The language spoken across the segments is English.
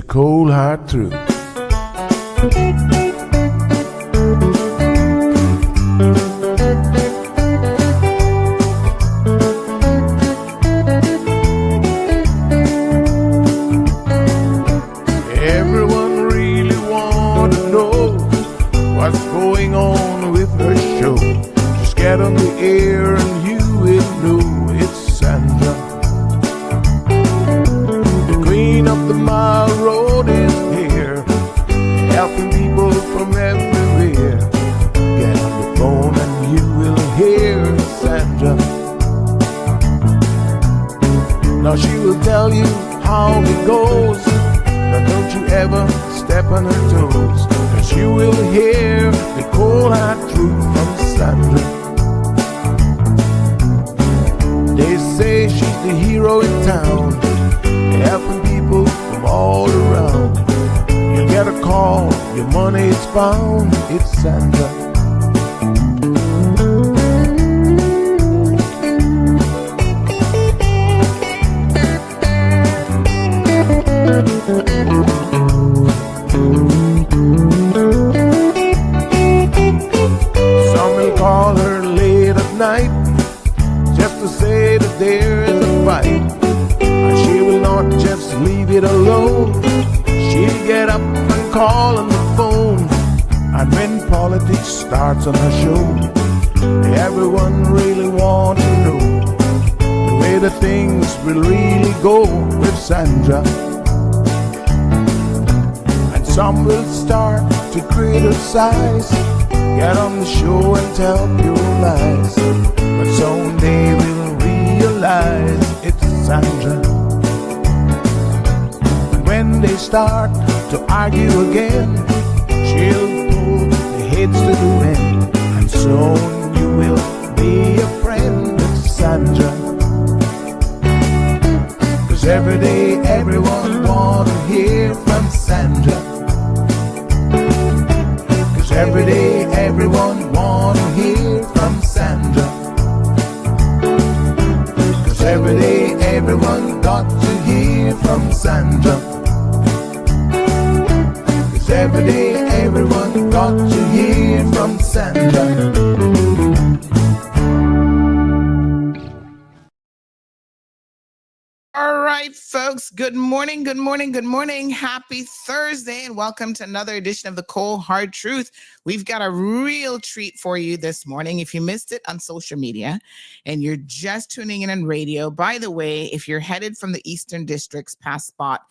cold hard truth. Everyone really want to know what's going on with her show. Just get on the air and you will know it's Sandra. The queen of the mile road is here, helping people from everywhere. Get on the phone and you will hear Sandra. Now she will tell you how it goes, but don't you ever step on her toes, 'cause you will hear the cold hard truth from Sandra. They say she's the hero in town, helping people from all around. You get a call, your money is found, it's Sandra. Some will call her late at night just to say that there is a fight, and she will not just leave it alone. She'll get up and call on the phone, and when politics starts on her show, everyone really wants to know the way the things will really go with Sandra. And some will start to criticize, get on the show and tell pure lies, but someday we'll realize it's Sandra. And when they start to argue again, she'll pull the heads to the wind, and soon you will be a friend of Sandra. 'Cause every day everyone wanna hear from Sandra. 'Cause every day everyone wanna hear from Sandra. 'Cause every day everyone got to hear from Sandra. 'Cause every day everyone got to hear from Sandra. All right, folks. Good morning, good morning, good morning. Happy Thursday, and welcome to another edition of the Cold Hard Truth. We've got a real treat for you this morning. If you missed it on social media and you're just tuning in on radio, by the way, if you're headed from the Eastern District's past spot,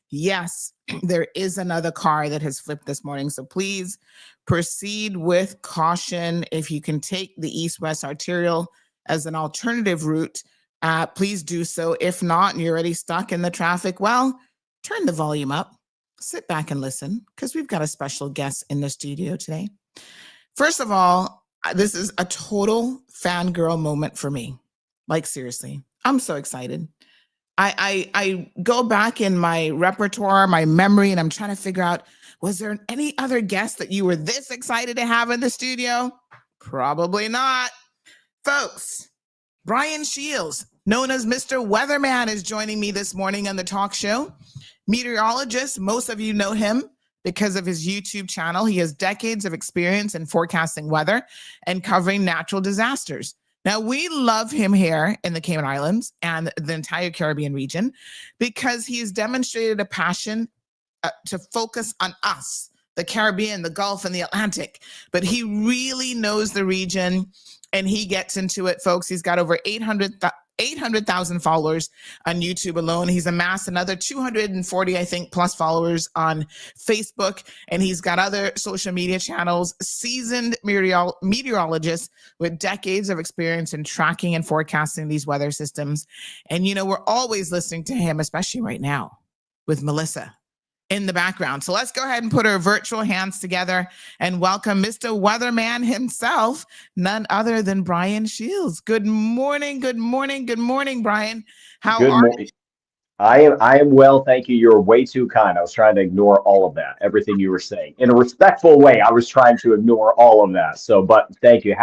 yes, there is another car that has flipped this morning. So please proceed with caution. If you can take the East-West Arterial as an alternative route, please do so. If not, and you're already stuck in the traffic, well, turn the volume up, sit back and listen, because we've got a special guest in the studio today. First of all, this is a total fangirl moment for me. Like, seriously, I'm so excited. I go back in my repertoire, my memory, and I'm trying to figure out, was there any other guest that you were this excited to have in the studio? Probably not. Folks, Brian Shields, known as Mr. Weatherman, is joining me this morning on the talk show. Meteorologist, most of you know him because of his YouTube channel. He has decades of experience in forecasting weather and covering natural disasters. Now, we love him here in the Cayman Islands and the entire Caribbean region because he has demonstrated a passion to focus on us, the Caribbean, the Gulf, and the Atlantic. But he really knows the region, and he gets into it, folks. He's got over 800,000 followers on YouTube alone. He's amassed another 240, I think, plus followers on Facebook, and he's got other social media channels. Seasoned meteorologist with decades of experience in tracking and forecasting these weather systems. And, you know, we're always listening to him, especially right now with Melissa in the background. So let's go ahead and put our virtual hands together and welcome Mr. Weatherman himself, none other than Brian Shields. Good morning, good morning, good morning, Brian. How are you? I am well, thank you. You're way too kind. I was trying to ignore all of that, everything you were saying. In a respectful way, I was trying to ignore all of that. So, but thank you.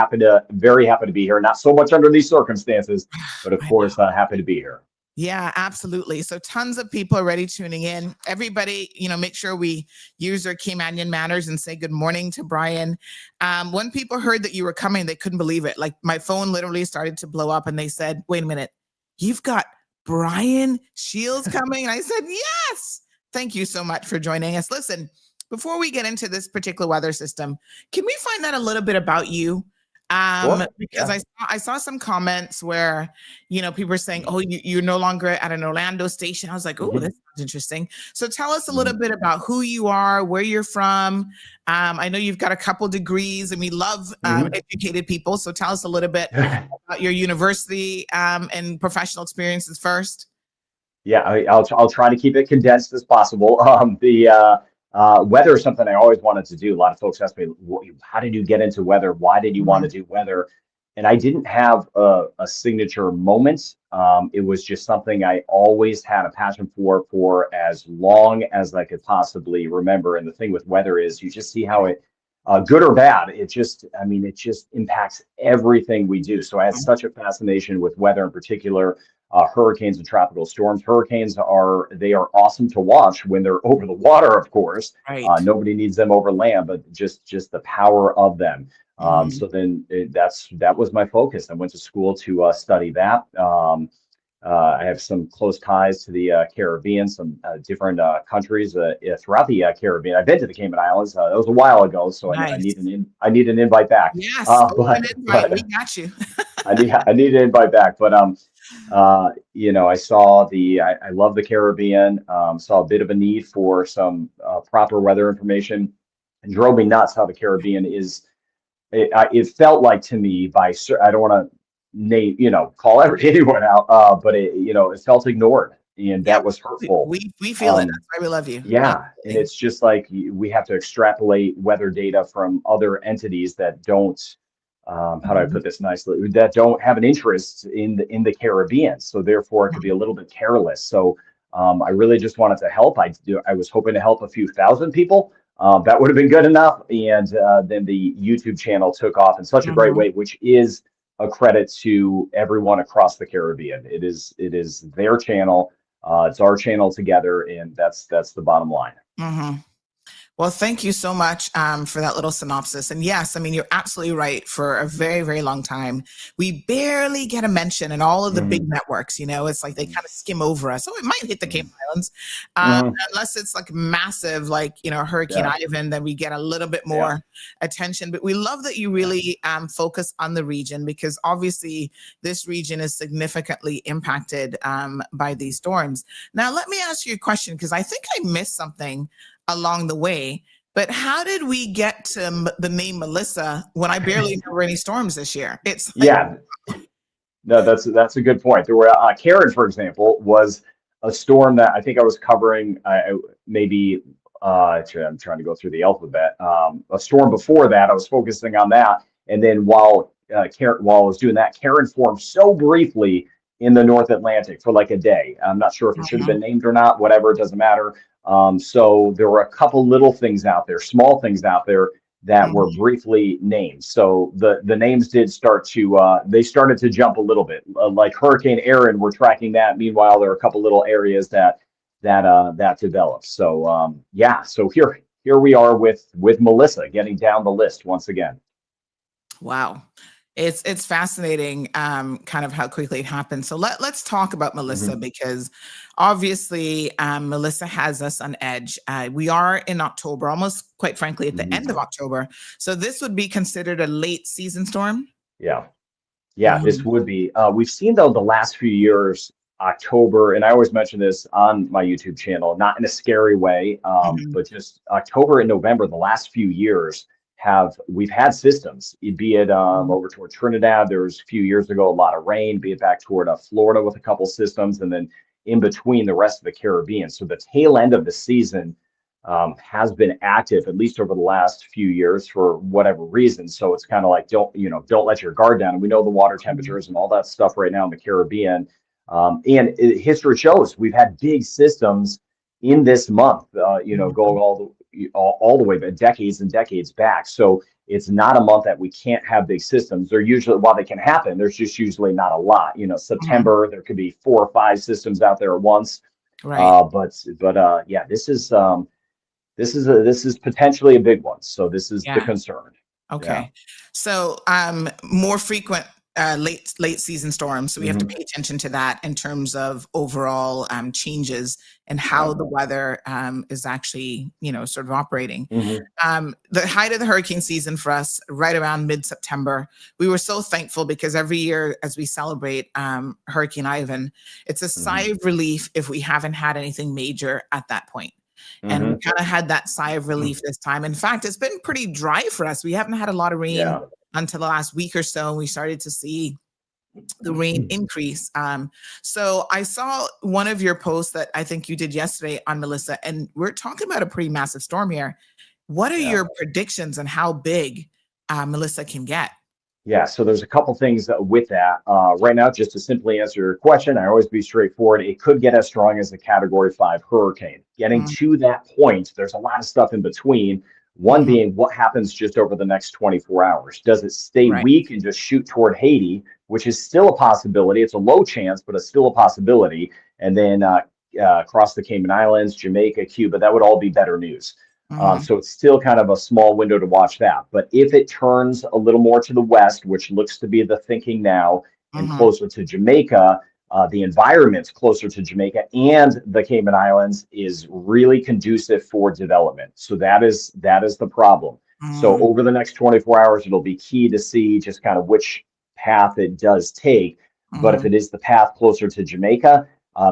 Very happy to be here. Not so much under these circumstances, but of course, happy to be here. Yeah, absolutely. So tons of people already tuning in. Everybody, make sure we use our Caymanian manners and say good morning to Brian. When people heard that you were coming, they couldn't believe it. Like my phone literally started to blow up and they said, wait a minute, you've got Brian Shields coming? And I said, yes. Thank you so much for joining us. Listen, before we get into this particular weather system, can we find out a little bit about you? Sure. Because Yeah. I saw some comments where people were saying, "Oh, you're no longer at an Orlando station." I was like, "Oh, Mhm. this sounds interesting." So tell us a little Mhm. bit about who you are, where you're from. I know you've got a couple degrees, and we love Mhm. educated people. So tell us a little bit about your university and professional experiences first. Yeah, I'll try to keep it condensed as possible. The weather is something I always wanted to do. A lot of folks ask me, How did you get into weather? Why did you want to Mhm. do weather?" And I didn't have a signature moment. It was just something I always had a passion for as long as I could possibly remember. And the thing with weather is you just see how it, good or bad, it just impacts everything we do. So I had such a fascination with weather in particular, hurricanes and tropical storms. Hurricanes are awesome to watch when they're over the water, of course. Right. Nobody needs them over land, but just the power of them. Mhm. So then that was my focus. I went to school to study that. I have some close ties to the Caribbean, some different countries throughout the Caribbean. I've been to the Cayman Islands. That was a while ago, so I Nice. need I need an invite back. Yes, open invite. We But got you. I need an invite back. But I saw I love the Caribbean. Saw a bit of a need for some proper weather information, and drove me nuts how the Caribbean is. It felt like to me I don't want to name, call anyone out, but it felt ignored, and Yep. that was We hurtful. we feel it. Um, That's why we love you. yeah, and Absolutely. it's just like we have to extrapolate weather data from other entities that don't, how do I Mhm. put this nicely, that don't have an interest in the Caribbean. So therefore, it could be a Mhm. little bit careless. So I really just wanted to help. I was hoping to help a few thousand people. That would have been good enough. And then the YouTube channel took off in such a great Mhm. way, which is a credit to everyone across the Caribbean. It is their channel. It's our channel together, and that's the bottom line. Mhm. Well, thank you so much for that little synopsis. And yes, I mean, you're absolutely right. For a very, very long time, we barely get a mention in all of the big Mhm, networks. It's like they mhm, kind of skim over us. So it might hit the Cayman mhm, Islands, mhm. unless it's like massive, like, Hurricane Yeah, Ivan, then we get a little bit yeah, more attention. But we love that you yeah. really focus on the region because obviously this region is significantly impacted by these storms. Now, let me ask you a question because I think I missed something along the way. But how did we get to the name Melissa when I barely know any storms this year? It's like, Yeah, no, that's a good point. There were Karen, for example, was a storm that I think I was covering. Maybe I'm trying to go through the alphabet. A storm before that, I was focusing on that, and then while I was doing that, Karen formed so briefly in the North Atlantic for like a day. I'm not sure if it should have mhm, been named or not. Whatever, it doesn't matter. So there were a couple little things out there, small things out there that were mhm, briefly named. So the names did start to they started to jump a little bit. Like Hurricane Aaron, we're tracking that. Meanwhile, there are a couple little areas that developed. So yeah, so here we are with Melissa getting down the list once again. wow. It's fascinating, kind of how quickly it happened. So let's talk about Melissa Mhm, because obviously Melissa has us on edge. We are in October, almost quite frankly at the end of mhm. October. So this would be considered a late season storm. Yeah. Yeah, this Mhm, would be. We've seen though the last few years, October, and I always mention this on my YouTube channel, not in a scary way, mhm, but just October and November, the last few years we've had systems, be it mhm, over toward Trinidad. There was a few years ago a lot of rain, be it back toward Florida with a couple systems, and then in between the rest of the Caribbean. So the tail end of the season has been active at least over the last few years for whatever reason. So it's kind of like don't let your guard down. And we know the water mhm, temperatures and all that stuff right now in the Caribbean. History shows we've had big systems in this month. Going mhm, all all the way back, decades and decades back. So it's not a month that we can't have big systems. They're usually, while they can happen, there's just usually not a lot. Mhm. September, there could be 4 or 5 systems out there at once. Right. Yeah, this is potentially a big one. So this is the Yeah. concern. Yeah. Okay. So more frequent late season storms. So we have to Hmm. pay attention to that in terms of overall changes and Yeah. how the weather is actually, sort of operating. Hmm. The height of the hurricane season for us, right around mid-September, we were so thankful because every year as we celebrate Hurricane Ivan, it's a sigh Hmm. of relief if we haven't had anything major at that point. And we Hmm. kind of had that sigh of relief this time. In fact, it's been pretty dry for us. We haven't had a lot of rain Yeah. until the last week or so, and we started to see the rain increase. So I saw one of your posts that I think you did yesterday on Melissa, and we're talking about a pretty massive storm here. What are Yeah. your predictions on how big Melissa can get? Yeah, so there's a couple things with that. Right now, just to simply answer your question, I always be straightforward. It could get as strong as a Category 5 hurricane. Getting Mm, to that point, there's a lot of stuff in between. One mhm. being what happens just over the next 24 hours. Does it stay Right. weak and just shoot toward Haiti, which is still a possibility? It's a low chance, but it's still a possibility. And then across the Cayman Islands, Jamaica, Cuba, that would all be better news. Mhm, So it's still kind of a small window to watch that. But if it turns a little more to the west, which looks to be the thinking now, and mhm, closer to Jamaica, the environment closer to Jamaica and the Cayman Islands is really conducive for development. So that is the problem. So mhm, over the next 24 hours, it'll be key to see just kind of which path it does take. But if mhm. it is the path closer to Jamaica,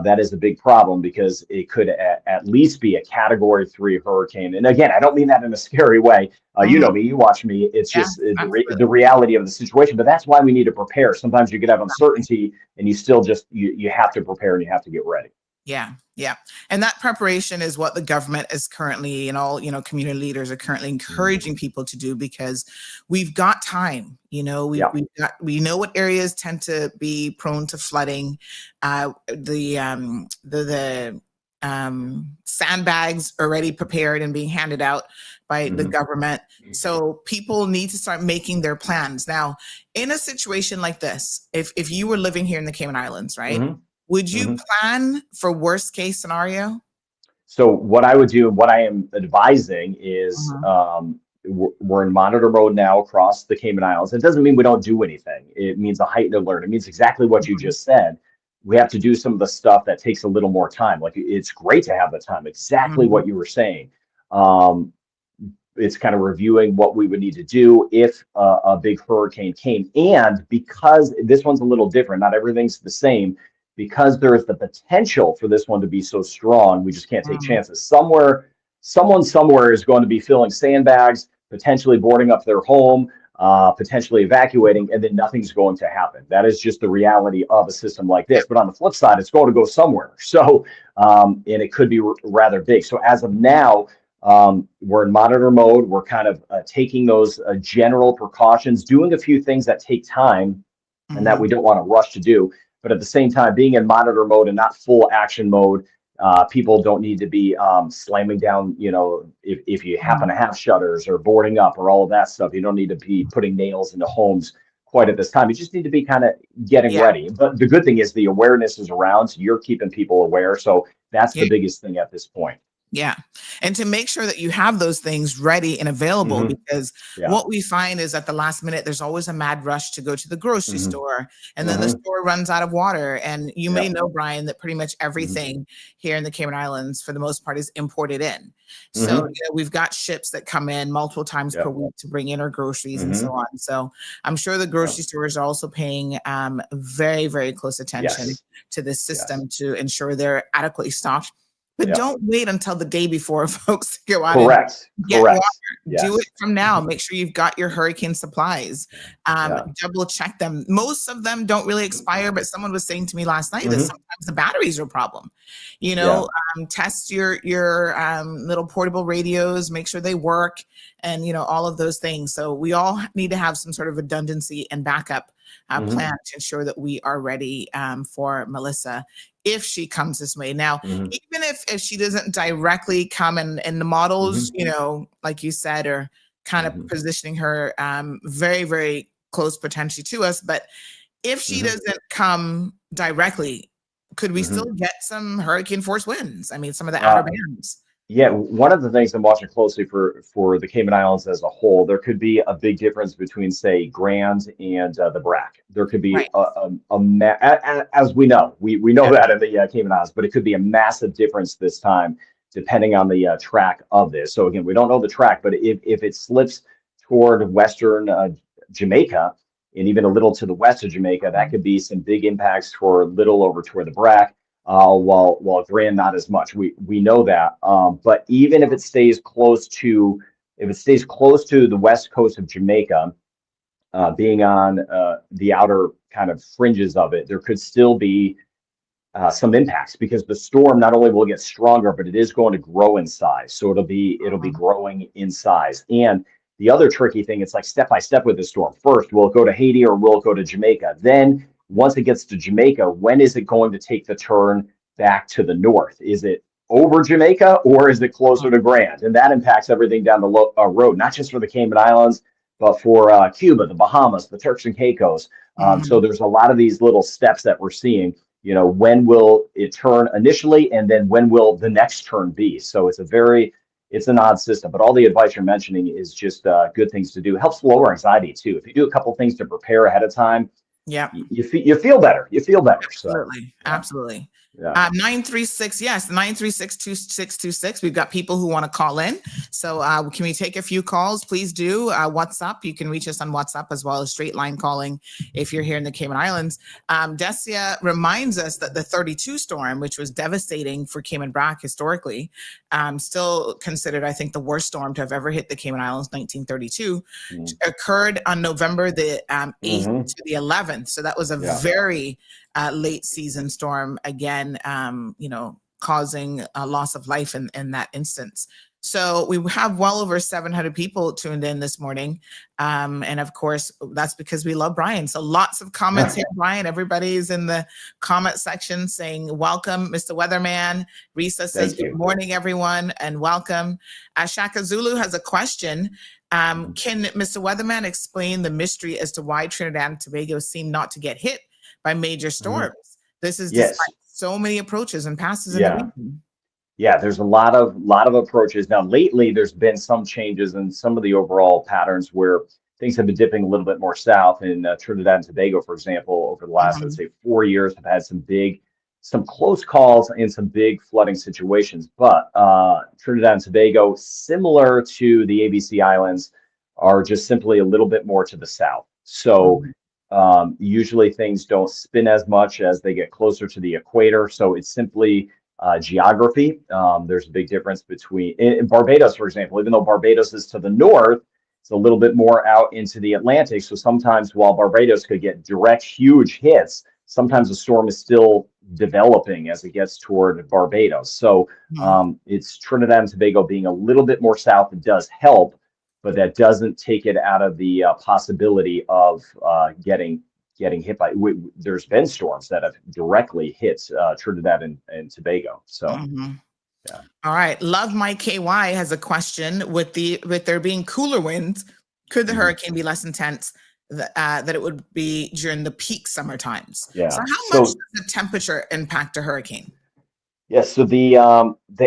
that is a big problem because it could at least be a Category 3 hurricane. And again, I don't mean that in a scary way. You Mhm. know me, you watch me. It's Yeah, just absolutely. the reality of the situation. But that's why we need to prepare. Sometimes you could have uncertainty, and you still just you have to prepare and you have to get ready. Yeah, yeah. And that preparation is what the government is currently, and all, community leaders are currently Mhm. encouraging people to do, because we've got time. Yeah. We know what areas tend to be prone to flooding. The sandbags already prepared and being handed out by the Hmm. government. So people need to start making their plans. Now, in a situation like this, if you were living here in the Cayman Islands, right? Hmm. Would you Hmm. plan for worst case scenario? So what I would do, what I am advising is Mhm, we're in monitor mode now across the Cayman Islands. It doesn't mean we don't do anything. It means a heightened alert. It means exactly what you mhm, just said. We have to do some of the stuff that takes a little more time. Like it's great to have the time, exactly mhm, what you were saying. Um, it's kind of reviewing what we would need to do if a big hurricane came. And because this one's a little different, not everything's the same, because there is the potential for this one to be so strong, we just can't take mhm, chances. Someone somewhere is going to be filling sandbags, potentially boarding up their home, potentially evacuating, and then nothing's going to happen. That is just the reality of a system like yeah, this. But on the flip side, it's going to go somewhere. So, and it could be rather big. So as of now, we're in monitor mode. We're kind of taking those general precautions, doing a few things that take time and that mhm, we don't want to rush to do. But at the same time, being in monitor mode and not full action mode, people don't need to be slamming down, if you happen mhm, to have shutters or boarding up or all of that stuff, you don't need to be putting nails into homes quite at this time. You just need to be kind of getting yeah, ready. But the good thing is the awareness is around, so you're keeping people aware. So that's the yeah. biggest thing at this point. Yeah. And to make sure that you have those things ready and available, Hmm. because Yeah. what we find is at the last minute, there's always a mad rush to go to the grocery Hmm. store, and then the Hmm. store runs out of water. And you may Yeah. know, Brian, that pretty much Hmm. everything here in the Cayman Islands, for the most part, is imported in. So, Hmm. we've got ships that come in multiple times per Yeah. week to bring in our groceries and so Hmm. on. So I'm sure the Yeah. grocery stores are also paying very, very close attention Yes. to this Yes. system to ensure they're adequately stocked. But Yeah. don't wait until the day before, folks, to go out and Correct. get water. Correct. Do it Yes. from now. Make sure you've got your hurricane supplies. Yeah. Double check them. Most of them don't really expire, but someone was saying to me last night that Hmm. sometimes the batteries are a problem. You Yeah. know, test your little portable radios, make sure they work, and all of those things. So we all need to have some sort of redundancy and backup plan to ensure that we are ready for Melissa if she comes this way. Now, even if she doesn't directly come and the models, you know, like you said, are kind of positioning her very, very close potentially to us. But if she doesn't come directly, could we still get some hurricane force winds? I mean, some of the outer bands. Yeah, one of the things I'm watching closely for the Cayman Islands as a whole, there could be a big difference between, say, Grand and the BRAC. There could be as we know, we know that in the Cayman Islands, but it could be a massive difference this time, depending on the track of this. So again, we don't know the track, but if it slips toward western Jamaica and even a little to the west of Jamaica, that could be some big impacts for little over toward the BRAC. While Grand not as much, we know that. But even if it stays close to the west coast of Jamaica, being on the outer kind of fringes of it, there could still be some impacts because the storm not only will get stronger, but it is going to grow in size. So it'll be growing in size. And the other tricky thing, it's like step by step with the storm. First, will it go to Haiti or will it go to Jamaica? Then once it gets to Jamaica, when is it going to take the turn back to the north? Is it over Jamaica or is it closer to Grand? And that impacts everything down the road, not just for the Cayman Islands, but for Cuba, the Bahamas, the Turks and Caicos. So there's a lot of these little steps that we're seeing. You know, when will it turn initially, and then when will the next turn be? So it's an odd system, but all the advice you're mentioning is just good things to do. It helps lower anxiety too. If you do a couple things to prepare ahead of time, you feel better. You feel better. Absolutely. So, Absolutely. Yeah. 936, yes, 936-2626. We've got people who want to call in. So can we take a few calls? Please do. WhatsApp. You can reach us on WhatsApp as well as straight line calling if you're here in the Cayman Islands. Desia reminds us that the 32 storm, which was devastating for Cayman Brac historically, still considered, I think, the worst storm to have ever hit the Cayman Islands, 1932, occurred on November the 8th to the 11th. So that was a very late season storm again, causing a loss of life in that instance. So we have well over 700 people tuned in this morning. And of course, that's because we love Brian. So lots of comments here, Brian. Everybody's in the comment section saying, welcome, Mr. Weatherman. Risa says, good morning, everyone, and welcome. Shaka Zulu has a question. Can Mr. Weatherman explain the mystery as to why Trinidad and Tobago seem not to get hit by major storms? This is despite so many approaches and passes in the region. Yeah, there's a lot of approaches. Now, lately, there's been some changes in some of the overall patterns where things have been dipping a little bit more south. In Trinidad and Tobago, for example, over the last, let's say, 4 years, have had some close calls and some big flooding situations. But Trinidad and Tobago, similar to the ABC Islands, are just simply a little bit more to the south. So usually things don't spin as much as they get closer to the equator. So it's simply geography. There's a big difference between in Barbados, for example. Even though Barbados is to the north, it's a little bit more out into the Atlantic. So sometimes while Barbados could get direct, huge hits, sometimes the storm is still developing as it gets toward Barbados. So it's Trinidad and Tobago being a little bit more south. It does help, but that doesn't take it out of the possibility of getting hit by. There's been storms that have directly hit Trinidad and Tobago. So, All right. Love My KY has a question. With there being cooler winds, could the hurricane be less intense that it would be during the peak summer times? Yeah. So how much does the temperature impact a hurricane? Yes, so the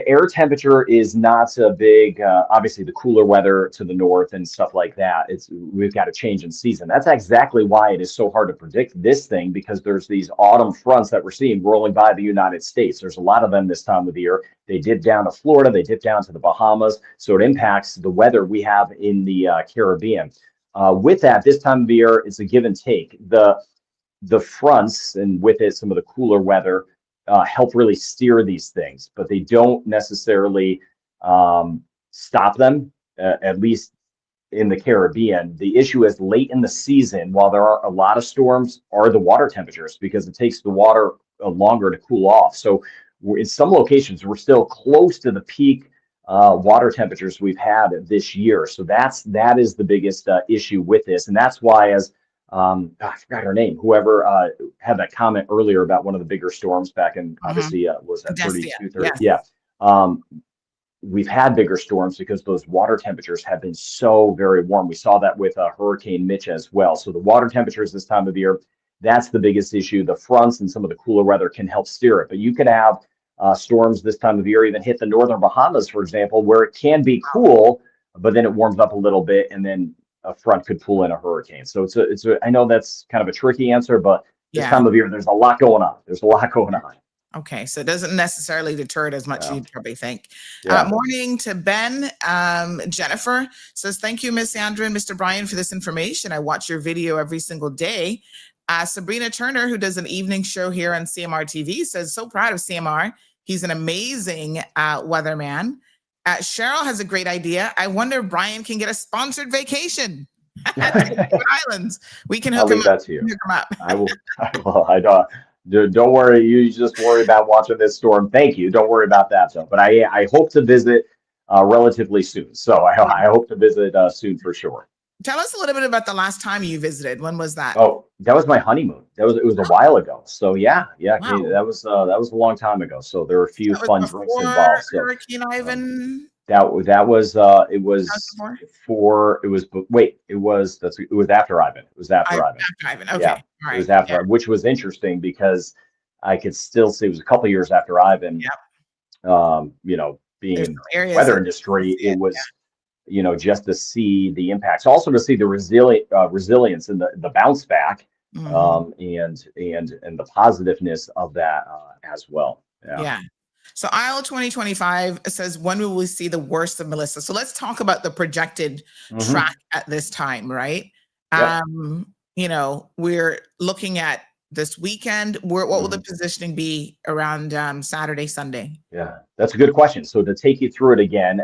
air temperature is not a big, obviously the cooler weather to the north and stuff like that. We've got a change in season. That's exactly why it is so hard to predict this thing, because there's these autumn fronts that we're seeing rolling by the United States. There's a lot of them this time of the year. They dip down to Florida, they dip down to the Bahamas, so it impacts the weather we have in the Caribbean. With that, this time of the year, it's a give and take. The fronts, and with it, some of the cooler weather, help really steer these things, but they don't necessarily stop them, at least in the Caribbean. The issue is late in the season, while there are a lot of storms, are the water temperatures, because it takes the water longer to cool off. So in some locations, we're still close to the peak water temperatures we've had this year. So that is the biggest issue with this. And that's why, as I forgot her name, whoever had that comment earlier about one of the bigger storms back in, Mhm. obviously, was that Destia. 32, 30? Yes. Yeah. Um, we've had bigger storms because those water temperatures have been so very warm. We saw that with Hurricane Mitch as well. So the water temperatures this time of year, that's the biggest issue. The fronts and some of the cooler weather can help steer it. But you could have storms this time of year even hit the northern Bahamas, for example, where it can be cool, but then it warms up a little bit, and then a front could pull in a hurricane. So I know that's kind of a tricky answer, but this Yeah. time of year, there's a lot going on. There's a lot going on. Okay, so it doesn't necessarily deter it as much as Yeah. you'd probably think. Yeah. Morning to Ben. Jennifer says, thank you, Miss Sandra and Mr. Brian, for this information. I watch your video every single day. Sabrina Turner, who does an evening show here on CMR TV, says, so proud of CMR. He's an amazing weatherman. Cheryl has a great idea. I wonder if Brian can get a sponsored vacation to the Cayman Islands. We can I'll hook him leave up. that to you. Hook him up. I will. I don't worry. You just worry about watching this storm. Thank you. Don't worry about that. So, but I hope to visit relatively soon. So I hope to visit soon for sure. Tell us a little bit about the last time you visited. When was that? Oh, that was my honeymoon. It was a while ago. So yeah, Wow. that was a long time ago. So there were a few That was fun drinks before involved. So Hurricane Ivan. that was it was Before? it was after Ivan. It was after Ivan. After Ivan. Okay. Yeah, All it was right. after, which was interesting because I could still see it was a couple years after Ivan. Yep. Being There's in some the areas weather that industry, see it, it was, just to see the impacts, also to see the resilience and the bounce back, Mhm. and the positiveness of that as well. Yeah. Yeah. So ISLE 2025 says, when will we see the worst of Melissa? So let's talk about the projected Hmm. track at this time, right? Yep. We're looking at this weekend. What will the Mhm. positioning be around Saturday, Sunday? Yeah, that's a good question. So to take you through it again,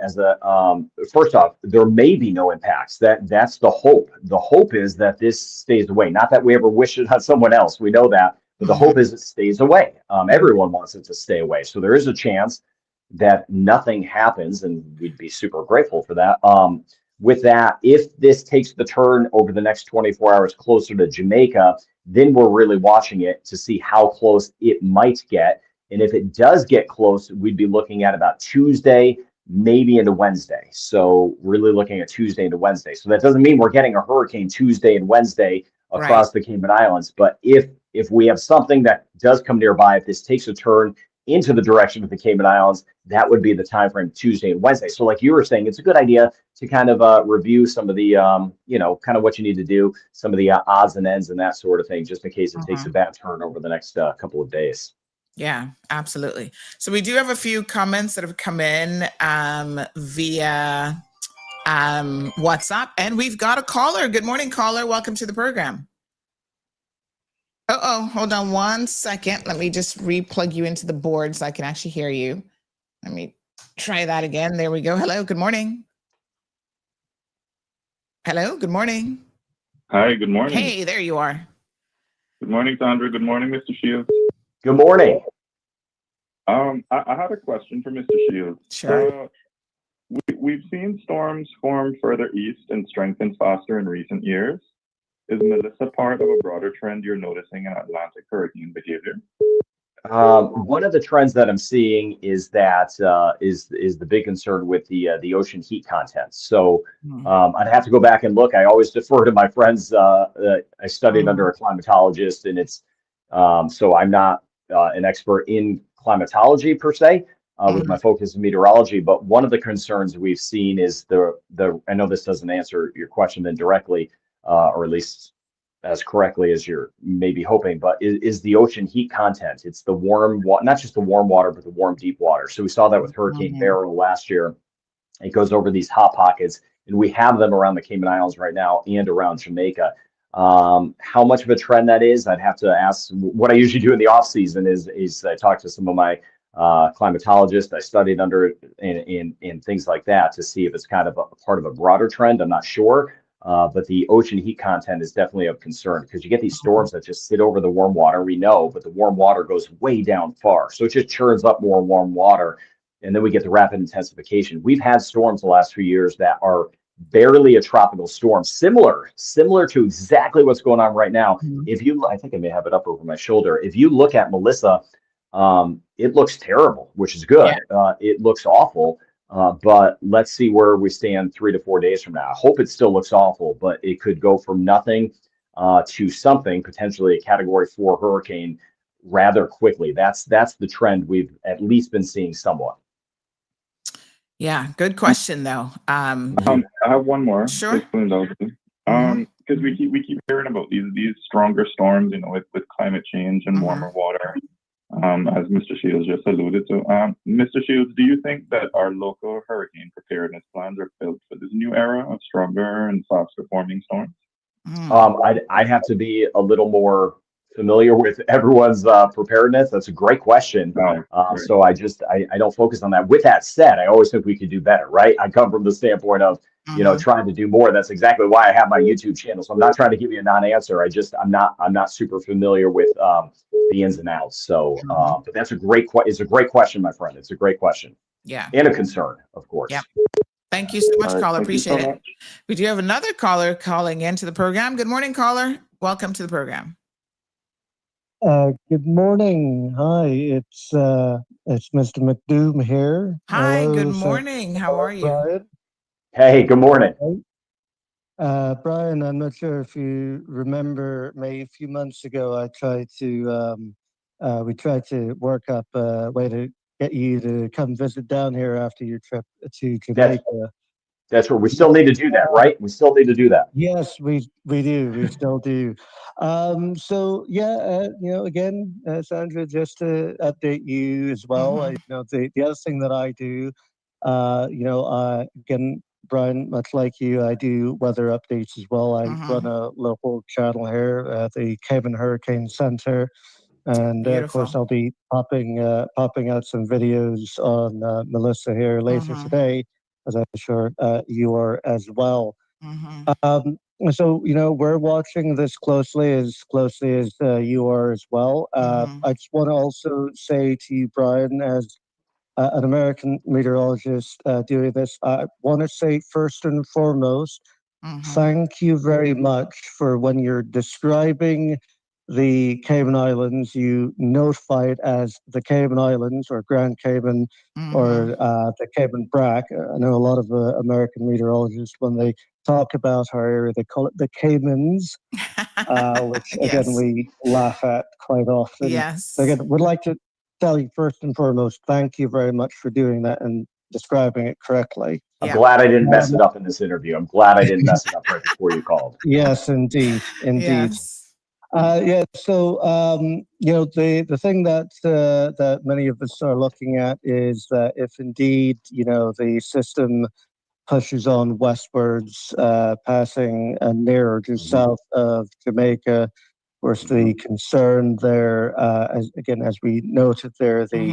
first off, there may be no impacts. That's the hope. The hope is that this stays away. Not that we ever wish it on someone else. We know that, but the Mhm. hope is it stays away. Everyone wants it to stay away. So there is a chance that nothing happens, and we'd be super grateful for that. With that, if this takes the turn over the next 24 hours closer to Jamaica, then we're really watching it to see how close it might get. And if it does get close, we'd be looking at about Tuesday, maybe into Wednesday. So really looking at Tuesday into Wednesday. So that doesn't mean we're getting a hurricane Tuesday and Wednesday Right. across the Cayman Islands. But if we have something that does come nearby, if this takes a turn into the direction of the Cayman Islands, that would be the time frame Tuesday and Wednesday. So like you were saying, it's a good idea to kind of review some of the, kind of what you need to do, some of the odds and ends and that sort of thing, just in case it takes a Mhm. bad turn over the next couple of days. Yeah, absolutely. So we do have a few comments that have come in via WhatsApp, and we've got a caller. Good morning, caller. Welcome to the program. Hold on one second. Let me just re-plug you into the board so I can actually hear you. Let me try that again. There we go. Hello, good morning. Hello, good morning. Hi, good morning. Hey, there you are. Good morning, Sandra. Good morning, Mr. Shields. Good morning. I had a question for Mr. Shields. Sure. We've seen storms form further east and strengthen faster in recent years. Is Melissa part of a broader trend you're noticing in Atlantic hurricane behavior? One of the trends that I'm seeing is that is the big concern with the ocean heat content. So I'd have to go back and look. I always defer to my friends. I studied under a climatologist, and it's so I'm not an expert in climatology per se. With my focus in meteorology, but one of the concerns we've seen is I know this doesn't answer your question then directly, or at least as correctly as you're maybe hoping, but is the ocean heat content. It's the warm water, not just the warm water, but the warm deep water. So we saw that with Hurricane Beryl last year. It goes over these hot pockets, and we have them around the Cayman Islands right now and around Jamaica. How much of a trend that is, I'd have to ask. What I usually do in the off season is I talk to some of my climatologists I studied under in things like that to see if it's kind of a part of a broader trend. I'm not sure. But the ocean heat content is definitely of concern because you get these storms that just sit over the warm water, we know, but the warm water goes way down far. So it just churns up more warm water. And then we get the rapid intensification. We've had storms the last few years that are barely a tropical storm, similar to exactly what's going on right now. Mhm. If you, I think I may have it up over my shoulder. If you look at Melissa, it looks terrible, which is good. It looks awful. But let's see where we stand 3 to 4 days from now. I hope it still looks awful, but it could go from nothing to something, potentially a Category 4 hurricane rather quickly. That's the trend we've at least been seeing somewhat. Yeah, good question though. I have one more. Sure. Because we keep hearing about these stronger storms, with climate change and warmer water, as Mr. Shields just alluded to. Mr. Shields, do you think that our local hurricane preparedness plans are built for this new era of stronger and faster forming storms? I'd have to be a little more familiar with everyone's preparedness. That's a great question. So I don't focus on that. With that said, I always think we could do better, right? I come from the standpoint of, trying to do more. That's exactly why I have my YouTube channel. So I'm not trying to give you a non-answer. I'm not super familiar with the ins and outs. So, but that's it's a great question, my friend. It's a great question. Yeah. And a concern, of course. Yep. Thank you so much, caller. Appreciate it. We do have another caller calling into the program. Good morning, caller. Welcome to the program. Good morning. Hi, it's Mr. McDoom here. Hi, Hello, good morning. How are you? Brian. Hey, good morning. Brian, I'm not sure if you remember me. A few months ago, we tried to work up a way to get you to come visit down here after your trip to Jamaica. That's what we still need to do that, right? We still need to do that. Yes, we do. We still do. So yeah, again, Sandra, just to update you as well. The other thing that I do, again, Brian, much like you, I do weather updates as well. I run a local channel here, the Cayman Hurricane Center. And of course, I'll be popping out some videos on Melissa here later today, as I'm sure you are as well. So, we're watching this closely as you are as well. I just want to also say to you, Brian, as an American meteorologist doing this, I want to say first and foremost, thank you very much for when you're describing the Cayman Islands, you notify it as the Cayman Islands or Grand Cayman or the Cayman Brac. I know a lot of American meteorologists, when they talk about our area, they call it the Caymans, which again, we laugh at quite often. Yes. So again, would like to tell you first and foremost, thank you very much for doing that and describing it correctly. I'm glad I didn't mess it up in this interview. I'm glad I didn't mess it up right before you called. Yes, indeed. Yes. So the thing that many of us are looking at is that if indeed the system pushes on westwards, passing nearer to south of Jamaica, of course the concern there, as we noted there, the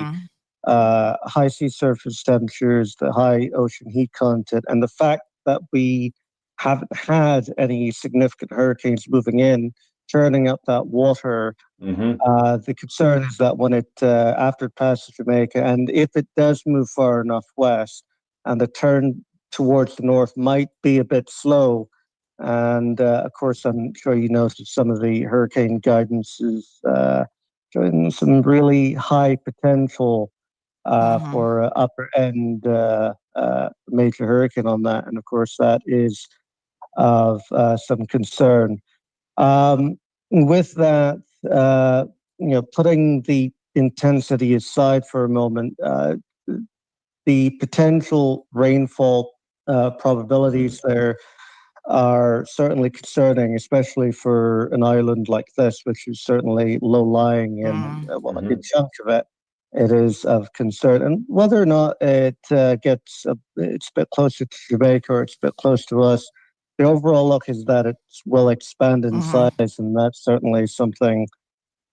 high sea surface temperatures, the high ocean heat content, and the fact that we haven't had any significant hurricanes moving in, turning up that water. The concern is that when it after it passes Jamaica, and if it does move far enough west, and the turn towards the north might be a bit slow. And of course, I'm sure you noticed some of the hurricane guidance is showing some really high potential for upper end major hurricane on that. And of course, that is of some concern. With that, putting the intensity aside for a moment, the potential rainfall probabilities there are certainly concerning, especially for an island like this, which is certainly low-lying and a good chunk of it. It is of concern, and whether or not it it's a bit closer to Jamaica or it's a bit close to us, the overall look is that it will expand in size, and that's certainly something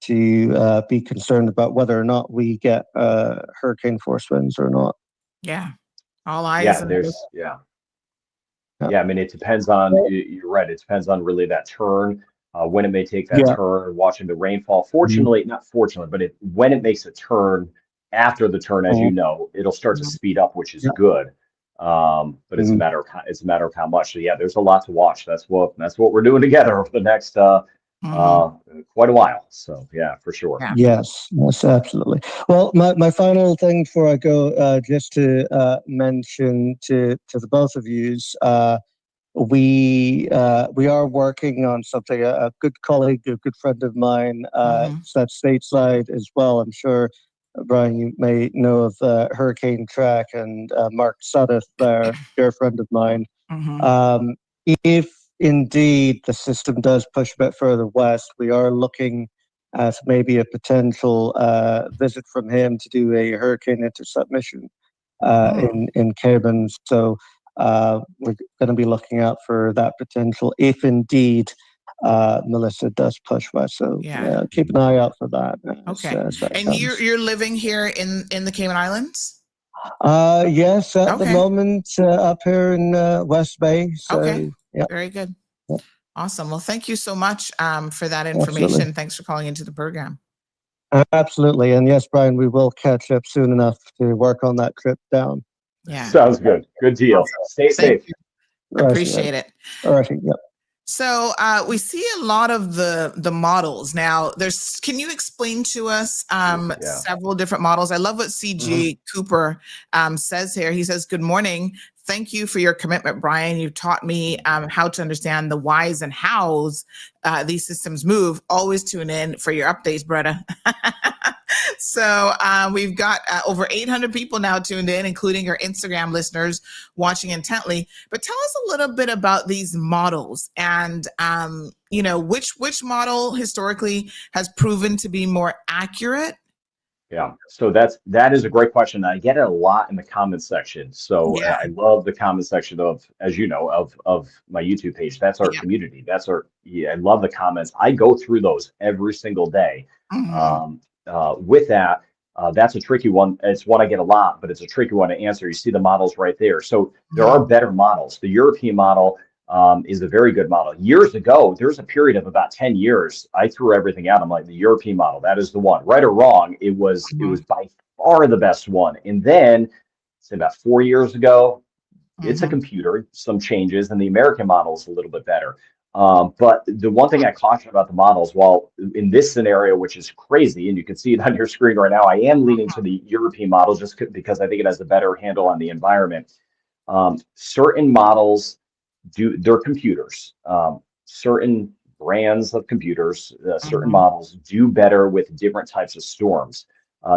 to be concerned about, whether or not we get hurricane force winds or not. Yeah, all eyes. Yeah, I mean, it depends on. You're right. It depends on really that turn, when it may take that turn, watching the rainfall. Fortunately, not fortunately, but when it makes a turn, after the turn, as you know, it'll start to speed up, which is good. But it's a matter of how much. So yeah, there's a lot to watch. That's what we're doing together over the next quite a while. So yeah, for sure. Yeah. Yes, absolutely. Well, my final thing before I go, just to mention to the both of yous, we are working on something. A good colleague, a good friend of mine, that's stateside as well. I'm sure, Brian, you may know of Hurricane Track and Mark Suddeth, dear friend of mine. If indeed the system does push a bit further west, we are looking at maybe a potential visit from him to do a hurricane intercept mission in Cayman. So we're going to be looking out for that potential if indeed Melissa does push west. So keep an eye out for that. And you're living here in the Cayman Islands? Yes, at the moment up here in West Bay. So, very good. Yep. Awesome. Well, thank you so much for that information. Absolutely. Thanks for calling into the program. Absolutely. And yes, Brian, we will catch up soon enough to work on that trip down. Yeah. Sounds good. Good deal. Stay safe. Appreciate it. All right. Yep. So we see a lot of the models now. Can you explain to us several different models? I love what CG Cooper says here. He says, "Good morning. Thank you for your commitment, Brian. You've taught me how to understand the whys and hows these systems move. Always tune in for your updates, Bretta." So we've got over 800 people now tuned in, including our Instagram listeners watching intently. But tell us a little bit about these models and, which model historically has proven to be more accurate? Yeah, so that is a great question. I get it a lot in the comments section. So I love the comment section of, as you know, of my YouTube page. That's our community. I love the comments. I go through those every single day. With that, that's a tricky one. It's one I get a lot, but it's a tricky one to answer. You see the models right there. So there are better models. The European model is a very good model. Years ago, there's a period of about 10 years. I threw everything out. I'm like, the European model, that is the one. Right or wrong, it was by far the best one. And then, say about 4 years ago, it's a computer, some changes, and the American model is a little bit better. But the one thing I caution about the models, while in this scenario, which is crazy, and you can see it on your screen right now, I am leaning to the European model just because I think it has a better handle on the environment. Certain models they're computers. Certain brands of computers, certain models do better with different types of storms.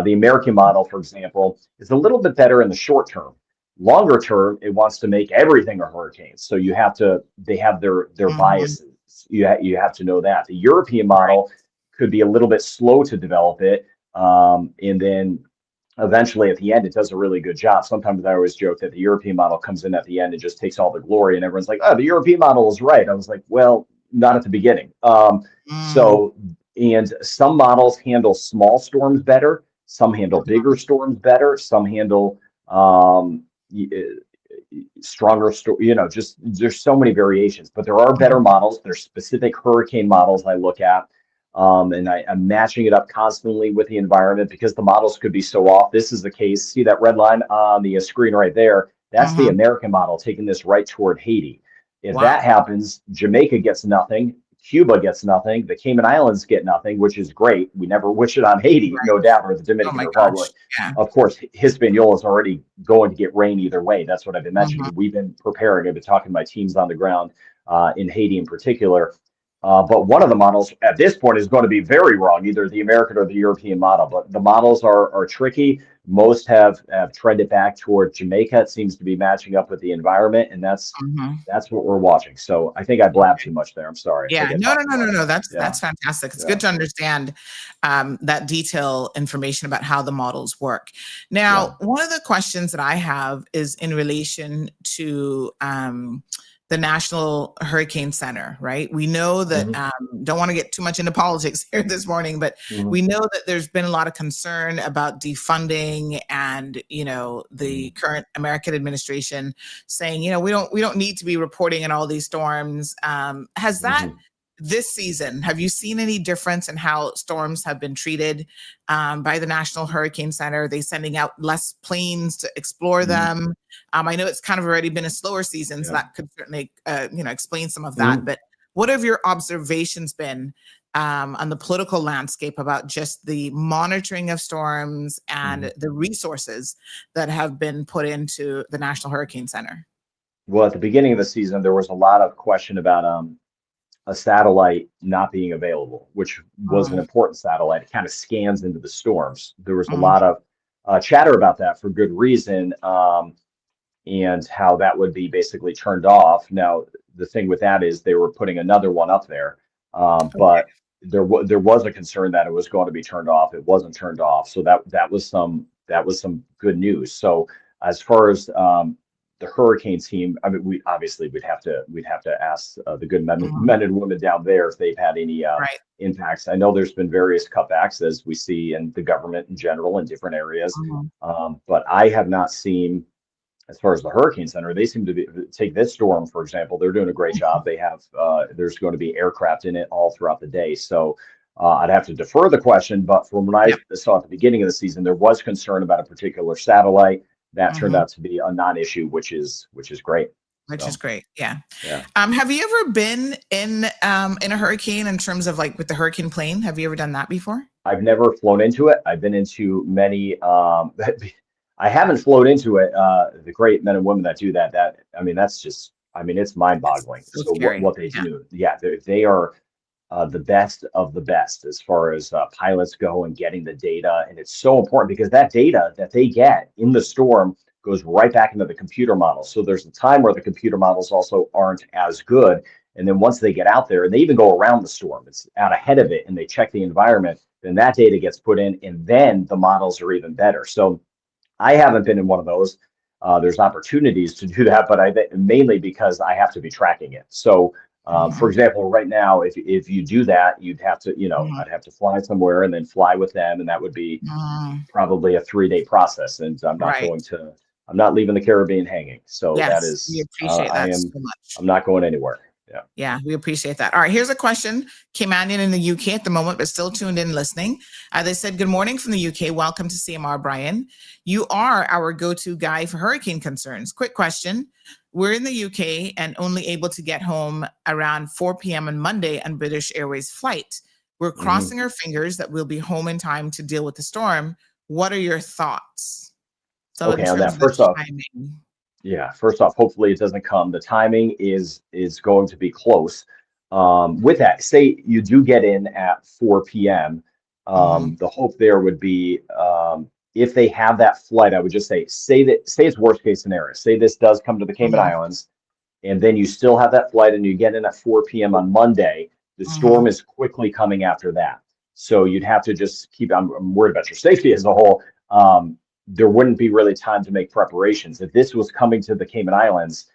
The American model, for example, is a little bit better in the short term. Longer term, it wants to make everything a hurricane. So they have their biases. You have to know that. The European model could be a little bit slow to develop it. And then eventually at the end, it does a really good job. Sometimes I always joke that the European model comes in at the end and just takes all the glory, and everyone's like, "Oh, the European model is right." I was like, "Well, not at the beginning." So, and some models handle small storms better. Some handle bigger storms better. Some handle stronger just there's so many variations, but there are better models. There's specific hurricane models I look at. And I'm matching it up constantly with the environment because the models could be so off. This is the case. See that red line on the screen right there? That's the American model taking this right toward Haiti. If that happens, Jamaica gets nothing. Cuba gets nothing. The Cayman Islands get nothing, which is great. We never wish it on Haiti, no doubt, or the Dominican Republic. Of course, Hispaniola is already going to get rain either way. That's what I've been mentioning. We've been preparing. I've been talking to my teams on the ground in Haiti in particular. But one of the models at this point is going to be very wrong, either the American or the European model. But the models are tricky. Most have trended back toward Jamaica. It seems to be matching up with the environment, and that's what we're watching. So I think I blabbed too much there. I'm sorry. Yeah, no. That's fantastic. It's good to understand that detail information about how the models work. Now, one of the questions that I have is in relation to the National Hurricane Center, right? We know that, don't want to get too much into politics here this morning, but we know that there's been a lot of concern about defunding and, the current American administration saying, we don't need to be reporting on all these storms. Has that this season, have you seen any difference in how storms have been treated by the National Hurricane Center? Are they sending out less planes to explore them? I know it's kind of already been a slower season, so that could certainly, explain some of that. But what have your observations been on the political landscape about just the monitoring of storms and the resources that have been put into the National Hurricane Center? Well, at the beginning of the season, there was a lot of question about a satellite not being available, which was an important satellite. It kind of scans into the storms. There was a lot of chatter about that for good reason, and how that would be basically turned off. Now, the thing with that is they were putting another one up there, but there was a concern that it was going to be turned off. It wasn't turned off, so that was some good news. So as far as the hurricane team, I mean, we'd have to ask the good men and women down there if they've had any impacts. I know there's been various cutbacks, as we see in the government in general in different areas, but I have not seen, as far as the Hurricane Center, they seem to take this storm, for example. They're doing a great job. They have there's going to be aircraft in it all throughout the day. So I'd have to defer the question, but from what I saw at the beginning of the season, there was concern about a particular satellite. That turned out to be a non-issue, which is great. Which is great. Yeah. Have you ever been in a hurricane in terms of like with the hurricane plane? Have you ever done that before? I've never flown into it. I've been into many. I haven't flown into it. The great men and women that do that. That's just. It's mind-boggling. So what they do. Yeah, they are the best of the best as far as pilots go and getting the data. And it's so important because that data that they get in the storm goes right back into the computer models. So there's a time where the computer models also aren't as good. And then once they get out there, and they even go around the storm, it's out ahead of it, and they check the environment, then that data gets put in, and then the models are even better. So I haven't been in one of those. There's opportunities to do that, but mainly because I have to be tracking it. So for example, right now, if you do that, you'd have to, I'd have to fly somewhere and then fly with them, and that would be probably a 3-day process. And I'm not leaving the Caribbean hanging. So that is, we appreciate that so much. I'm not going anywhere. Yeah, we appreciate that. All right, here's a question. Kimanian in the UK at the moment, but still tuned in listening. They said, good morning from the UK. Welcome to CMR, Brian. You are our go-to guy for hurricane concerns. Quick question. We're in the UK and only able to get home around 4 p.m. on Monday on British Airways flight. We're crossing our fingers that we'll be home in time to deal with the storm. What are your thoughts? So okay, on that, first off, hopefully it doesn't come. The timing is going to be close. With that, say you do get in at 4 p.m. The hope there would be if they have that flight, I would just say it's worst case scenario. Say this does come to the Cayman Islands, and then you still have that flight and you get in at 4 p.m. on Monday. The storm is quickly coming after that. So you'd have to just I'm worried about your safety as a whole. There wouldn't be really time to make preparations. If this was coming to the Cayman Islands,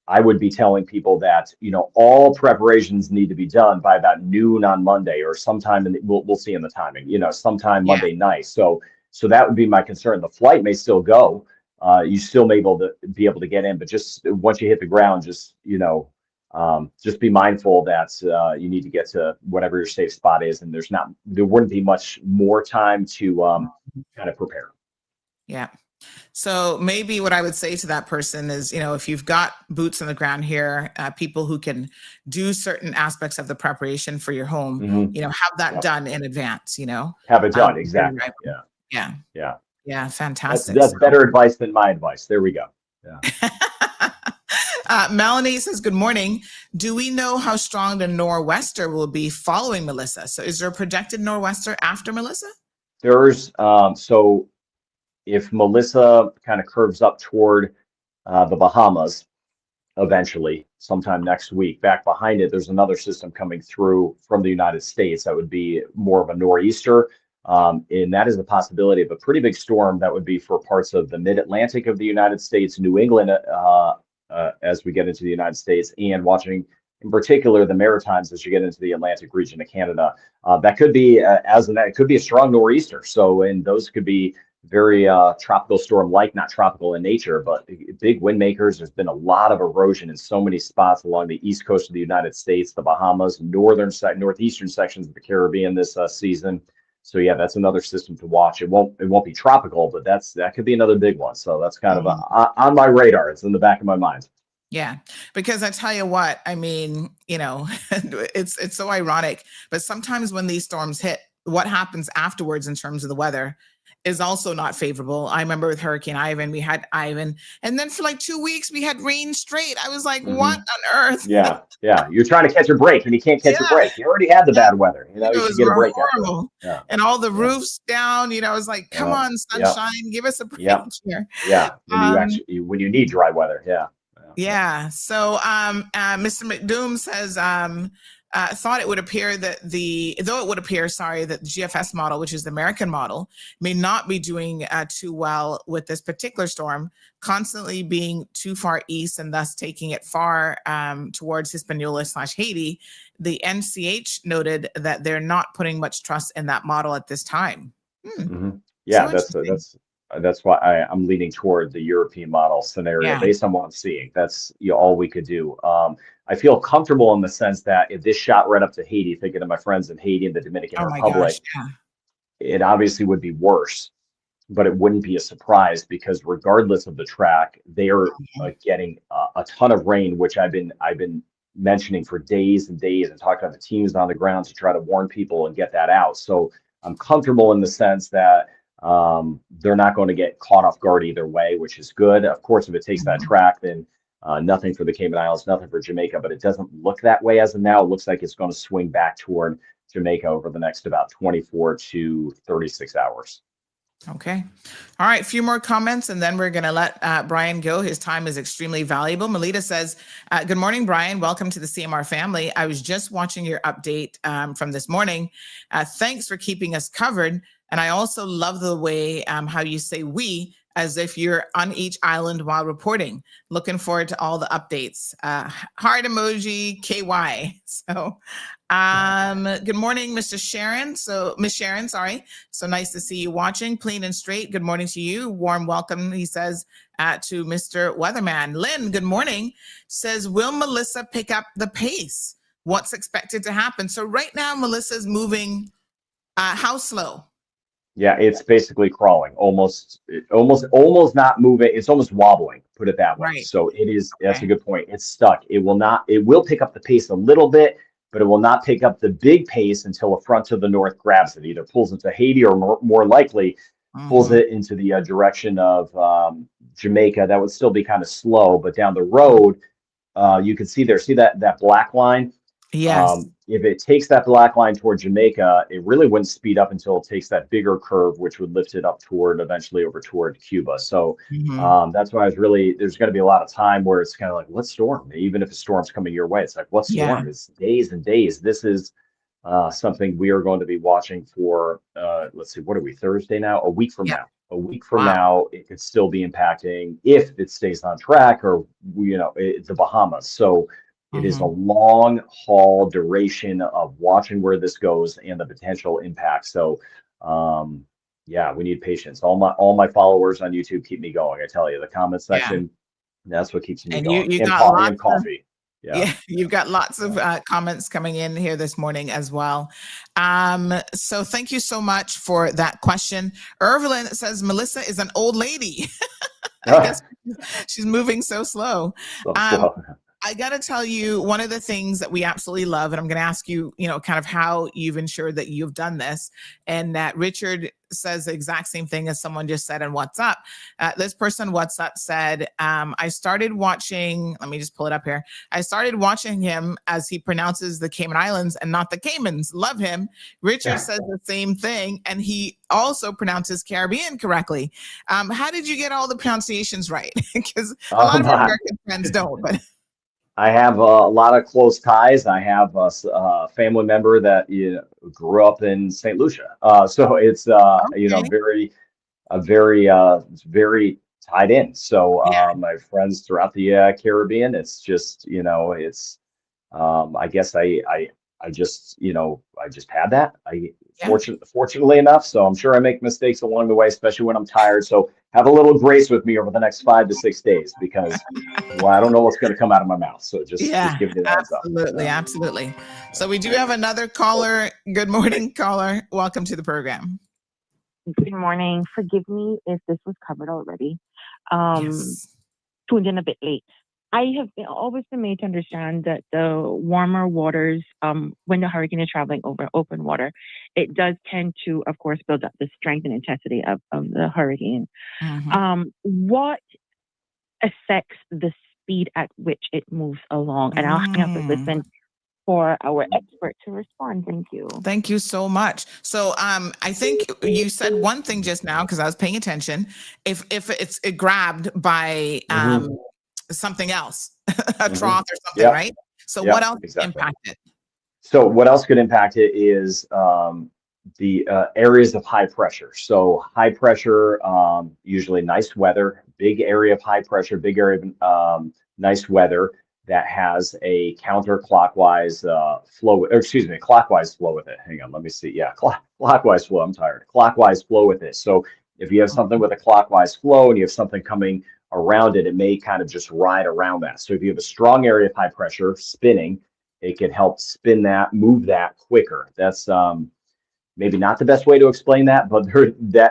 I would be telling people that, all preparations need to be done by about noon on Monday or sometime, we'll see in the timing, sometime Monday night. So that would be my concern. The flight may still go. You still may be able to get in, but just once you hit the ground, just be mindful that you need to get to whatever your safe spot is. And there wouldn't be much more time to kind of prepare. Yeah. So maybe what I would say to that person is, if you've got boots on the ground here, people who can do certain aspects of the preparation for your home, have that done in advance, Have it done. Exactly. Yeah. Fantastic. That's better advice than my advice. There we go. Yeah. Melanie says, good morning. Do we know how strong the nor'wester will be following Melissa? So is there a projected nor'wester after Melissa? There's, so if Melissa kind of curves up toward the Bahamas, eventually, sometime next week, back behind it, there's another system coming through from the United States that would be more of a nor'easter. And that is the possibility of a pretty big storm that would be for parts of the mid-Atlantic of the United States, New England, as we get into the United States, and watching in particular the Maritimes as you get into the Atlantic region of Canada. That could be it could be a strong nor'easter. So, and those could be very tropical storm like, not tropical in nature, but big wind makers. There's been a lot of erosion in so many spots along the east coast of the United States, the Bahamas, northeastern sections of the Caribbean this season. So yeah, that's another system to watch. It won't be tropical, but that could be another big one. So that's kind of on my radar. It's in the back of my mind. Yeah, because I tell you what, I mean, it's so ironic, but sometimes when these storms hit, what happens afterwards in terms of the weather is also not favorable. I remember with Hurricane Ivan, we had Ivan, and then for like 2 weeks we had rain straight. I was like, what on earth? Yeah. You're trying to catch a break and you can't catch a break. You already had the bad weather. You should get a break horrible. Yeah. And all the roofs down. I was like, come on, sunshine, give us a break here. Yeah. When you need dry weather. Yeah. So Mr. McDoom says thought it would appear that the GFS model, which is the American model, may not be doing too well with this particular storm, constantly being too far east and thus taking it far towards Hispaniola/Haiti. The NCH noted that they're not putting much trust in that model at this time. Yeah, that's why I'm leaning toward the European model scenario based on what I'm seeing. That's all we could do. I feel comfortable in the sense that if this shot right up to Haiti, thinking of my friends in Haiti and the Dominican Republic, it obviously would be worse, but it wouldn't be a surprise because regardless of the track, they are getting a ton of rain, which I've been mentioning for days and days and talking to the teams on the ground to try to warn people and get that out. So I'm comfortable in the sense that they're not going to get caught off guard either way, which is good. Of course, if it takes that track, then nothing for the Cayman Islands, nothing for Jamaica, but it doesn't look that way as of now. It looks like it's going to swing back toward Jamaica over the next about 24 to 36 hours. Okay. All right. A few more comments, and then we're going to let Brian go. His time is extremely valuable. Melita says, good morning, Brian. Welcome to the CMR family. I was just watching your update from this morning. Thanks for keeping us covered. And I also love the way how you say we, as if you're on each island while reporting. Looking forward to all the updates. Heart emoji, KY. So good morning, Mr. Sharon. Miss Sharon, sorry. So nice to see you watching. Clean and straight. Good morning to you. Warm welcome, he says, to Mr. Weatherman. Lynn, good morning. Says, will Melissa pick up the pace? What's expected to happen? So right now, Melissa's moving, how slow? Yeah, it's basically crawling, almost not moving. It's almost wobbling, put it that way. Right. So it is, that's a good point. It's stuck. It will pick up the pace a little bit, but it will not pick up the big pace until a front to the north grabs it, either pulls into Haiti or more likely pulls it into the direction of Jamaica. That would still be kind of slow, but down the road, you can see that black line. Yes. If it takes that black line toward Jamaica, it really wouldn't speed up until it takes that bigger curve, which would lift it up eventually over toward Cuba. So that's why there's going to be a lot of time where it's kind of like, what storm? Even if a storm's coming your way, it's like, what storm? Yeah. It's days and days. This is something we are going to be watching for, let's see, what are we, Thursday now? A week from now. A week from now, it could still be impacting if it stays on track or, the Bahamas. So it is a long haul duration of watching where this goes and the potential impact. So, we need patience. All my followers on YouTube keep me going. I tell you, the comment section, that's what keeps me going. And coffee. Yeah, you've got lots of comments coming in here this morning as well. So thank you so much for that question. Irvelin says Melissa is an old lady. I guess she's moving so slow. I got to tell you, one of the things that we absolutely love, and I'm going to ask you, kind of how you've ensured that you've done this, and that Richard says the exact same thing as someone just said in WhatsApp. This person WhatsApp said, I started watching, let me just pull it up here. I started watching him as he pronounces the Cayman Islands and not the Caymans. Love him. Richard says the same thing, and he also pronounces Caribbean correctly. How did you get all the pronunciations right? Because a lot of American friends don't, but... I have a lot of close ties. I have a family member that grew up in St. Lucia, so it's very tied in. So my friends throughout the Caribbean, it's just I guess I I just had that. Fortunately enough, so I'm sure I make mistakes along the way, especially when I'm tired. So have a little grace with me over the next 5 to 6 days because, well, I don't know what's going to come out of my mouth. So just give me the heads up. Absolutely. So we do have another caller. Good morning, caller. Welcome to the program. Good morning. Forgive me if this was covered already. Yes. Tuned in a bit late. I have always been made to understand that the warmer waters, when the hurricane is traveling over open water, it does tend to, of course, build up the strength and intensity of the hurricane. What affects the speed at which it moves along? And I'll hang up and listen for our expert to respond. Thank you. Thank you so much. So I think you said one thing just now because I was paying attention. If it's grabbed by something else, a trough or something, right? So what else impact it? So what else could impact it is the areas of high pressure. So high pressure, usually nice weather, big area of high pressure, big area of nice weather that has a counterclockwise clockwise flow with it. Hang on, let me see. Yeah, clockwise flow. I'm tired. Clockwise flow with it. So if you have something with a clockwise flow and you have something coming around it, it may kind of just ride around that. So if you have a strong area of high pressure spinning, it could help spin that, move that quicker. That's maybe not the best way to explain that, but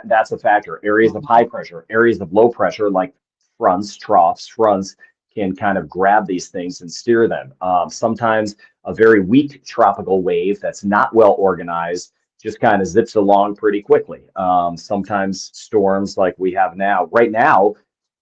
that's a factor. Areas of high pressure, areas of low pressure, like troughs, fronts, can kind of grab these things and steer them. Sometimes a very weak tropical wave that's not well organized just kind of zips along pretty quickly. Sometimes storms like we have now. Right now,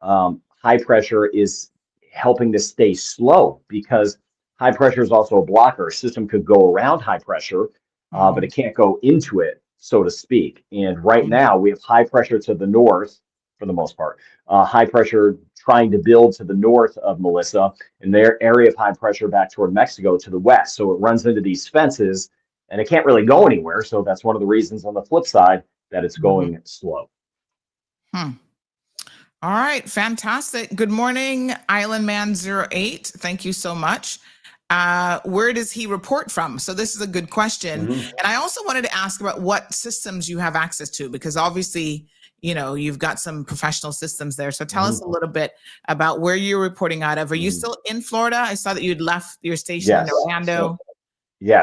high pressure is helping to stay slow because high pressure is also a blocker. A system could go around high pressure, but it can't go into it, so to speak. And right now we have high pressure to the north for the most part. High pressure trying to build to the north of Melissa and their area of high pressure back toward Mexico to the west. So it runs into these fences and it can't really go anywhere. So that's one of the reasons on the flip side that it's going slow. All right, fantastic. Good morning, Island Man 08. Thank you so much. Where does he report from? So this is a good question. And I also wanted to ask about what systems you have access to, because obviously, you've got some professional systems there. So tell us a little bit about where you're reporting out of. Are you still in Florida? I saw that you'd left your station in Orlando.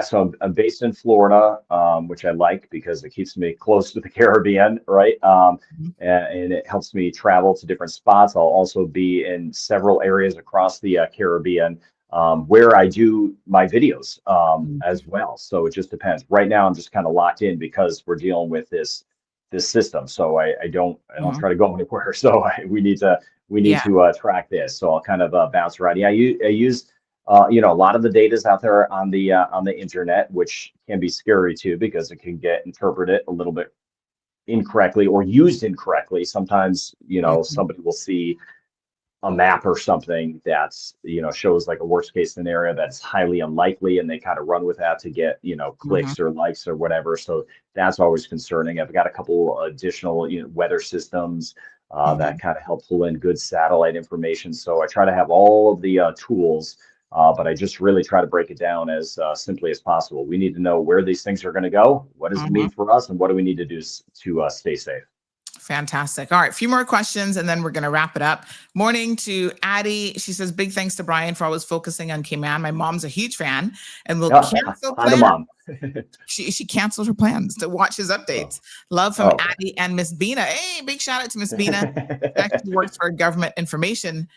So I'm based in Florida, which I like because it keeps me close to the Caribbean, right? And it helps me travel to different spots. I'll also be in several areas across the Caribbean where I do my videos as well. So it just depends. Right now, I'm just kind of locked in because we're dealing with this system. So I don't try to go anywhere. So we need to track this. So I'll kind of bounce around. Yeah, I use a lot of the data is out there on the internet, which can be scary too because it can get interpreted a little bit incorrectly or used incorrectly. Sometimes somebody will see a map or something that's shows like a worst case scenario that's highly unlikely, and they kind of run with that to get clicks or likes or whatever. So that's always concerning. I've got a couple additional weather systems that kind of help pull in good satellite information. So I try to have all of the tools, but I just really try to break it down as simply as possible. We need to know where these things are going to go. What does it mean for us, and what do we need to do to stay safe? Fantastic. All right, a few more questions and then we're going to wrap it up. Morning to Addie. She says, big thanks to Brian for always focusing on Cayman. My mom's a huge fan and will cancel plans. She canceled her plans to watch his updates. Love from Addie and Miss Bina. Hey, big shout out to Miss Bina. Actually works for government information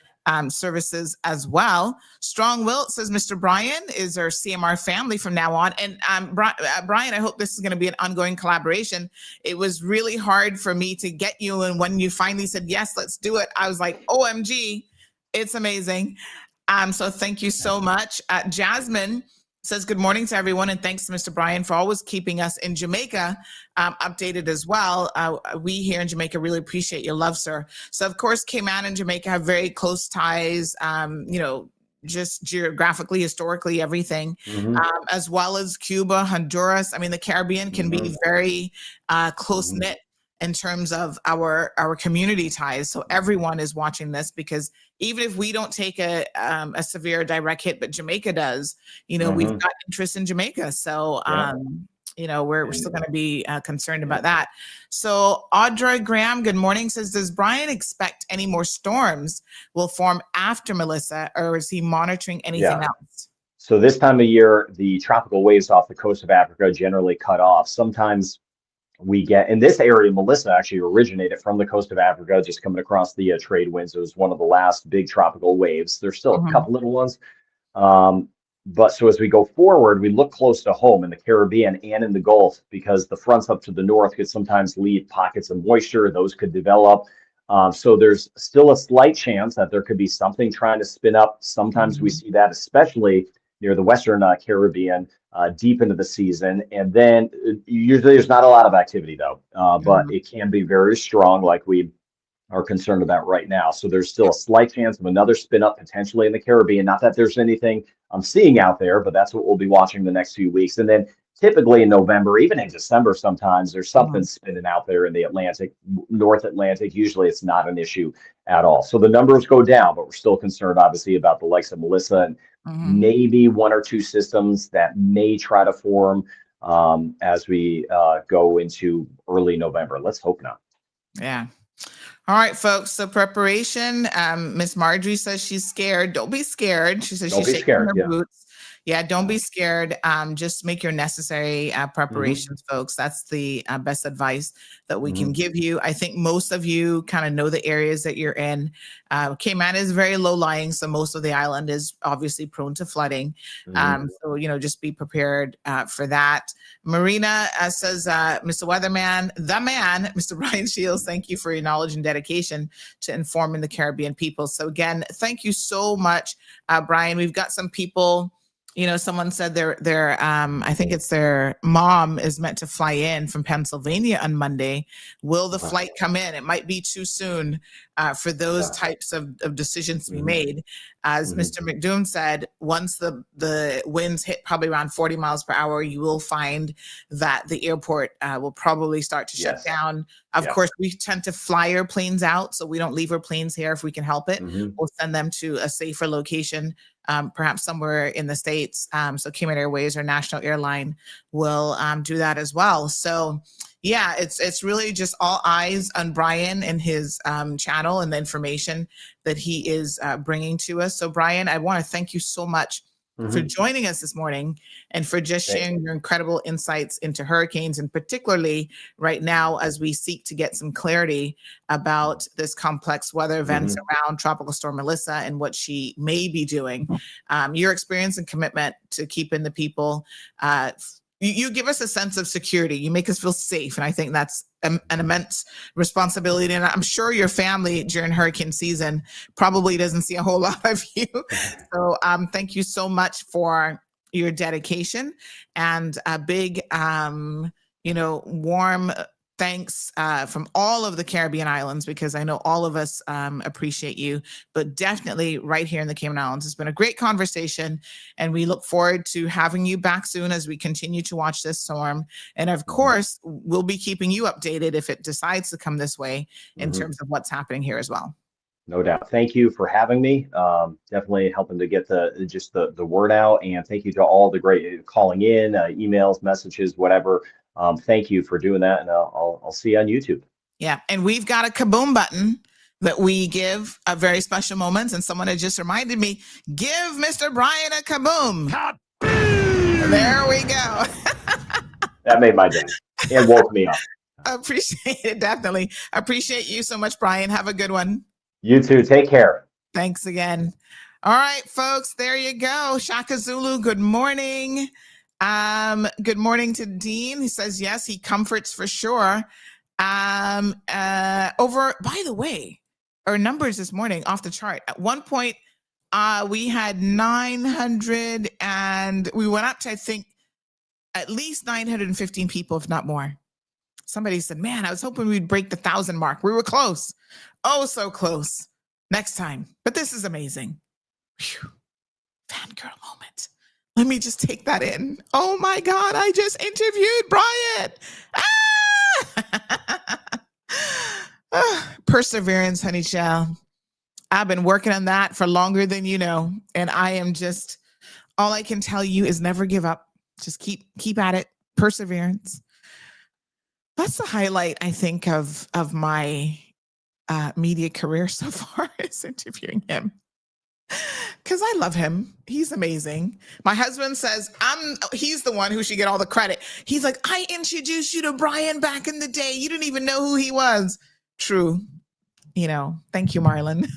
services as well. Strong Will says, Mr. Brian is our CMR family from now on. And Brian, I hope this is going to be an ongoing collaboration. It was really hard for me to get you. And when you finally said, yes, let's do it, I was like, OMG, it's amazing. So thank you so much. Jasmine says, good morning to everyone. And thanks to Mr. Brian for always keeping us in Jamaica updated as well. We here in Jamaica really appreciate your love, sir. So of course, Cayman and Jamaica have very close ties, just geographically, historically, everything, as well as Cuba, Honduras. I mean, the Caribbean can be very close knit in terms of our community ties. So everyone is watching this because even if we don't take a severe direct hit, but Jamaica does, we've got interest in Jamaica. So, we're still going to be concerned about that. So Audra Graham, good morning, says, does Brian expect any more storms will form after Melissa, or is he monitoring anything else? So this time of year, the tropical waves off the coast of Africa generally cut off. Sometimes we get, in this area, Melissa actually originated from the coast of Africa, just coming across the trade winds. It was one of the last big tropical waves. There's still a couple little ones. But so as we go forward, we look close to home in the Caribbean and in the Gulf, because the fronts up to the north could sometimes leave pockets of moisture. Those could develop. So there's still a slight chance that there could be something trying to spin up. Sometimes we see that, especially near the Western Caribbean, deep into the season. And then usually there's not a lot of activity though, but it can be very strong, like we are concerned about right now. So there's still a slight chance of another spin up potentially in the Caribbean. Not that there's anything I'm seeing out there, but that's what we'll be watching the next few weeks. And then typically in November, even in December, sometimes there's something spinning out there in the Atlantic, North Atlantic. Usually it's not an issue at all. So the numbers go down, but we're still concerned, obviously, about the likes of Melissa and maybe one or two systems that may try to form as we go into early November. Let's hope not. Yeah. All right, folks. So preparation. Miss Marjorie says she's scared. Don't be scared. She says she's shaking her boots. Yeah, don't be scared. Just make your necessary preparations, folks. That's the best advice that we can give you. I think most of you kind of know the areas that you're in. Cayman is very low lying, so most of the island is obviously prone to flooding. So, just be prepared for that. Marina says, Mr. Weatherman, the man, Mr. Brian Shields, thank you for your knowledge and dedication to informing the Caribbean people. So again, thank you so much, Brian. We've got some people. Someone said their I think it's their mom is meant to fly in from Pennsylvania on Monday. Will the flight come in? It might be too soon for those types of decisions to be made. As Mr. McDoom said, once the winds hit probably around 40 miles per hour, you will find that the airport will probably start to shut down. Of course, we tend to fly airplanes out, so we don't leave our planes here if we can help it. We'll send them to a safer location. Perhaps somewhere in the States. So Cayman Airways or National Airline will do that as well. So yeah, it's really just all eyes on Brian and his channel and the information that he is bringing to us. So Brian, I want to thank you so much for joining us this morning and for just sharing your incredible insights into hurricanes, and particularly right now as we seek to get some clarity about this complex weather events around Tropical Storm Melissa and what she may be doing. Your experience and commitment to keeping the people, you give us a sense of security. You make us feel safe. And I think that's an immense responsibility. And I'm sure your family during hurricane season probably doesn't see a whole lot of you. So thank you so much for your dedication, and a big, warm thanks from all of the Caribbean islands, because I know all of us appreciate you, but definitely right here in the Cayman Islands. It's been a great conversation, and we look forward to having you back soon as we continue to watch this storm. And of course, we'll be keeping you updated if it decides to come this way in terms of what's happening here as well. No doubt. Thank you for having me. Definitely helping to get the word out. And thank you to all the great calling in, emails, messages, whatever. Thank you for doing that. And I'll see you on YouTube. Yeah. And we've got a kaboom button that we give at very special moments. And someone had just reminded me, give Mr. Brian a kaboom. Kaboom! There we go. That made my day and woke me up. Appreciate it. Definitely. Appreciate you so much, Brian. Have a good one. You too. Take care. Thanks again. All right, folks, there you go. Shaka Zulu, good morning. Good morning to Dean. He says, yes, he comforts for sure. By the way, our numbers this morning off the chart. At one point, we had 900 and we went up to, I think, at least 915 people, if not more. Somebody said, man, I was hoping we'd break the 1,000 mark. We were close. Oh, so close. Next time. But this is amazing. Whew. Fangirl moment. Let me just take that in. Oh my God, I just interviewed Brian. Perseverance, honey child. I've been working on that for longer than you know. And I am just, all I can tell you is never give up. Just keep at it. Perseverance. That's the highlight, I think, of my media career so far, is interviewing him. Because I love him. He's amazing. My husband says he's the one who should get all the credit. He's like, I introduced you to Brian back in the day. You didn't even know who he was. True. You know, thank you, Marlon.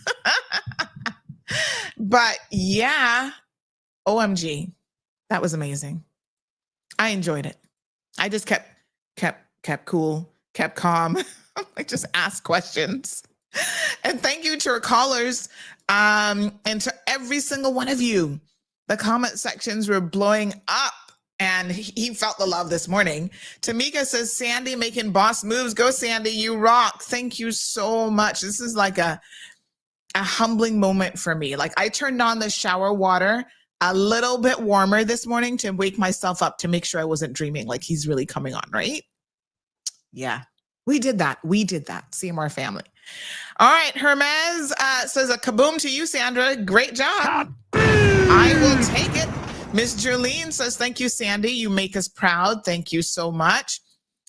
But yeah, OMG. That was amazing. I enjoyed it. I just kept cool, kept calm. I just asked questions. And thank you to our callers, and to every single one of you. The comment sections were blowing up, and he felt the love this morning. Tamika says, Sandy making boss moves. Go, Sandy, you rock. Thank you so much. This is like a humbling moment for me. Like, I turned on the shower water a little bit warmer this morning to wake myself up to make sure I wasn't dreaming like he's really coming on, right? Yeah, we did that. CMR family. All right, Hermes says a kaboom to you, Sandra. Great job. I will take it. Miss Jolene says, thank you, Sandy. You make us proud. Thank you so much.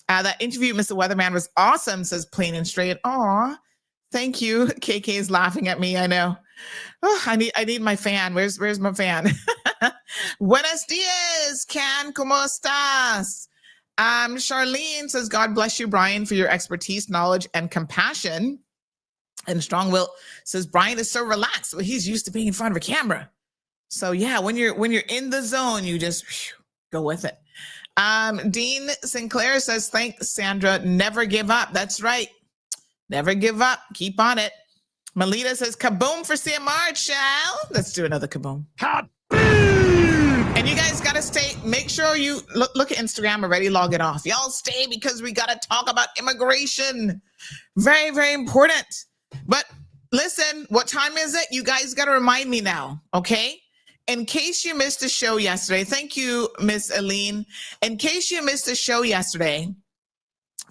That interview, Mr. Weatherman, was awesome, says Plain and Straight. Aw, thank you. KK is laughing at me, I know. Oh, I need my fan. Where's my fan? Buenos dias, Can. ¿Cómo estás? Charlene says, God bless you, Brian, for your expertise, knowledge, and compassion. And Strong Will says, Brian is so relaxed. Well, he's used to being in front of a camera. So yeah, when you're in the zone, you just go with it. Dean Sinclair says, thanks, Sandra. Never give up. That's right. Never give up. Keep on it. Melita says, kaboom for CMR, child. Let's do another kaboom. And you guys got to stay. Make sure you look at Instagram already, log it off. Y'all stay because we got to talk about immigration. Very, very important. But listen, what time is it? You guys got to remind me now, okay? In case you missed the show yesterday, thank you, Miss Aline. In case you missed the show yesterday,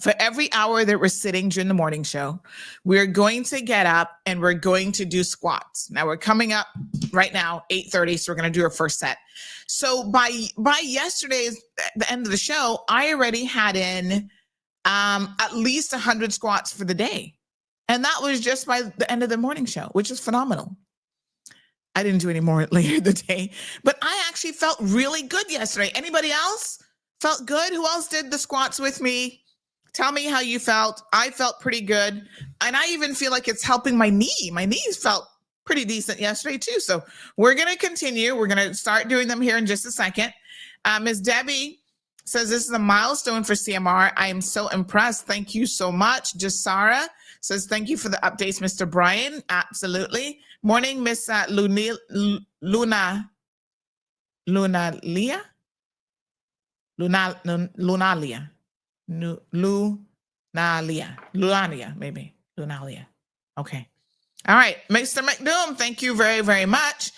for every hour that we're sitting during the morning show, we're going to get up and we're going to do squats. Now we're coming up right now, 8:30, so we're going to do our first set. So by yesterday's, the end of the show, I already had in at least 100 squats for the day. And that was just by the end of the morning show, which is phenomenal. I didn't do any more later in the day, but I actually felt really good yesterday. Anybody else felt good? Who else did the squats with me? Tell me how you felt. I felt pretty good. And I even feel like it's helping my knee. My knees felt pretty decent yesterday too. So we're going to continue. We're going to start doing them here in just a second. Ms. Debbie says, this is a milestone for CMR. I am so impressed. Thank you so much. Jasara says, thank you for the updates, Mr. Brian. Absolutely. Morning, Miss Lunalia. Lunalia, maybe. Lunalia. Okay. All right. Mr. McDoom, thank you very, very much.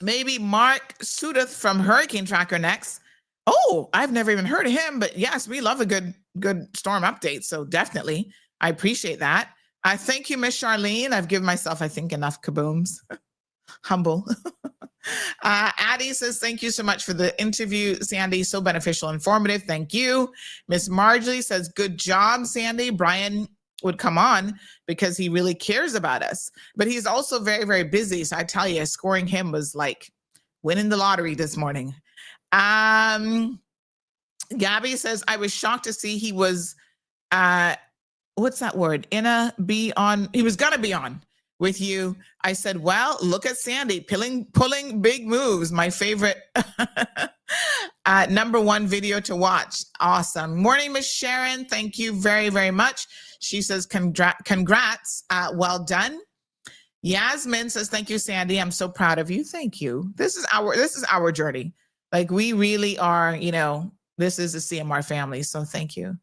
Maybe Mark Sudeth from Hurricane Tracker next. Oh, I've never even heard of him, but yes, we love a good storm update. So definitely, I appreciate that. I thank you, Miss Charlene. I've given myself, I think, enough kabooms. Humble. Addie says, thank you so much for the interview, Sandy. So beneficial, informative. Thank you. Miss Marjorie says, good job, Sandy. Brian would come on because he really cares about us, but he's also very, very busy. So I tell you, scoring him was like winning the lottery this morning. Gabby says, I was shocked to see he was, what's that word? He was gonna be on with you. I said, well, look at Sandy pulling big moves. My favorite number one video to watch. Awesome. Morning, Miss Sharon. Thank you very, very much. She says, congrats. Well done. Yasmin says, thank you, Sandy. I'm so proud of you. Thank you. This is our journey. Like, we really are, this is the CMR family. So thank you.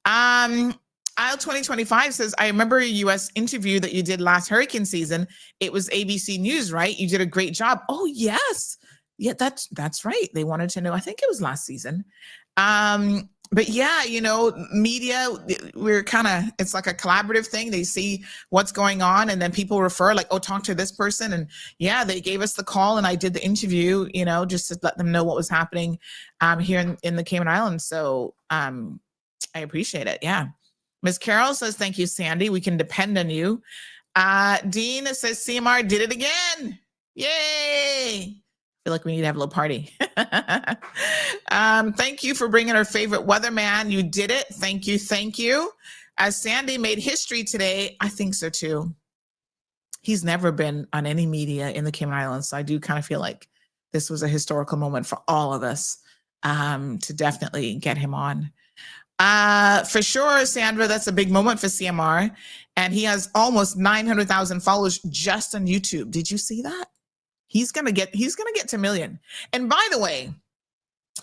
Aisle 2025 says, I remember a U.S. interview that you did last hurricane season. It was ABC News, right? You did a great job. Oh, yes. Yeah, that's right. They wanted to know. I think it was last season. but yeah, media, it's like a collaborative thing. They see what's going on and then people refer like, oh, talk to this person. And yeah, they gave us the call and I did the interview, just to let them know what was happening here in the Cayman Islands. So I appreciate it. Yeah. Miss Carol says, thank you, Sandy. We can depend on you. Dean says, CMR did it again. Yay. Feel like we need to have a little party. Thank you for bringing our favorite weatherman. You did it. Thank you. Thank you. As Sandy made history today, I think so too. He's never been on any media in the Cayman Islands. So I do kind of feel like this was a historical moment for all of us to definitely get him on. For sure, Sandra, that's a big moment for CMR. And he has almost 900,000 followers just on YouTube. Did you see that? He's gonna get to 1 million. And by the way,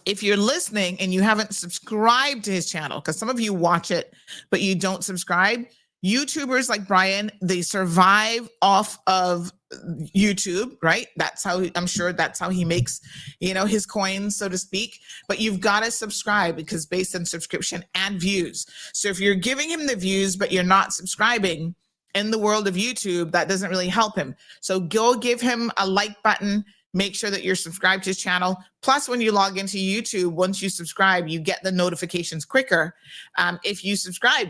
if you're listening and you haven't subscribed to his channel, because some of you watch it, but you don't subscribe, YouTubers like Brian, they survive off of YouTube, right? I'm sure that's how he makes, his coins, so to speak. But you've got to subscribe because based on subscription and views. So if you're giving him the views, but you're not subscribing, in the world of YouTube, that doesn't really help him. So go give him a like button. Make sure that you're subscribed to his channel. Plus, when you log into YouTube, once you subscribe, you get the notifications quicker if you subscribe.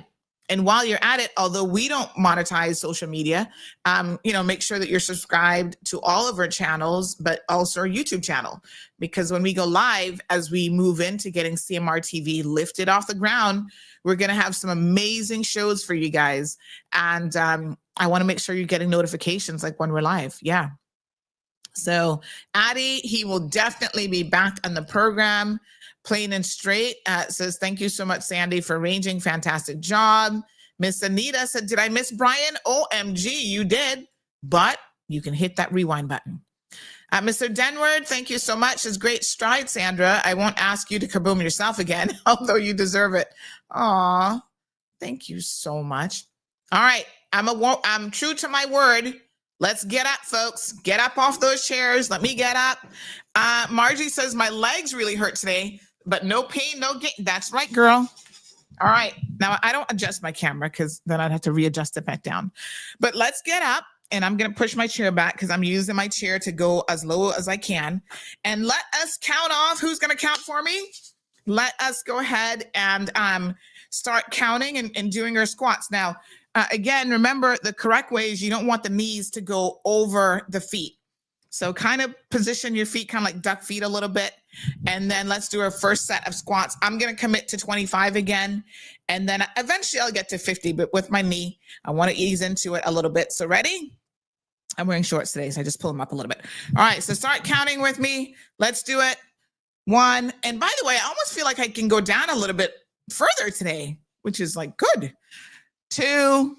And while you're at it, although we don't monetize social media, make sure that you're subscribed to all of our channels, but also our YouTube channel. Because when we go live, as we move into getting CMR TV lifted off the ground, we're going to have some amazing shows for you guys. And I want to make sure you're getting notifications like when we're live. Yeah. So Addie, he will definitely be back on the program. Plain and straight says, thank you so much, Sandy, for arranging. Fantastic job. Miss Anita said, did I miss Brian? OMG, you did. But you can hit that rewind button. Mr. Denward, thank you so much. It's great stride, Sandra. I won't ask you to kaboom yourself again, although you deserve it. Aw, thank you so much. All right, I'm true to my word. Let's get up, folks. Get up off those chairs. Let me get up. Margie says, my legs really hurt today, but no pain, no gain. That's right, girl. All right. Now, I don't adjust my camera because then I'd have to readjust it back down. But let's get up, and I'm going to push my chair back because I'm using my chair to go as low as I can. And let us count off. Who's going to count for me? Let us go ahead and start counting and doing our squats. Now, again, remember the correct way is you don't want the knees to go over the feet. So kind of position your feet kind of like duck feet a little bit. And then let's do our first set of squats. I'm going to commit to 25 again. And then eventually I'll get to 50, but with my knee, I want to ease into it a little bit. So ready? I'm wearing shorts today, so I just pull them up a little bit. All right, so start counting with me. Let's do it. 1. And by the way, I almost feel like I can go down a little bit further today, which is like good. 2.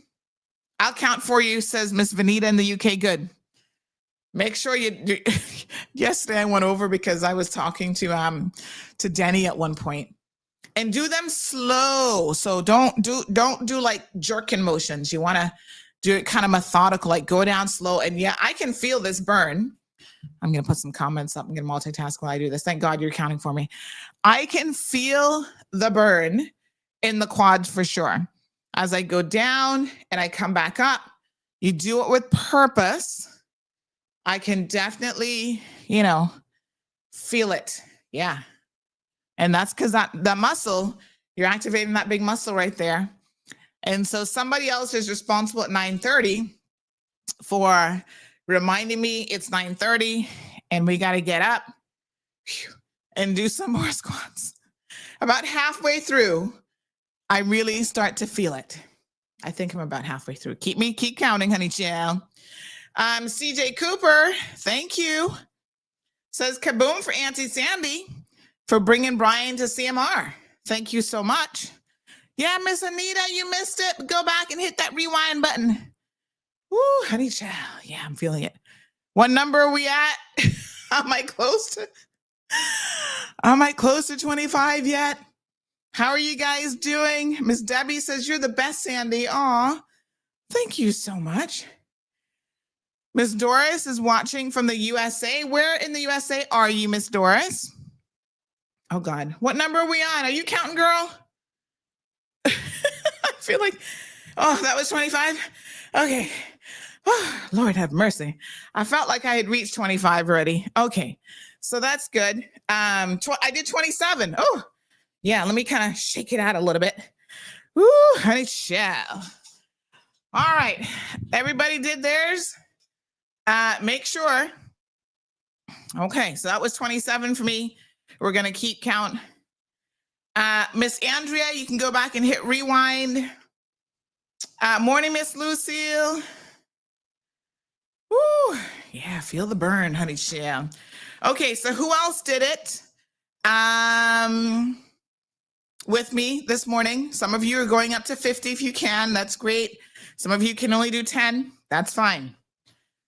I'll count for you, says Miss Vanita in the UK. Good. Make sure you do. Yesterday I went over because I was talking to Denny at one point, and do them slow. So don't do like jerking motions. You want to do it kind of methodical, like go down slow. And yeah, I can feel this burn. I'm going to put some comments up. I'm going to multitask while I do this. Thank God you're counting for me. I can feel the burn in the quads for sure. As I go down and I come back up, you do it with purpose. I can definitely, feel it. Yeah. And that's because that muscle, you're activating that big muscle right there. And so somebody else is responsible at 9:30 for reminding me it's 9:30 and we got to get up and do some more squats. About halfway through, I really start to feel it. I think I'm about halfway through. Keep counting, honey child. CJ Cooper, thank you. Says kaboom for Auntie Sandy for bringing Brian to CMR. Thank you so much. Yeah, Miss Anita, you missed it. Go back and hit that rewind button. Woo, honey child. Yeah, I'm feeling it. What number are we at? Am I close to 25 yet? How are you guys doing? Miss Debbie says, you're the best, Sandy. Aw, thank you so much. Miss Doris is watching from the USA. Where in the USA are you, Miss Doris? Oh God, what number are we on? Are you counting, girl? I feel like, oh, that was 25. Okay. Oh, Lord have mercy. I felt like I had reached 25 already. Okay. So that's good. I did 27. Oh, yeah. Let me kind of shake it out a little bit. Woo, honey, shall. All right. Everybody did theirs. Make sure. Okay. So that was 27 for me. We're going to keep count. Miss Andrea, you can go back and hit rewind. Morning, Miss Lucille. Woo, yeah, feel the burn, honey. Yeah. Okay, so who else did it? With me this morning. Some of you are going up to 50 if you can. That's great. Some of you can only do 10. That's fine.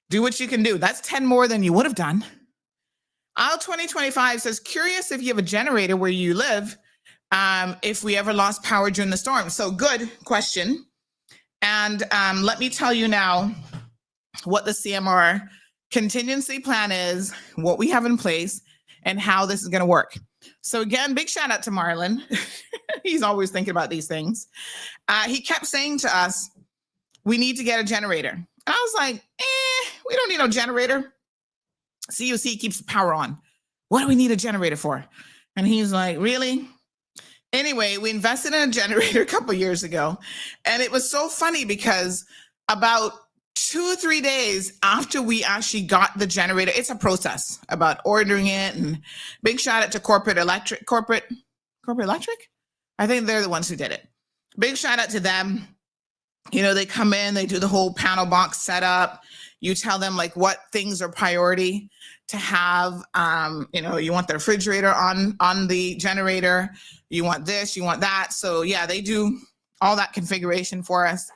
Do what you can do. That's 10 more than you would have done. Aisle 2025 says, curious if you have a generator where you live, if we ever lost power during the storm. So good question. And let me tell you now what the CMR contingency plan is, what we have in place, and how this is going to work. So again, big shout out to Marlon. He's always thinking about these things. He kept saying to us, we need to get a generator. And I was like, we don't need no generator. CUC keeps the power on. What do we need a generator for? And he's like, really? Anyway, we invested in a generator a couple years ago. And it was so funny because about 2 or 3 days after we actually got the generator, it's a process about ordering it. And big shout out to Corporate Electric. I think they're the ones who did it. Big shout out to them. You know, they come in, they do the whole panel box setup. You tell them like what things are priority to have. You know, you want the refrigerator on the generator. You want this, you want that. So yeah, they do all that configuration for us.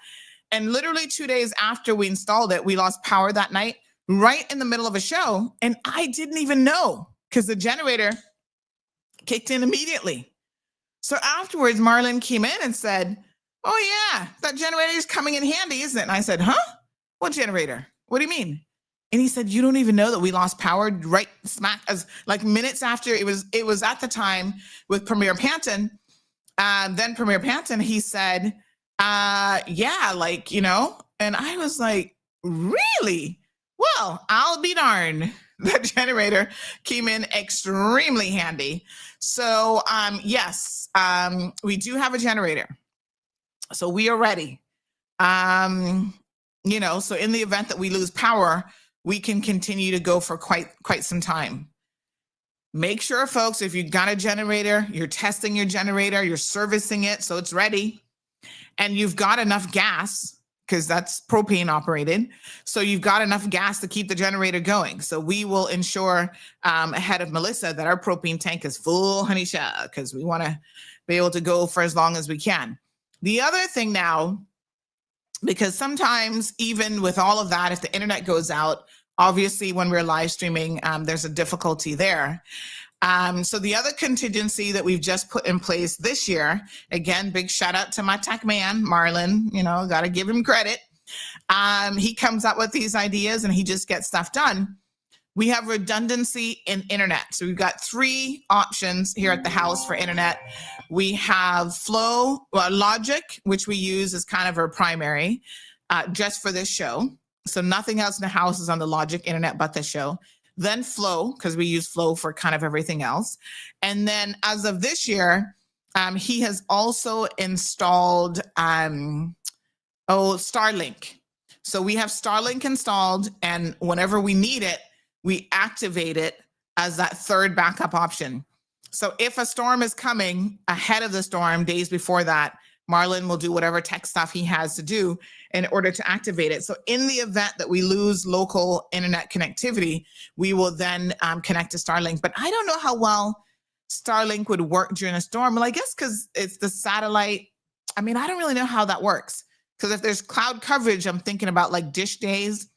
And literally 2 days after we installed it, we lost power that night, right in the middle of a show. And I didn't even know because the generator kicked in immediately. So afterwards, Marlon came in and said, oh yeah, that generator is coming in handy, isn't it? And I said, huh? What generator? What do you mean? And he said, you don't even know that we lost power right smack as like minutes after it was at the time with Premier Panton. Then Premier Panton, he said, yeah, like, you know, and I was like, really? Well, I'll be darned. The generator came in extremely handy. So, yes, we do have a generator. So we are ready. You know, so in the event that we lose power, we can continue to go for quite some time. Make sure, folks, if you've got a generator, you're testing your generator, you're servicing it so it's ready, and you've got enough gas, because that's propane operated. So you've got enough gas to keep the generator going. So we will ensure ahead of Melissa that our propane tank is full, honey, because we want to be able to go for as long as we can. The other thing now, because sometimes even with all of that, if the internet goes out, obviously when we're live streaming, there's a difficulty there. So the other contingency that we've just put in place this year, again, big shout out to my tech man, Marlon, you know, got to give him credit. He comes up with these ideas and he just gets stuff done. We have redundancy in internet. So we've got 3 options here at the house for internet. We have Flow, Logic, which we use as kind of our primary, just for this show. So nothing else in the house is on the Logic internet but the show. Then Flow, because we use Flow for kind of everything else. And then as of this year, he has also installed Starlink. So we have Starlink installed, and whenever we need it, we activate it as that third backup option. So if a storm is coming ahead of the storm, days before that, Marlon will do whatever tech stuff he has to do in order to activate it. So in the event that we lose local internet connectivity, we will then connect to Starlink. But I don't know how well Starlink would work during a storm. Well, I guess because it's the satellite. I mean, I don't really know how that works. Because if there's cloud coverage, I'm thinking about like dish days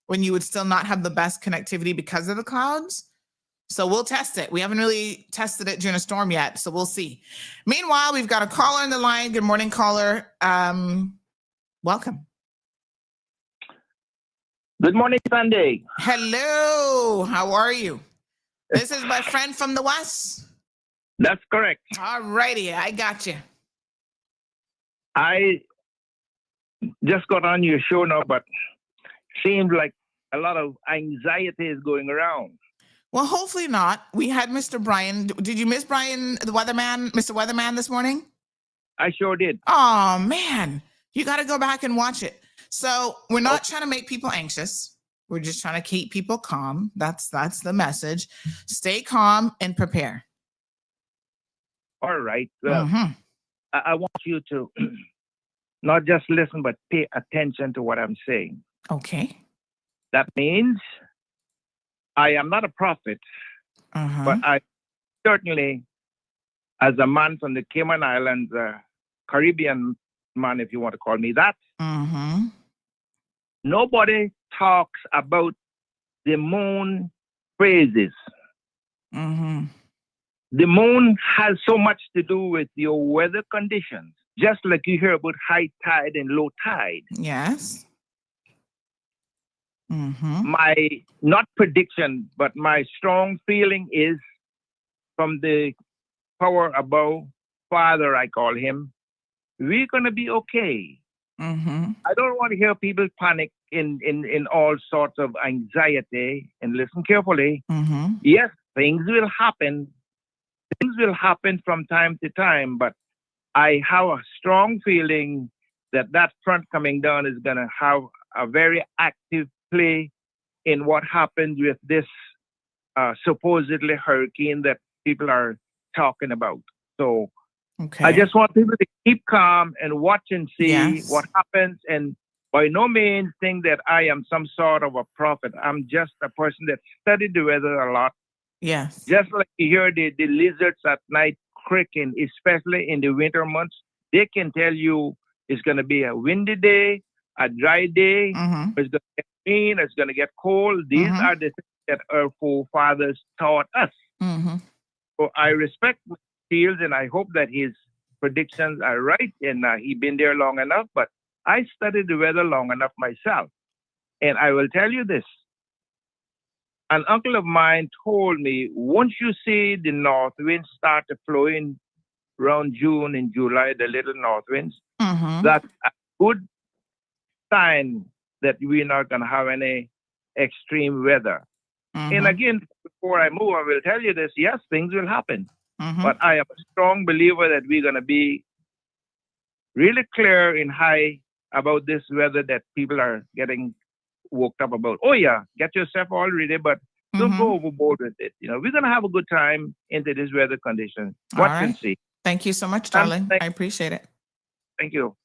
when you would still not have the best connectivity because of the clouds. So we'll test it. We haven't really tested it during a storm yet, so we'll see. Meanwhile, we've got a caller on the line. Good morning, caller. Welcome. Good morning, Sunday. Hello. How are you? This is my friend from the West. That's correct. All righty, I got you. I just got on your show now, but seems like a lot of anxiety is going around. Well, hopefully not. We had Mr. Brian. Did you miss Brian, the weatherman, Mr. Weatherman this morning? I sure did. Oh, man. You got to go back and watch it. So we're not trying to make people anxious. We're just trying to keep people calm. That's the message. Stay calm and prepare. All right. Well, I want you to not just listen, but pay attention to what I'm saying. Okay. That means I am not a prophet, but I certainly, as a man from the Cayman Islands, Caribbean man, if you want to call me that, nobody talks about the moon phases. The moon has so much to do with your weather conditions, just like you hear about high tide and low tide. Yes. My, not prediction, but my strong feeling is from the power above, Father, I call him, we're going to be okay. I don't want to hear people panic in all sorts of anxiety. And listen carefully. Yes, things will happen. Things will happen from time to time, but I have a strong feeling that that front coming down is going to have a very active play in what happens with this supposedly hurricane that people are talking about. So I just want people to keep calm and watch and see what happens, and by no means think that I am some sort of a prophet. I'm just a person that studied the weather a lot. Yes. Just like you hear the lizards at night creaking, especially in the winter months, they can tell you it's going to be a windy day, a dry day, it's going to get rain, it's going to get cold. These are the things that our forefathers taught us. So I respect Fields, and I hope that his predictions are right, and he's been there long enough, but I studied the weather long enough myself. And I will tell you this. An uncle of mine told me, once you see the north winds start to flow in around June and July, the little north winds, that's a good sign that we're not going to have any extreme weather. And again, before I move, I will tell you this. Yes, things will happen. But I am a strong believer that we're going to be really clear and high about this weather that people are getting worked up about. Oh, yeah, get yourself all ready, but don't go overboard with it. You know, we're going to have a good time into this weather condition. Watch and see. Thank you so much, darling. I appreciate it. Thank you.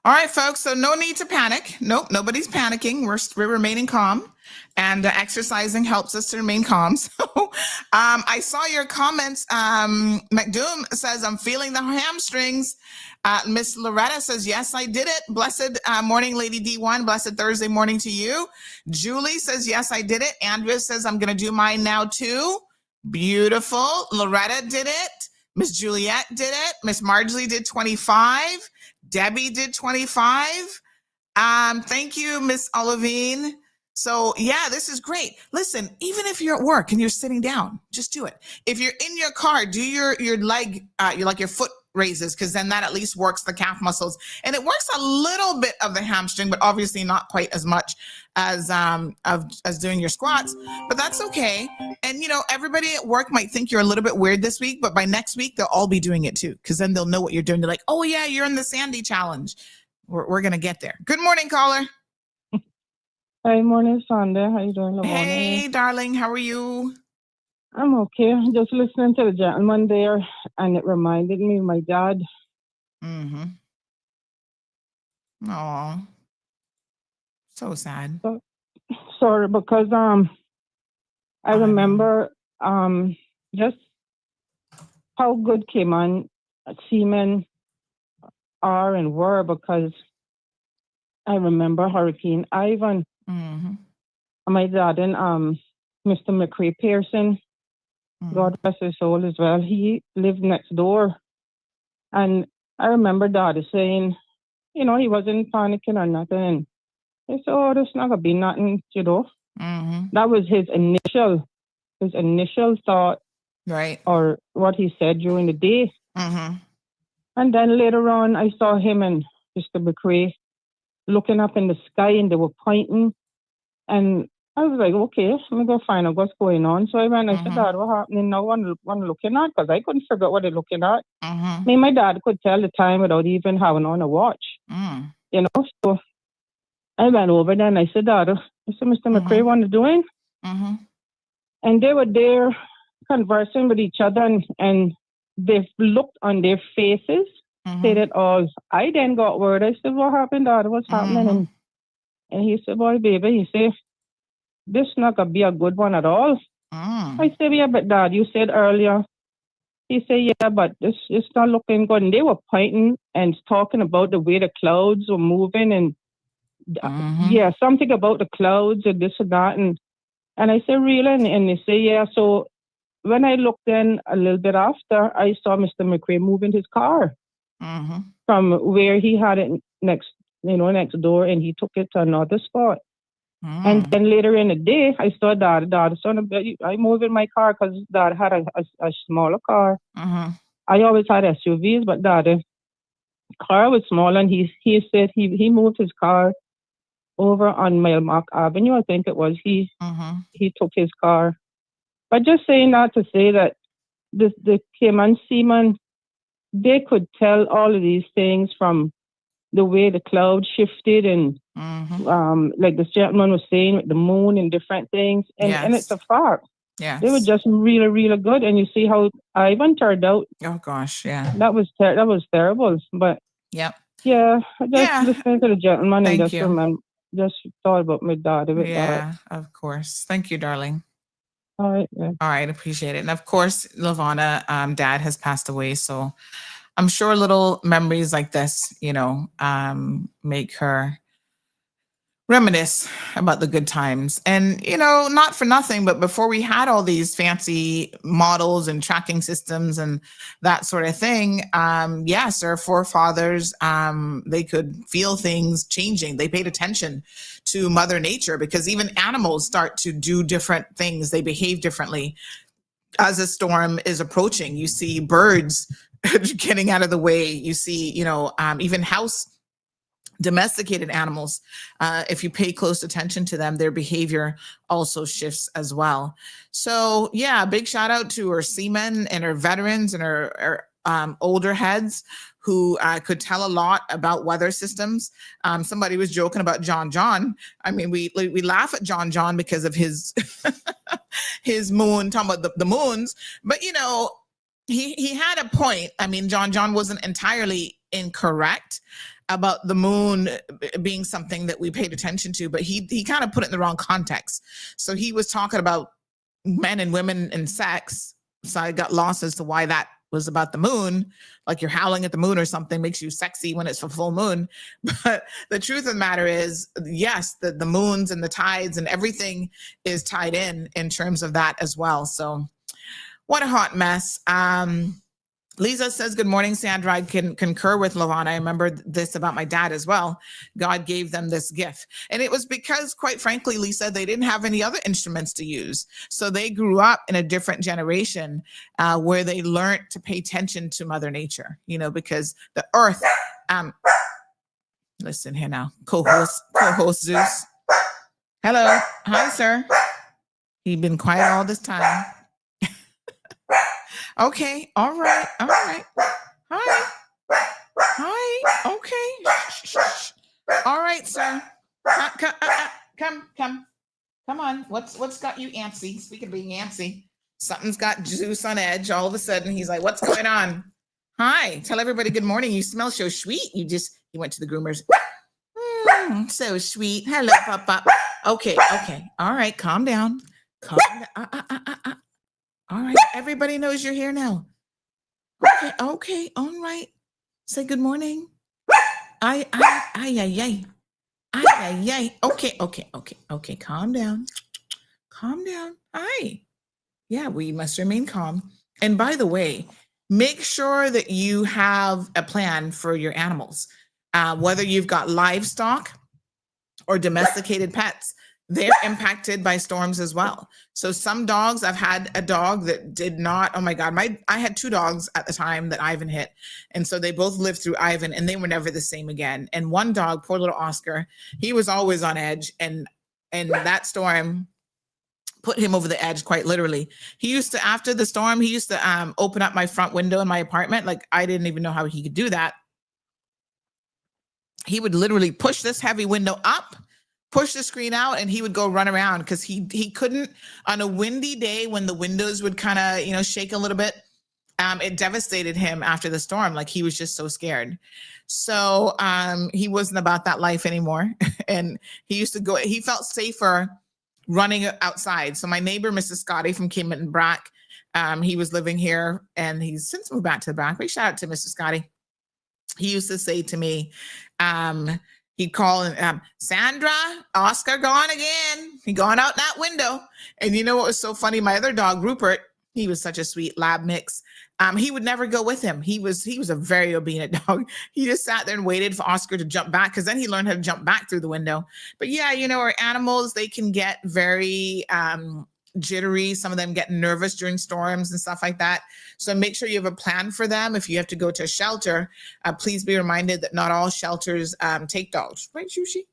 All right, folks. So no need to panic. Nope, nobody's panicking. We're remaining calm, and exercising helps us to remain calm. So I saw your comments. McDoom says, I'm feeling the hamstrings. Miss Loretta says, yes, I did it. Blessed morning, Lady D1. Blessed Thursday morning to you. Julie says, yes, I did it. Andrea says, I'm going to do mine now too. Beautiful. Loretta did it. Miss Juliet did it. Miss Marjorie did 25. Debbie did 25. Thank you, Miss Olivine. So yeah, this is great. Listen, even if you're at work and you're sitting down, just do it. If you're in your car, do your leg, your foot raises, because then that at least works the calf muscles, and it works a little bit of the hamstring, but obviously not quite as much as doing your squats. But that's okay. And everybody at work might think you're a little bit weird this week, but by next week they'll all be doing it too, because then they'll know what you're doing. They're like, oh yeah, you're in the Sandy challenge. We're gonna get there. Good morning, caller. Hi, morning, Sunday. How you doing? Hey, darling. How are you? I'm okay. Just listening to the gentleman there, and it reminded me of my dad. Aw. So sad. Sorry, because I remember just how good Cayman seamen are and were, because I remember Hurricane Ivan. My dad and Mr. McCrae Pearson, God rest his soul as well, he lived next door. And I remember Dad saying, he wasn't panicking or nothing. He said, oh, there's not going to be nothing, That was his initial thought Right. or what he said during the day. Mm-hmm. And then later on, I saw him and Mr. McRae looking up in the sky, and they were pointing. And I was like, okay, let me go find out what's going on. So I went, I said, Dad, what happening now? What looking at? Because I couldn't figure out what they're looking at. Mm-hmm. I mean, my dad could tell the time without even having on a watch. Mm. You know, so I went over there and I said, Dad, I said, Mr. McRae, what are you doing? Mm-hmm. And they were there conversing with each other, and they looked on their faces, said it all. I then got word. I said, what happened, Dad? What's happening? And he said, boy, baby, he said, this not going to be a good one at all. I said, yeah, but Dad, you said earlier. He said, yeah, but this is not looking good. And they were pointing and talking about the way the clouds were moving, and yeah, something about the clouds and this and that. And I said, really? And they say, yeah. So when I looked in a little bit after, I saw Mr. McRae moving his car from where he had it next door, and he took it to another spot. And then later in the day, I saw Dad, son, I moved in my car because Dad had a smaller car. I always had SUVs, but Dad, car was small, and he said he moved his car over on Melmock Avenue, I think it was. He took his car. But just saying that to say that the Cayman seamen, they could tell all of these things from the way the cloud shifted, and like the gentleman was saying, with the moon and different things. And it's a fact. Yes. They were just really, really good. And you see how Ivan turned out. Oh gosh, yeah. That was terrible. But yep. Yeah, I just listening to the gentleman Thank and just thought about my dad a bit. Yeah, of course. Thank you, darling. All right. Yeah. All right, appreciate it. And of course, Lavana, Dad has passed away, so I'm sure little memories like this, make her reminisce about the good times. And, not for nothing, but before we had all these fancy models and tracking systems and that sort of thing, yes, our forefathers, they could feel things changing. They paid attention to Mother Nature, because even animals start to do different things. They behave differently. As a storm is approaching, you see birds getting out of the way. You see, even domesticated animals, if you pay close attention to them, their behavior also shifts as well. So yeah, big shout out to our seamen and our veterans and our older heads who could tell a lot about weather systems. Somebody was joking about John. I mean, we laugh at John because of his his moon, talking about the moons, but he had a point. I mean, John wasn't entirely incorrect about the moon being something that we paid attention to, but he kind of put it in the wrong context. So he was talking about men and women and sex. So I got lost as to why that was about the moon, like you're howling at the moon or something makes you sexy when it's a full moon. But the truth of the matter is, yes, the moons and the tides and everything is tied in terms of that as well. So what a hot mess. Lisa says, good morning, Sandra. I can concur with Lavana. I remember this about my dad as well. God gave them this gift. And it was because, quite frankly, Lisa, they didn't have any other instruments to use. So they grew up in a different generation where they learned to pay attention to Mother Nature, because the earth, listen here now, co-host Zeus. Hello. Hi, sir. He's been quiet all this time. Okay. All right. Hi. Okay. Shh. All right, sir. Come on. What's got you antsy? Speaking of being antsy, something's got Zeus on edge. All of a sudden, he's like, "What's going on?" Hi. Tell everybody good morning. You smell so sweet. He went to the groomers. So sweet. Hello, Papa. Okay. All right. Calm down. All right, everybody knows you're here now. Okay, all right. Say good morning. Ay. Okay, calm down. Hi. Yeah, we must remain calm. And by the way, make sure that you have a plan for your animals. Whether you've got livestock or domesticated pets, they're impacted by storms as well. So some dogs, I've had a dog that did not, oh my God, I had 2 dogs at the time that Ivan hit. And so they both lived through Ivan and they were never the same again. And one dog, poor little Oscar, he was always on edge. And that storm put him over the edge, quite literally. He used to, after the storm, he used to open up my front window in my apartment. Like, I didn't even know how he could do that. He would literally push this heavy window up, push the screen out, and he would go run around because he couldn't, on a windy day when the windows would kind of, shake a little bit. It devastated him after the storm. Like, he was just so scared. So he wasn't about that life anymore. And he used to go, he felt safer running outside. So my neighbor, Mrs. Scotty from Cayman and Brack, he was living here and he's since moved back to the Brack. Big shout out to Mr. Scotty. He used to say to me, he'd call Sandra, Oscar gone again. He gone out that window. And you know what was so funny? My other dog, Rupert, he was such a sweet lab mix. He would never go with him. He was a very obedient dog. He just sat there and waited for Oscar to jump back because then he learned how to jump back through the window. But yeah, our animals, they can get very jittery. Some of them get nervous during storms and stuff like that. So make sure you have a plan for them. If you have to go to a shelter, please be reminded that not all shelters take dogs. Right, Shushi?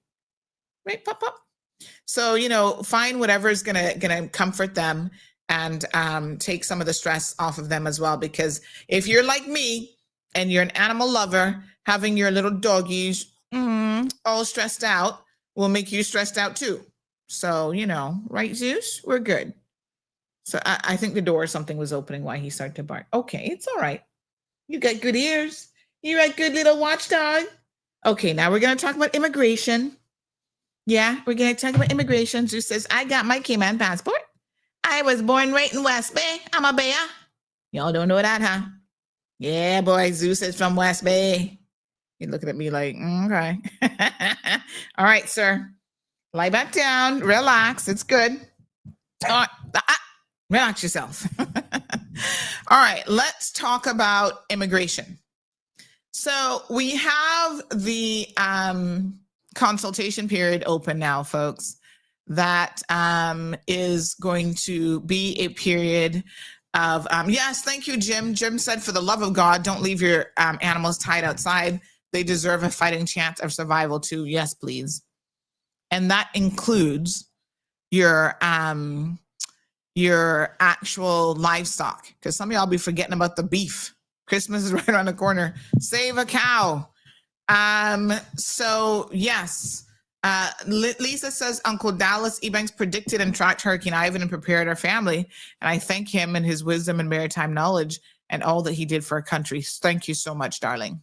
Right, Pop? So, find whatever is gonna comfort them and take some of the stress off of them as well. Because if you're like me and you're an animal lover, having your little doggies all stressed out will make you stressed out too. So, right, Zeus? We're good. So I think the door or something was opening while he started to bark. Okay, it's all right. You got good ears. You're a good little watchdog. Okay, now we're going to talk about immigration. Yeah, we're going to talk about immigration. Zeus says, I got my Cayman passport. I was born right in West Bay. I'm a Bayer. Y'all don't know that, huh? Yeah, boy, Zeus is from West Bay. You're looking at me like, okay. All right, sir. Lie back down. Relax. It's good. Relax yourself. All right, let's talk about immigration. So we have the consultation period open now, folks. That is going to be a period of, yes, thank you, Jim. Jim said, for the love of God, don't leave your animals tied outside. They deserve a fighting chance of survival too. Yes, please. And that includes your actual livestock, because some of y'all be forgetting about the beef. Christmas is right around the corner. Save a cow. So yes. Lisa says, Uncle Dallas Ebanks predicted and tracked Hurricane Ivan and prepared our family. And I thank him and his wisdom and maritime knowledge and all that he did for our country. Thank you so much, darling.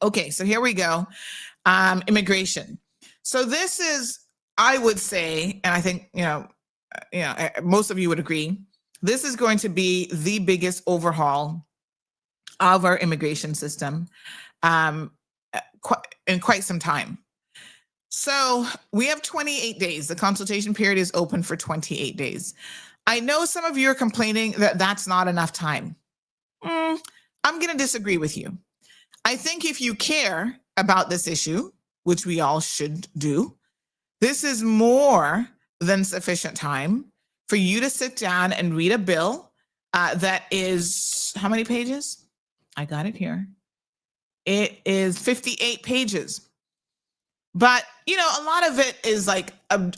Okay, so here we go. Immigration. So this is, I would say, and I think, most of you would agree, this is going to be the biggest overhaul of our immigration system in quite some time. So we have 28 days. The consultation period is open for 28 days. I know some of you are complaining that that's not enough time. I'm going to disagree with you. I think if you care about this issue, which we all should do, this is more than sufficient time for you to sit down and read a bill that is, how many pages? I got it here. It is 58 pages. But, a lot of it is like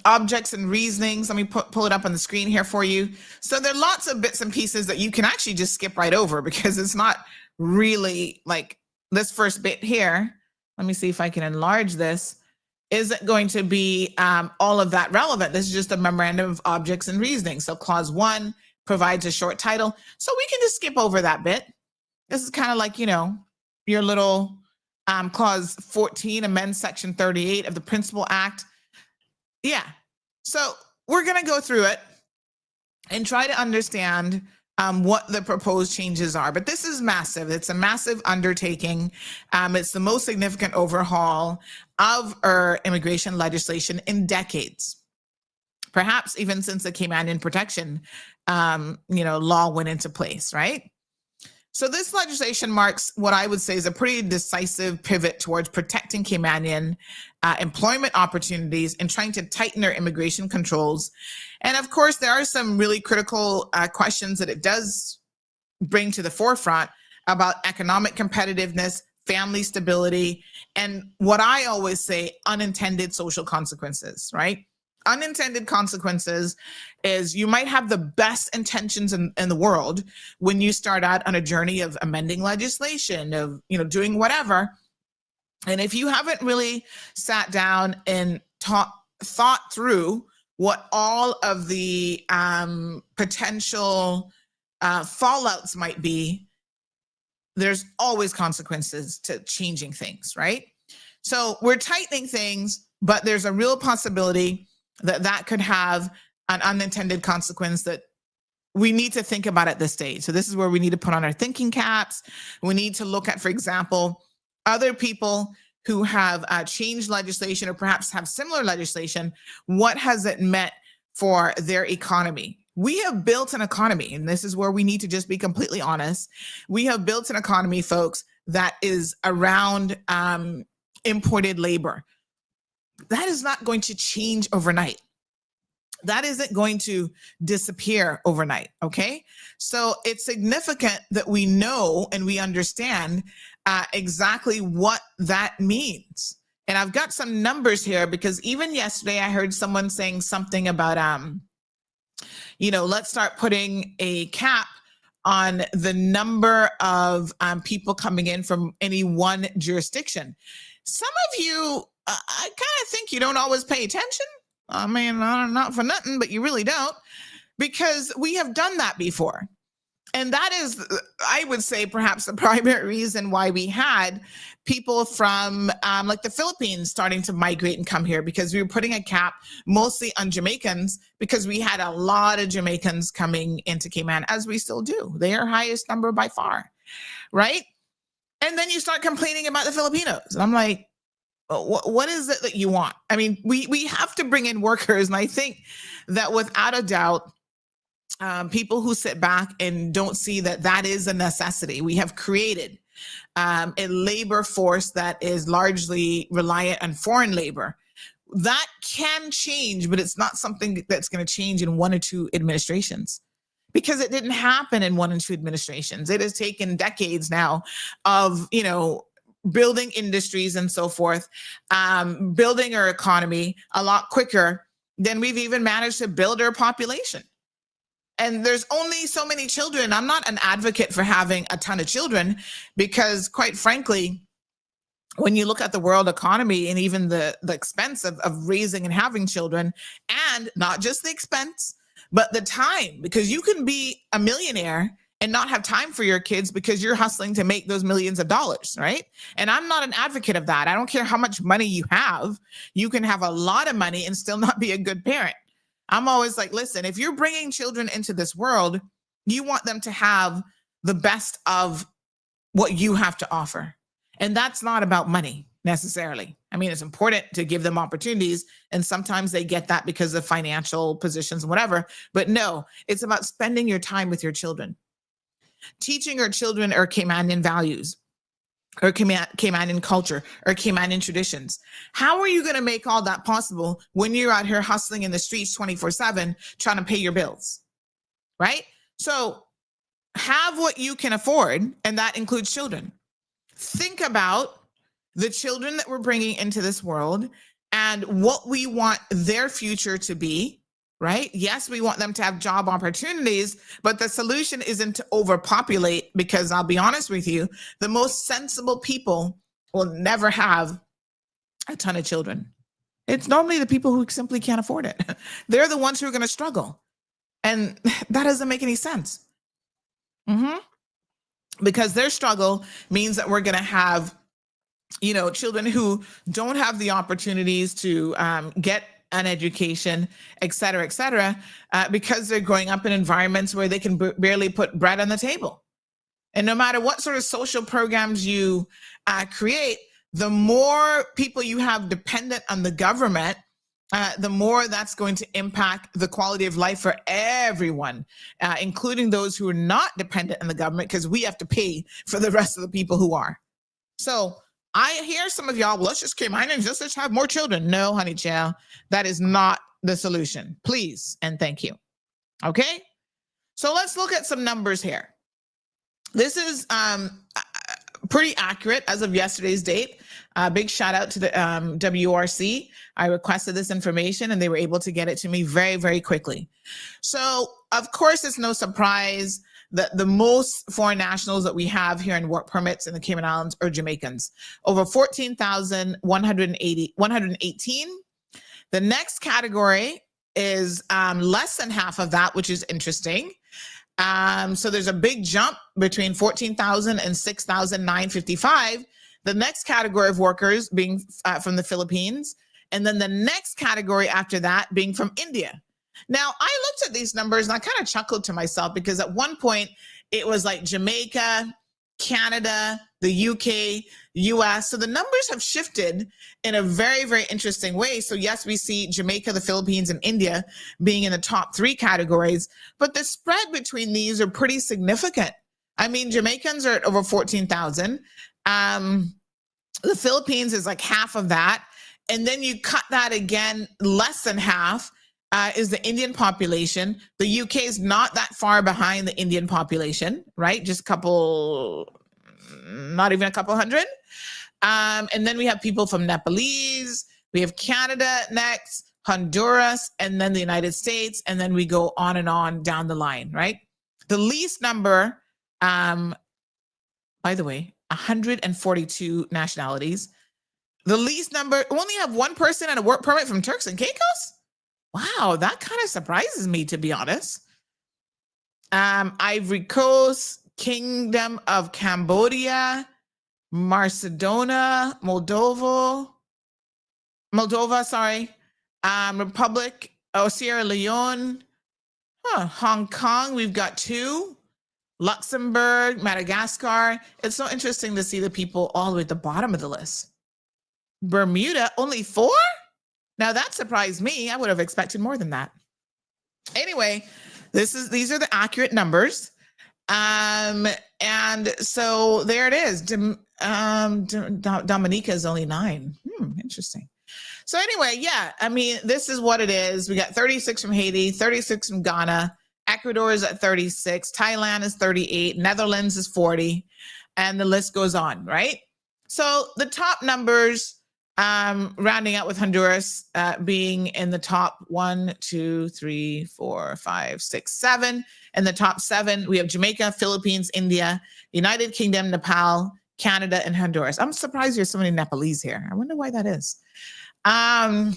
objects and reasonings. Let me pull it up on the screen here for you. So there are lots of bits and pieces that you can actually just skip right over because it's not really like this first bit here. Let me see if I can enlarge this. Isn't going to be all of that relevant. This is just a memorandum of objects and reasoning. So clause 1 provides a short title. So we can just skip over that bit. This is kind of like, your little clause 14 amends section 38 of the Principal Act. Yeah. So we're going to go through it and try to understand what the proposed changes are. But this is massive. It's a massive undertaking. It's the most significant overhaul of our immigration legislation in decades, perhaps even since the Cayman Protection law went into place, right? So this legislation marks what I would say is a pretty decisive pivot towards protecting Caymanian employment opportunities and trying to tighten their immigration controls. And of course, there are some really critical questions that it does bring to the forefront about economic competitiveness, family stability, and what I always say, unintended social consequences, right? Unintended consequences is you might have the best intentions in the world when you start out on a journey of amending legislation, of doing whatever. And if you haven't really sat down and thought through what all of the potential fallouts might be, there's always consequences to changing things, right? So we're tightening things, but there's a real possibility that could have an unintended consequence that we need to think about at this stage. So this is where we need to put on our thinking caps. We need to look at, for example, other people who have changed legislation or perhaps have similar legislation. What has it meant for their economy? We have built an economy, and this is where we need to just be completely honest. We have built an economy, folks, that is around imported labor. That is not going to change overnight. That isn't going to disappear overnight, okay? So it's significant that we know and we understand exactly what that means. And I've got some numbers here because even yesterday I heard someone saying something about, let's start putting a cap on the number of people coming in from any one jurisdiction. Some of you, I kind of think you don't always pay attention. I mean, not for nothing, but you really don't, because we have done that before. And that is, I would say, perhaps the primary reason why we had people from like the Philippines starting to migrate and come here, because we were putting a cap mostly on Jamaicans, because we had a lot of Jamaicans coming into Cayman, as we still do. They are highest number by far, right? And then you start complaining about the Filipinos. And I'm like, what is it that you want? I mean, we have to bring in workers. And I think that without a doubt, people who sit back and don't see that is a necessity. We have created a labor force that is largely reliant on foreign labor. That can change, but it's not something that's going to change in 1 or 2 administrations, because it didn't happen in 1 and 2 administrations. It has taken decades now of, building industries and so forth, building our economy a lot quicker than we've even managed to build our population. And there's only so many children. I'm not an advocate for having a ton of children, because quite frankly, when you look at the world economy and even the expense of raising and having children, and not just the expense, but the time, because you can be a millionaire and not have time for your kids because you're hustling to make those millions of dollars, right? And I'm not an advocate of that. I don't care how much money you have. You can have a lot of money and still not be a good parent. I'm always like, listen, if you're bringing children into this world, you want them to have the best of what you have to offer. And that's not about money necessarily. I mean, it's important to give them opportunities, and sometimes they get that because of financial positions and whatever. But no, it's about spending your time with your children, teaching our children our Caymanian values, or Caymanian culture, or Caymanian traditions. How are you going to make all that possible when you're out here hustling in the streets 24/7 trying to pay your bills, right? So have what you can afford, and that includes children. Think about the children that we're bringing into this world and what we want their future to be, right? Yes, we want them to have job opportunities, but the solution isn't to overpopulate, because I'll be honest with you, the most sensible people will never have a ton of children. It's normally the people who simply can't afford it. They're the ones who are going to struggle. And that doesn't make any sense. Because their struggle means that we're going to have, children who don't have the opportunities to get an education, et cetera, because they're growing up in environments where they can barely put bread on the table. And no matter what sort of social programs you create, the more people you have dependent on the government the more that's going to impact the quality of life for everyone, including those who are not dependent on the government, because we have to pay for the rest of the people who are. So I hear some of y'all, well, let's just keep mining, let's have more children. No, honey child, that is not the solution. Please and thank you. Okay, so let's look at some numbers here. This is pretty accurate as of yesterday's date. Big shout out to the WRC. I requested this information and they were able to get it to me very, very quickly. So, of course, it's no surprise that the most foreign nationals that we have here in work permits in the Cayman Islands are Jamaicans, over 14,118. The next category is less than half of that, which is interesting. So there's a big jump between 14,000 and 6,955. The next category of workers being from the Philippines. And then the next category after that being from India. Now, I looked at these numbers and I kind of chuckled to myself because at one point it was like Jamaica, Canada, the UK, US. So the numbers have shifted in a very, very interesting way. So yes, we see Jamaica, the Philippines, and India being in the top three categories, but the spread between these are pretty significant. I mean, Jamaicans are at over 14,000. The Philippines is like half of that. And then you cut that again, less than half is the Indian population. The UK is not that far behind the Indian population, right? Just a couple, not even a couple hundred. And then we have people from Nepalese, we have Canada next, Honduras, and then the United States. And then we go on and on down the line, right? The least number, by the way, 142 nationalities. The least number, only have one person on a work permit from Turks and Caicos? Wow, that kind of surprises me, to be honest. Ivory Coast, Kingdom of Cambodia, Macedonia, Moldova, Republic of Sierra Leone, Hong Kong, we've got 2, Luxembourg, Madagascar. It's so interesting to see the people all the way at the bottom of the list. Bermuda, only 4? Now that surprised me. I would have expected more than that. Anyway, these are the accurate numbers. And so there it is. Dominica is only 9. Interesting. So anyway, yeah, I mean, this is what it is. We got 36 from Haiti, 36 from Ghana, Ecuador is at 36, Thailand is 38, Netherlands is 40, and the list goes on, right? So the top numbers, rounding out with Honduras being in the top 1, 2, 3, 4, 5, 6, 7. In the top 7, we have Jamaica, Philippines, India, United Kingdom, Nepal, Canada, and Honduras. I'm surprised there's so many Nepalese here. I wonder why that is. But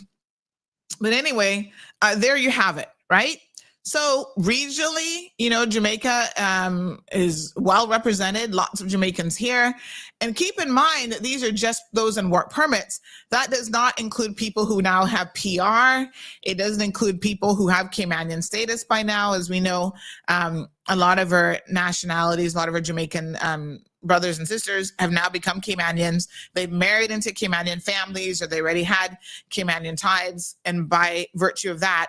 anyway, there you have it, right? So regionally, Jamaica is well represented, lots of Jamaicans here. And keep in mind that these are just those on work permits. That does not include people who now have PR. It doesn't include people who have Caymanian status by now. As we know, a lot of our nationalities, a lot of our Jamaican brothers and sisters have now become Caymanians. They've married into Caymanian families, or they already had Caymanian ties. And by virtue of that,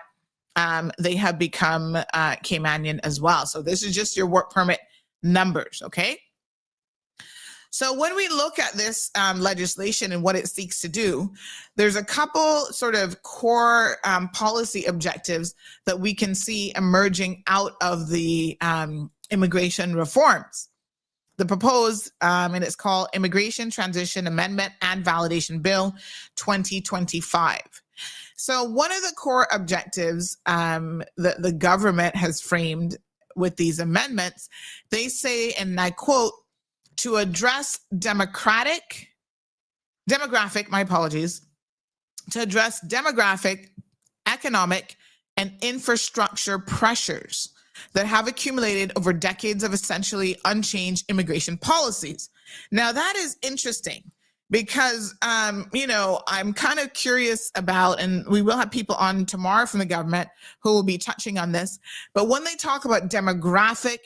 they have become Caymanian as well. So this is just your work permit numbers, okay? So when we look at this legislation and what it seeks to do, there's a couple sort of core policy objectives that we can see emerging out of the immigration reforms. The proposed, and it's called Immigration Transition Amendment and Validation Bill 2025. So one of the core objectives that the government has framed with these amendments, they say, and I quote, to address demographic, economic, and infrastructure pressures that have accumulated over decades of essentially unchanged immigration policies. Now that is interesting, because, I'm kind of curious about, and we will have people on tomorrow from the government who will be touching on this, but when they talk about demographic,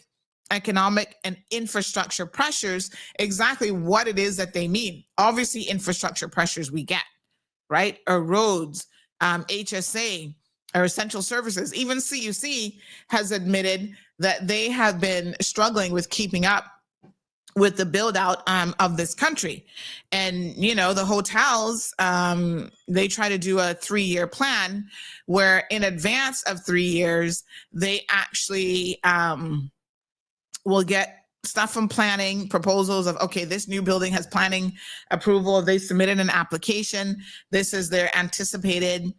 economic, and infrastructure pressures, exactly what it is that they mean. Obviously, infrastructure pressures we get, right? Our roads, HSA or essential services. Even CUC has admitted that they have been struggling with keeping up with the build out of this country. And, you know, the hotels, they try to do a 3-year plan where in advance of 3 years, they actually will get stuff from planning, proposals of, okay, this new building has planning approval. They submitted an application. This is their anticipated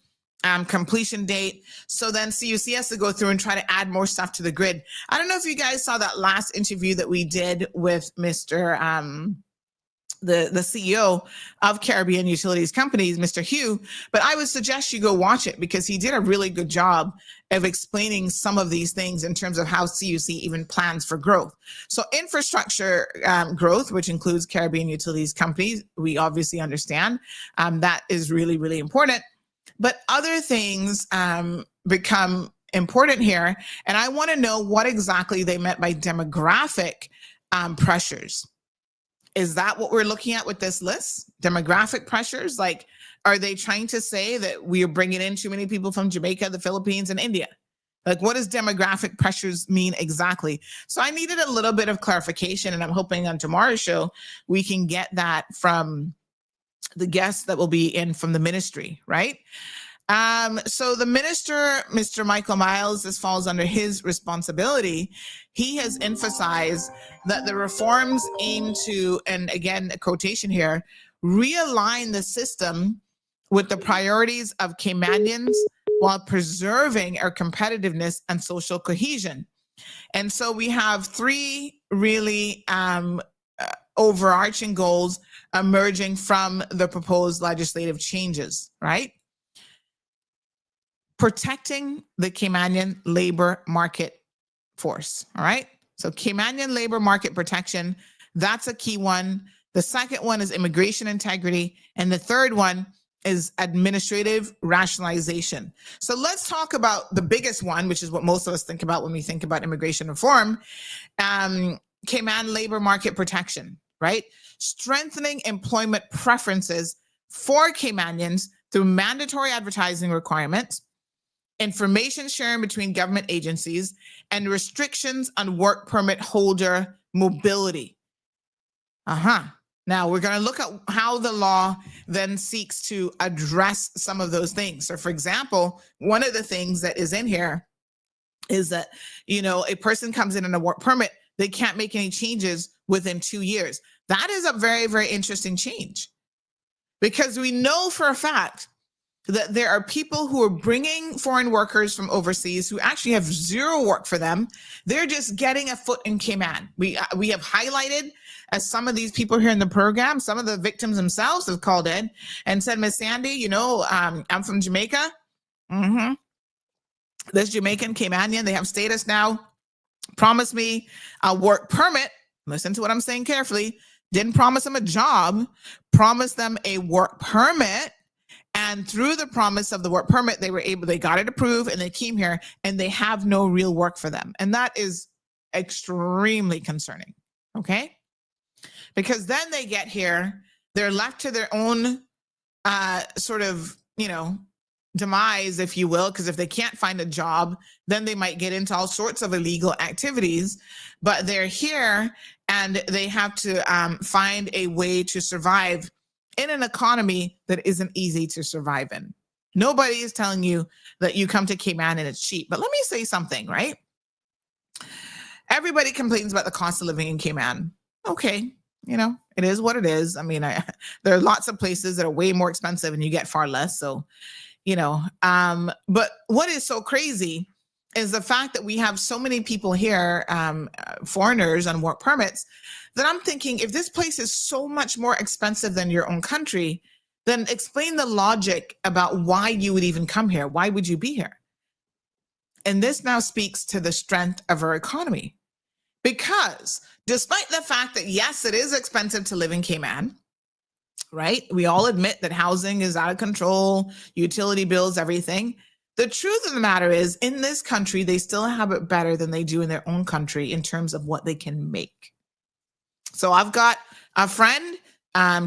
completion date. So then CUC has to go through and try to add more stuff to the grid. I don't know if you guys saw that last interview that we did with Mr. The CEO of Caribbean Utilities Companies, Mr. Hugh, but I would suggest you go watch it because he did a really good job of explaining some of these things in terms of how CUC even plans for growth. So infrastructure growth, which includes Caribbean Utilities Companies, we obviously understand that is really, really important. But other things become important here. And I want to know what exactly they meant by demographic pressures. Is that what we're looking at with this list? Demographic pressures? Like, are they trying to say that we are bringing in too many people from Jamaica, the Philippines, and India? Like, what does demographic pressures mean exactly? So I needed a little bit of clarification, and I'm hoping on tomorrow's show we can get that from the guests that will be in from the ministry, right? So the minister, Mr. Michael Miles, this falls under his responsibility. He has emphasized that the reforms aim to, and again, a quotation here, realign the system with the priorities of Caymanians while preserving our competitiveness and social cohesion. And so we have 3 really overarching goals emerging from the proposed legislative changes, right? Protecting the Caymanian labor market force, all right? So Caymanian labor market protection, that's a key one. The second one is immigration integrity. And the third one is administrative rationalization. So let's talk about the biggest one, which is what most of us think about when we think about immigration reform, Cayman labor market protection, right? Strengthening employment preferences for Caymanians through mandatory advertising requirements, information sharing between government agencies, and restrictions on work permit holder mobility. Now we're going to look at how the law then seeks to address some of those things. So for example, one of the things that is in here is that, you know, a person comes in on a work permit, they can't make any changes within 2 years. That is a very, very interesting change because we know for a fact that there are people who are bringing foreign workers from overseas who actually have zero work for them. They're just getting a foot in Cayman. We have highlighted as some of these people here in the program, some of the victims themselves have called in and said, Miss Sandy, you know, I'm from Jamaica. This Jamaican Caymanian, they have status now, promised me a work permit. Listen to what I'm saying carefully. Didn't promise them a job, promised them a work permit. And through the promise of the work permit, they got it approved and they came here and they have no real work for them. And that is extremely concerning. Okay. Because then they get here, they're left to their own sort of, you know, demise, if you will, because if they can't find a job, then they might get into all sorts of illegal activities. But they're here and they have to find a way to survive in an economy that isn't easy to survive in. Nobody is telling you that you come to Cayman and it's cheap. But let me say something, right? Everybody complains about the cost of living in Cayman. Okay, you know, it is what it is. I mean, there are lots of places that are way more expensive and you get far less. So, you know, but what is so crazy is the fact that we have so many people here, foreigners on work permits, that I'm thinking if this place is so much more expensive than your own country, then explain the logic about why you would even come here. Why would you be here? And this now speaks to the strength of our economy. Because despite the fact that, yes, it is expensive to live in Cayman, right? We all admit that housing is out of control, utility bills, everything. The truth of the matter is, in this country, they still have it better than they do in their own country in terms of what they can make. So I've got a friend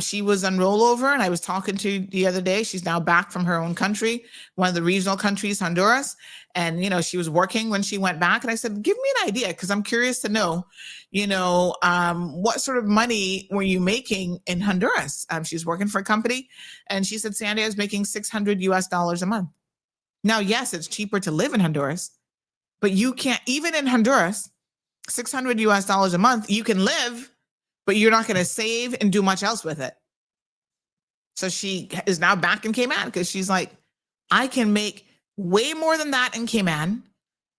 She was on rollover, and I was talking to the other day. She's now back from her own country, one of the regional countries, Honduras. And, she was working when she went back. And I said, give me an idea, because I'm curious to know, what sort of money were you making in Honduras? She's working for a company. And she said, Sandy, I was making $600 a month. Now, yes, it's cheaper to live in Honduras, but you can't, even in Honduras, $600 a month, you can live, but you're not going to save and do much else with it. So she is now back in Cayman because she's like, I can make way more than that in Cayman,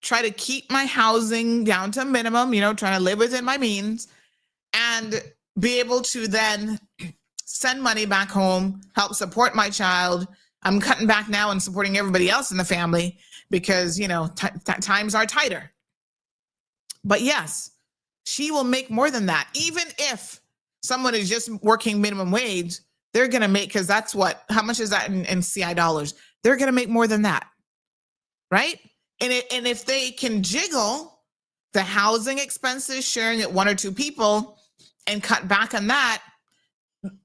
try to keep my housing down to a minimum, trying to live within my means, and be able to then send money back home, help support my child. I'm cutting back now and supporting everybody else in the family because, times are tighter. But yes, she will make more than that. Even if someone is just working minimum wage, they're going to make, because that's how much is that in CI dollars? They're going to make more than that, right? And if they can jiggle the housing expenses, sharing it one or two people, and cut back on that,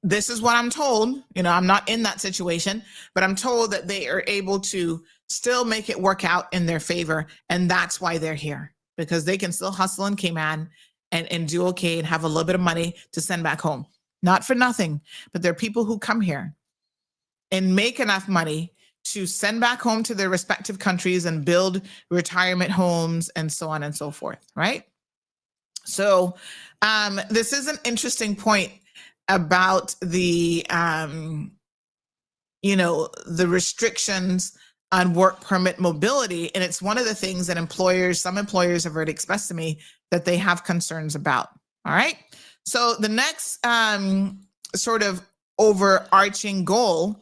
this is what I'm told. I'm not in that situation, but I'm told that they are able to still make it work out in their favor. And that's why they're here, because they can still hustle in Cayman and do okay and have a little bit of money to send back home. Not for nothing, but there are people who come here and make enough money to send back home to their respective countries and build retirement homes and so on and so forth, right? So this is an interesting point about the, the restrictions on work permit mobility. And it's one of the things that some employers have already expressed to me that they have concerns about. All right. So the next sort of overarching goal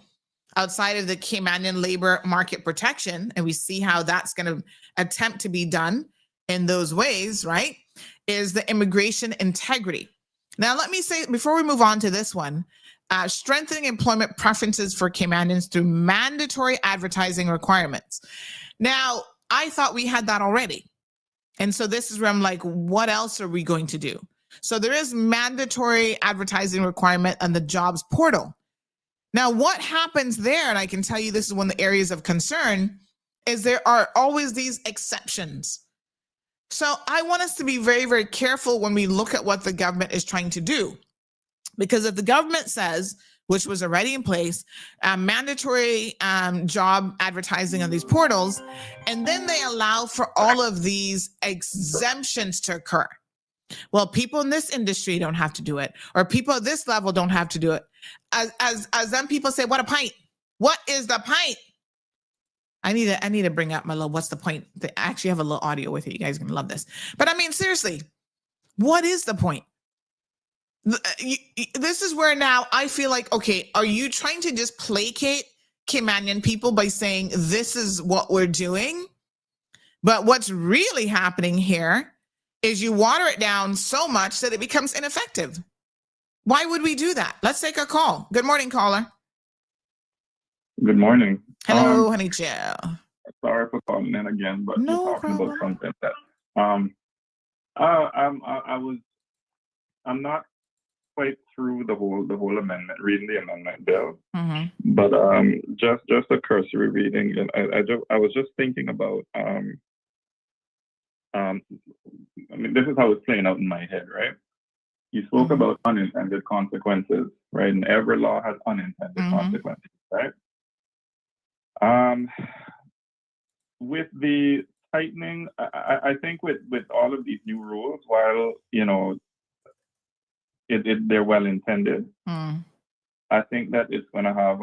outside of the Caymanian labor market protection, and we see how that's going to attempt to be done in those ways, right, is the immigration integrity. Now, let me say, before we move on to this one, strengthening employment preferences for Caymanians through mandatory advertising requirements. Now, I thought we had that already. And so this is where I'm like, what else are we going to do? So there is mandatory advertising requirement on the jobs portal. Now, what happens there, and I can tell you this is one of the areas of concern, is there are always these exceptions. So I want us to be very, very careful when we look at what the government is trying to do. Because if the government says, which was already in place, mandatory job advertising on these portals, and then they allow for all of these exemptions to occur. Well, people in this industry don't have to do it, or people at this level don't have to do it. As then people say, what a pint? What is the pint? I need to bring up my little, what's the point? I actually have a little audio with it. You guys are going to love this. But I mean, seriously, what is the point? This is where now I feel like, okay, are you trying to just placate Caymanian people by saying this is what we're doing? But what's really happening here is you water it down so much that it becomes ineffective. Why would we do that? Let's take a call. Good morning, caller. Good morning. Hello, honey Joe. Sorry for calling in again, but no you're talking problem. about something that I'm not quite through the whole amendment, reading the amendment bill. Mm-hmm. But just a cursory reading, and I was just thinking about I mean, this is how it's playing out in my head, right? You spoke about unintended consequences, right? And every law has unintended consequences, right? With the tightening, I think with all of these new rules, while they're well intended, I think that it's going to have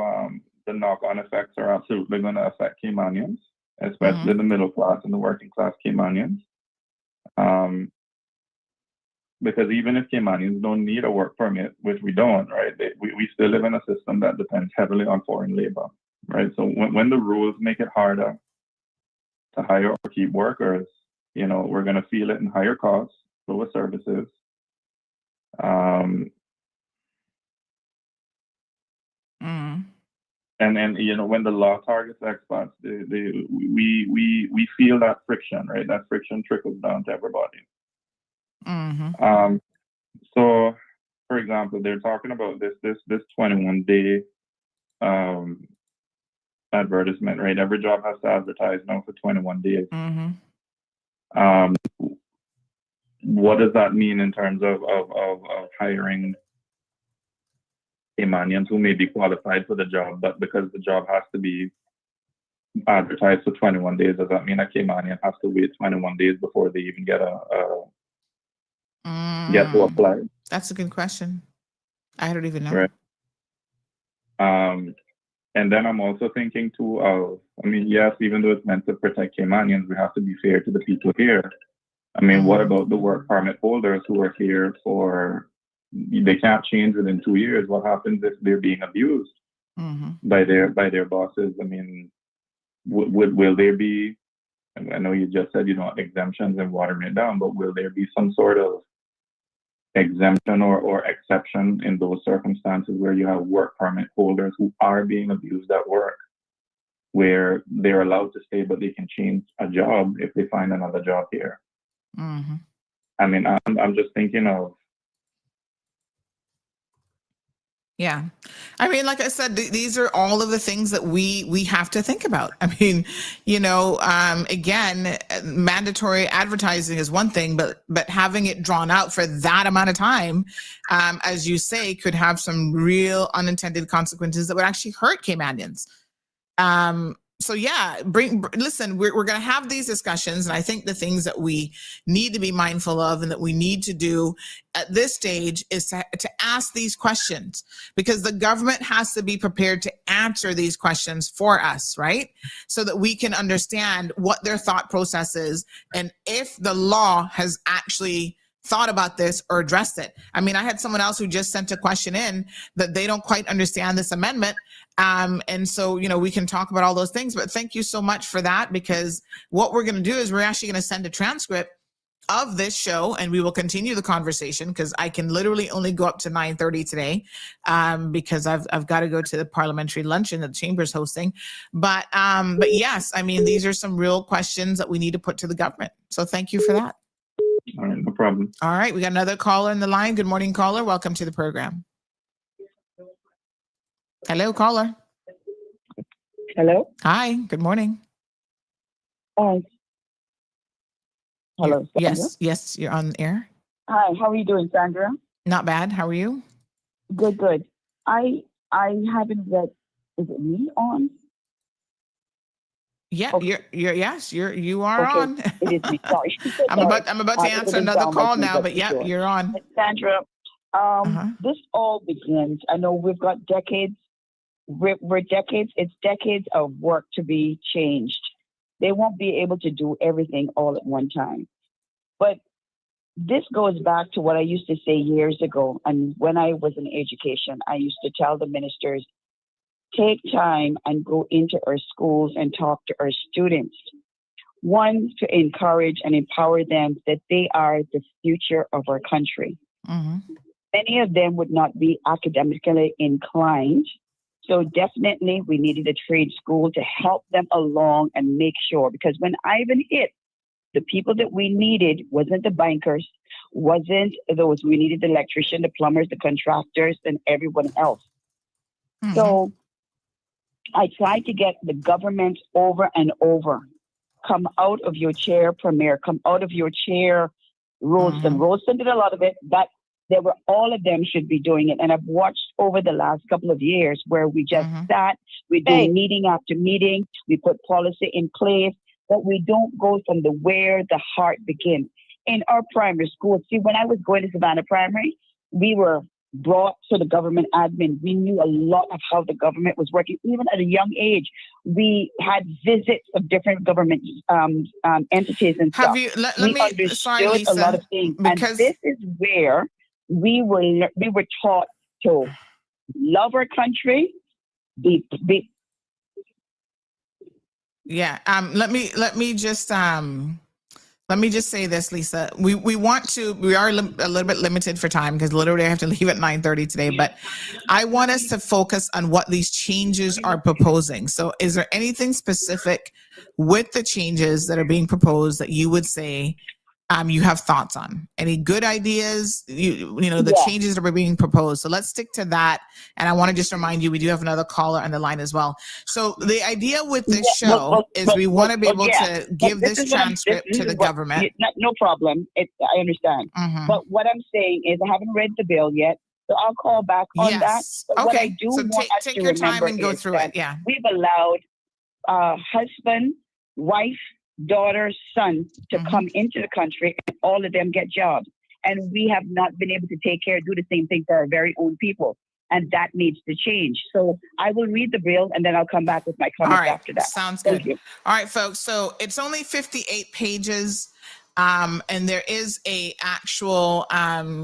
the knock-on effects are absolutely going to affect Caymanians, especially the middle class and the working class Caymanians. Because even if Caymanians don't need a work permit, which we don't, right? We still live in a system that depends heavily on foreign labor, right? So when the rules make it harder to hire or keep workers, we're going to feel it in higher costs, lower services. And when the law targets expats, we feel that friction, right? That friction trickles down to everybody. So for example, they're talking about this 21-day advertisement, right? Every job has to advertise now for 21 days. What does that mean in terms of hiring Caymanians who may be qualified for the job, but because the job has to be advertised for 21 days, does that mean a Caymanian has to wait 21 days before they even get get to apply? That's a good question. I don't even know. Right. And then I'm also thinking too of, I mean, yes, even though it's meant to protect Caymanians, we have to be fair to the people here. I mean, what about the work permit holders who are here for, they can't change within 2 years. What happens if they're being abused by their bosses? I mean, will there be, I know you just said, exemptions and watering it down, but will there be some sort of exemption or exception in those circumstances where you have work permit holders who are being abused at work, where they're allowed to stay, but they can change a job if they find another job here? I mean, I'm just thinking of. Yeah. I mean, like I said, these are all of the things that we have to think about. I mean, again, mandatory advertising is one thing, but having it drawn out for that amount of time, as you say, could have some real unintended consequences that would actually hurt Caymanians. So yeah, listen, we're going to have these discussions. And I think the things that we need to be mindful of and that we need to do at this stage is to ask these questions, because the government has to be prepared to answer these questions for us, right? So that we can understand what their thought process is and if the law has actually thought about this or addressed it. I mean, I had someone else who just sent a question in that they don't quite understand this amendment. And so, we can talk about all those things, but thank you so much for that, because what we're going to do is we're actually going to send a transcript of this show and we will continue the conversation, because I can literally only go up to 9:30 today because I've got to go to the parliamentary luncheon that the Chamber's hosting. But yes, I mean, these are some real questions that we need to put to the government. So thank you for that. All right, no problem. All right, we got another caller in the line. Good morning, caller. Welcome to the program. Hello, caller. Hello. Hi, good morning. Hello. Sandra? Yes, you're on air. Hi, how are you doing, Sandra? Not bad. How are you? Good. I haven't read. Is it me on? Yeah, okay. you are okay. on. It is me. Sorry. I'm about to answer another call now, but yeah, sure. You're on. Sandra, this all begins. I know we've got decades. We're decades. It's decades of work to be changed. They won't be able to do everything all at one time. But this goes back to what I used to say years ago. And when I was in education, I used to tell the ministers, take time and go into our schools and talk to our students. One, to encourage and empower them that they are the future of our country. Many of them would not be academically inclined. So definitely we needed a trade school to help them along and make sure, because when Ivan hit, the people that we needed wasn't the bankers, wasn't those, we needed the electrician, the plumbers, the contractors, and everyone else. So I tried to get the government over and over, come out of your chair, Premier, come out of your chair, Rolston. Rolston did a lot of it, but all of them should be doing it. And I've watched over the last couple of years where we just sat, we do meeting after meeting, we put policy in place, but we don't go from where the heart begins. In our primary school, see, when I was going to Savannah Primary, we were brought to the government admin. We knew a lot of how the government was working. Even at a young age, we had visits of different government entities and stuff. We understood a lot of things. And this is where we were taught to love our country, Yeah. Let me just say this, Lisa. We are a little bit limited for time because literally I have to leave at 9:30 today, but I want us to focus on what these changes are proposing. So is there anything specific with the changes that are being proposed that you would say you have thoughts on. Any good ideas, the changes that were being proposed. So let's stick to that. And I want to just remind you, we do have another caller on the line as well. So the idea with this show is we want to be able to give this transcript to the government. No problem. I understand. But what I'm saying is I haven't read the bill yet. So I'll call back on that. But what I do want us take to your remember time and go through it. Yeah. We've allowed husband, wife, daughter, son to come into the country, and all of them get jobs. And we have not been able to do the same thing for our very own people. And that needs to change. So I will read the bill and then I'll come back with my comments after that. Sounds good. Thank you. All right, folks. So it's only 58 pages. And there is a actual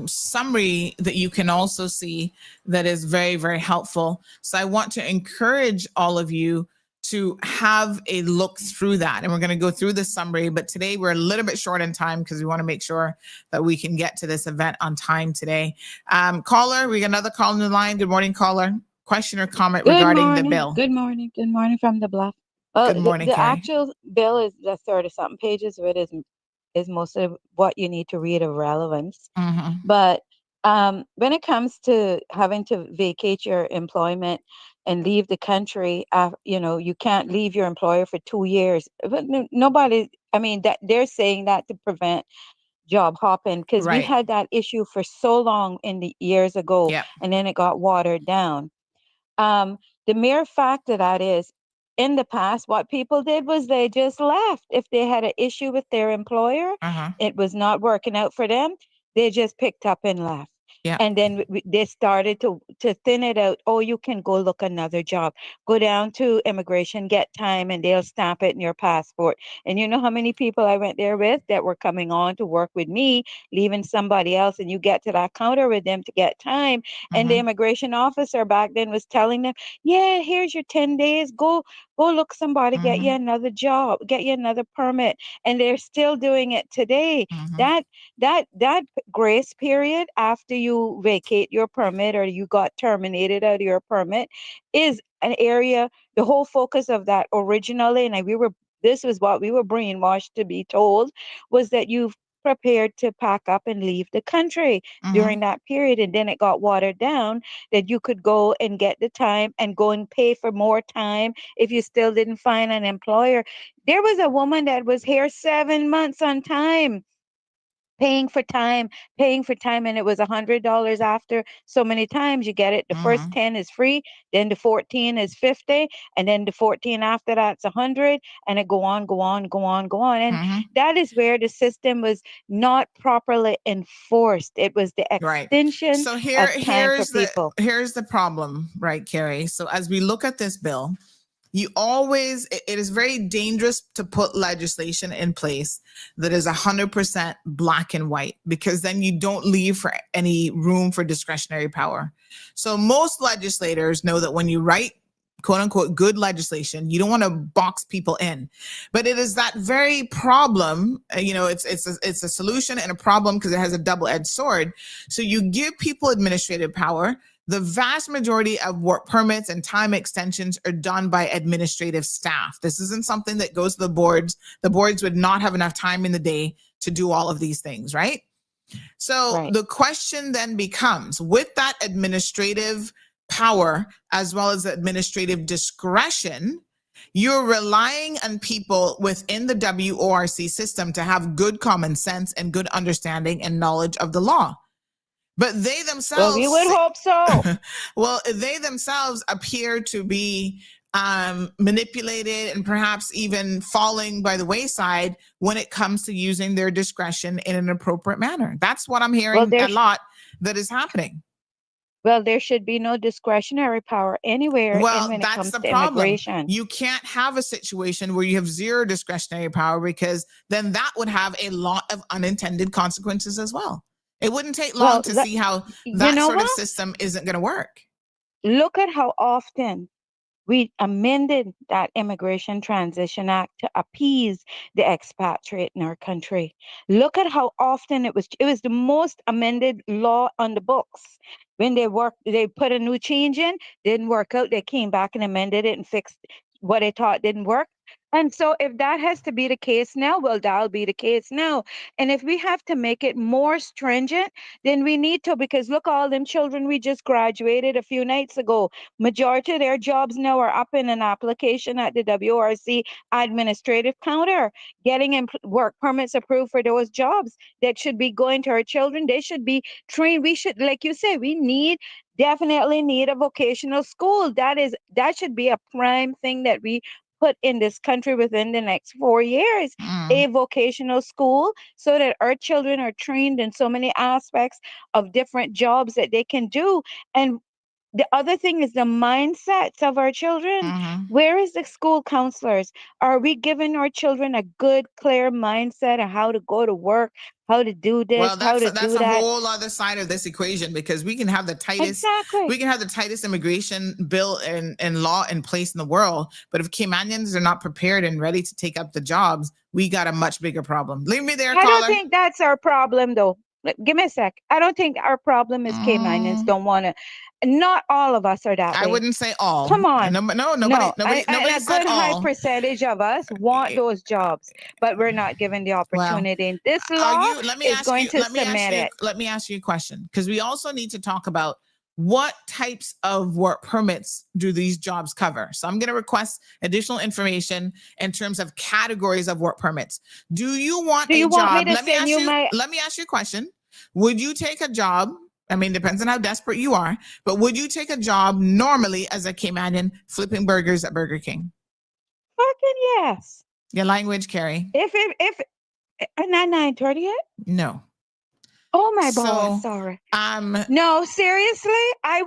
summary that you can also see that is very, very helpful. So I want to encourage all of you to have a look through that. And we're going to go through the summary, but today we're a little bit short in time because we want to make sure that we can get to this event on time today. Caller, we got another call on the line. Good morning, caller. Question or comment regarding the bill? Good morning. Good morning from the Bluff. Well, Good morning, the Carrie. actual bill is the 30-something pages, where it is most of what you need to read of relevance. But when it comes to having to vacate your employment and leave the country, you can't leave your employer for 2 years. But nobody, that they're saying that to prevent job hopping, because we had that issue for so long in the years ago, and then it got watered down. The mere fact of that is, in the past, what people did was they just left. If they had an issue with their employer, it was not working out for them, they just picked up and left. And then they started to thin it out. Oh, you can go look another job. Go down to immigration, get time, and they'll stamp it in your passport. And you know how many people I went there with that were coming on to work with me, leaving somebody else, and you get to that counter with them to get time. And the immigration officer back then was telling them, yeah, here's your 10 days. Go look somebody, get you another job, get you another permit. And they're still doing it today. That grace period after you vacate your permit or you got terminated out of your permit is an area, the whole focus of that originally, and this was what we were brainwashed to be told, was that you've prepared to pack up and leave the country during that period. And then it got watered down that you could go and get the time and go and pay for more time if you still didn't find an employer. There was a woman that was here 7 months on time, paying for time, and it was $100 after so many times you get it. The first 10 is free, then the 14 is 50, and then the 14 after that's 100, and it go on. And that is where the system was not properly enforced. It was the extension So of time for people. Here's the problem, right, Carrie? So as we look at this bill, it is very dangerous to put legislation in place that is 100% black and white, because then you don't leave for any room for discretionary power. So most legislators know that when you write quote unquote good legislation, you don't want to box people in, but it is that very problem. It's a solution and a problem because it has a double-edged sword. So you give people administrative power. The vast majority of work permits and time extensions are done by administrative staff. This isn't something that goes to the boards. The boards would not have enough time in the day to do all of these things, right? So the question then becomes, with that administrative power as well as administrative discretion, you're relying on people within the WORC system to have good common sense and good understanding and knowledge of the law. But they themselves, well, we would hope so. Well, they themselves appear to be manipulated and perhaps even falling by the wayside when it comes to using their discretion in an appropriate manner. That's what I'm hearing a lot that is happening. Well, there should be no discretionary power anywhere. When it comes to immigration. You can't have a situation where you have zero discretionary power, because then that would have a lot of unintended consequences as well. It wouldn't take long to see how that sort of system isn't going to work. Look at how often we amended that Immigration Transition Act to appease the expatriate in our country. Look at how often it was the most amended law on the books. When they put a new change in, didn't work out, they came back and amended it and fixed what they thought didn't work. And so if that has to be the case now, well, that'll be the case now. And if we have to make it more stringent, then we need to, because look, all them children we just graduated a few nights ago, majority of their jobs now are up in an application at the WRC administrative counter, getting work permits approved for those jobs that should be going to our children. They should be trained. We should, like you say, definitely need a vocational school. That should be a prime thing that we put in this country within the next 4 years, a vocational school, so that our children are trained in so many aspects of different jobs that they can do. And the other thing is the mindsets of our children. Where is the school counselors? Are we giving our children a good, clear mindset of how to go to work, how to do this, Well, how to that's do a that? whole other side of this equation, because we can have the tightest immigration bill and law in place in the world, but if Caymanians are not prepared and ready to take up the jobs, we got a much bigger problem. Leave me there, I caller. don't think that's our problem, though. Give me a sec. I don't think our problem is Caymanians don't want to. Not all of us are that way. I wouldn't say all. Come on. Nobody A said good high all. percentage of us want those jobs, but we're not given the opportunity. And this law is going to submit it. Let me ask you a question, because we also need to talk about what types of work permits do these jobs cover. So I'm going to request additional information in terms of categories of work permits. Do you want a job? Let me ask you a question. Would you take a job? I mean, depends on how desperate you are, but would you take a job normally as a Caymanian flipping burgers at Burger King? Fucking yes. Your language, Carrie. If not 9:30 yet? No. Oh my God, sorry. No, seriously, I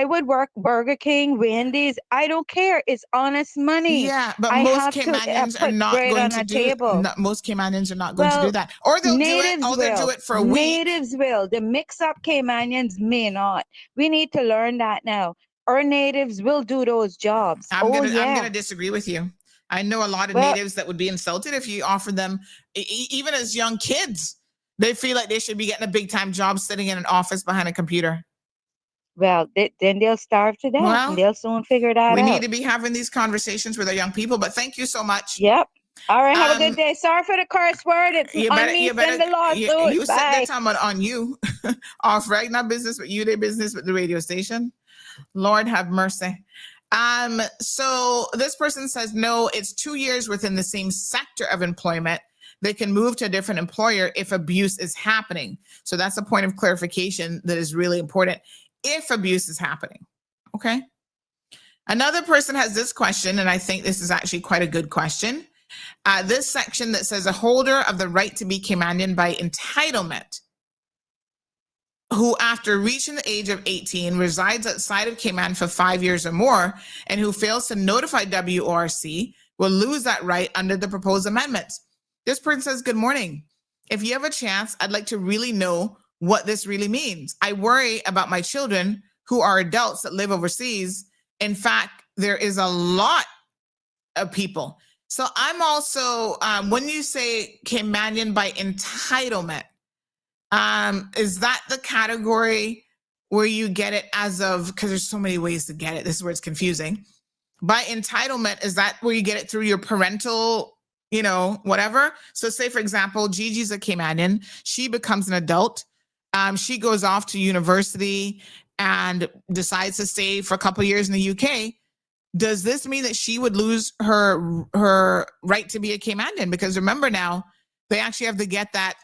would work Burger King, Wendy's. I don't care. It's honest money. Yeah, but most Caymanians are not going to do it. Most Caymanians are not going to do that. Or they'll do it for a week. Natives will. The mix-up Caymanians may not. We need to learn that now. Our natives will do those jobs. I'm gonna disagree with you. I know a lot of natives that would be insulted if you offered them, even as young kids. They feel like they should be getting a big time job sitting in an office behind a computer. Well, then they'll starve to death, and they'll soon figure that out. We need to be having these conversations with our young people, but thank you so much. Yep. All right, have a good day. Sorry for the curse word. It's on me, send the lawsuit. You said that time on you. Off right, not business, but you their business with the radio station. Lord have mercy. So this person says, no, it's 2 years within the same sector of employment. They can move to a different employer if abuse is happening. So that's a point of clarification that is really important. If abuse is happening. Okay. Another person has this question, and I think this is actually quite a good question. This section that says a holder of the right to be Caymanian by entitlement, who after reaching the age of 18 resides outside of Cayman for 5 years or more, and who fails to notify WRC will lose that right under the proposed amendments. This person says, good morning. If you have a chance, I'd like to really know what this really means. I worry about my children who are adults that live overseas. In fact, there is a lot of people. So I'm also, when you say Caymanian by entitlement, is that the category where you get it as of, because there's so many ways to get it. This is where it's confusing. By entitlement, is that where you get it through your parental, whatever? So say, for example, Gigi's a Caymanian. She becomes an adult. She goes off to university and decides to stay for a couple of years in the UK. Does this mean that she would lose her right to be a Caymanian? Because remember now, they actually have to get that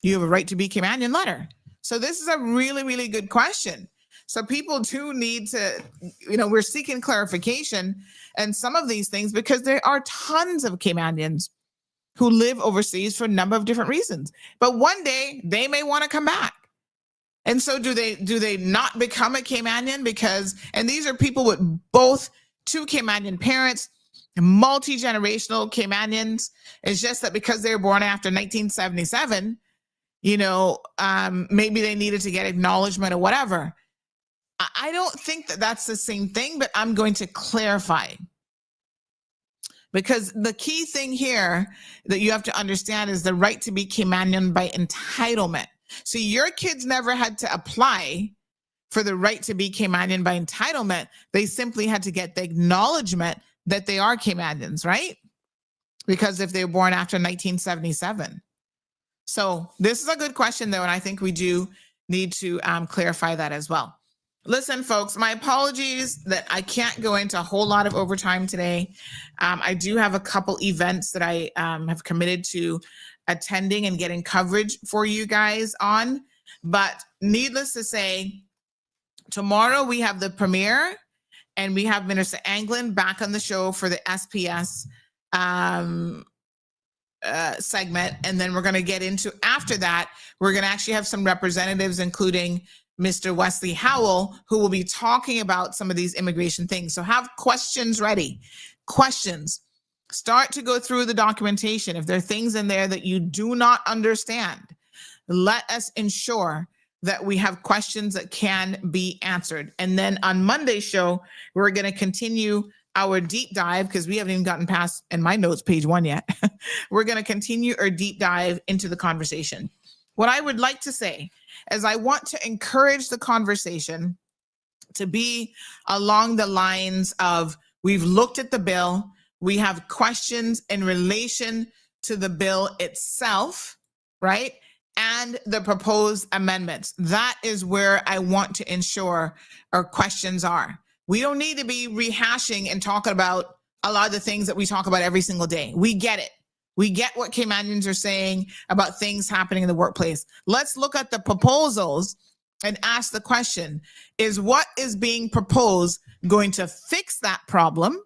you have a right to be Caymanian letter. So this is a really, really good question. So people do need to, we're seeking clarification and some of these things because there are tons of Caymanians who live overseas for a number of different reasons. But one day they may want to come back. And so do they not become a Caymanian? And these are people with both two Caymanian parents, multi-generational Caymanians. It's just that because they were born after 1977, maybe they needed to get acknowledgement or whatever. I don't think that that's the same thing, but I'm going to clarify. Because the key thing here that you have to understand is the right to be Caymanian by entitlement. So your kids never had to apply for the right to be Caymanian by entitlement. They simply had to get the acknowledgement that they are Caymanians, right? because if they were born after 1977. So this is a good question, though, and I think we do need to clarify that as well. Listen, folks, my apologies that I can't go into a whole lot of overtime today. I do have a couple events that I have committed to attending and getting coverage for you guys on. But needless to say, tomorrow we have the premiere and we have Minister Anglin back on the show for the SPS segment. And then we're going to get into, after that, we're going to actually have some representatives, including Mr. Wesley Howell, who will be talking about some of these immigration things. So have questions ready. Questions. Start to go through the documentation. If there are things in there that you do not understand, let us ensure that we have questions that can be answered. And then on Monday's show, we're going to continue our deep dive, because we haven't even gotten past, in my notes, page 1 yet. We're going to continue our deep dive into the conversation. What I would like to say is I want to encourage the conversation to be along the lines of, we've looked at the bill, we have questions in relation to the bill itself, right? And the proposed amendments. That is where I want to ensure our questions are. We don't need to be rehashing and talking about a lot of the things that we talk about every single day. We get it. We get what Caymanians are saying about things happening in the workplace. Let's look at the proposals and ask the question, is what is being proposed going to fix that problem?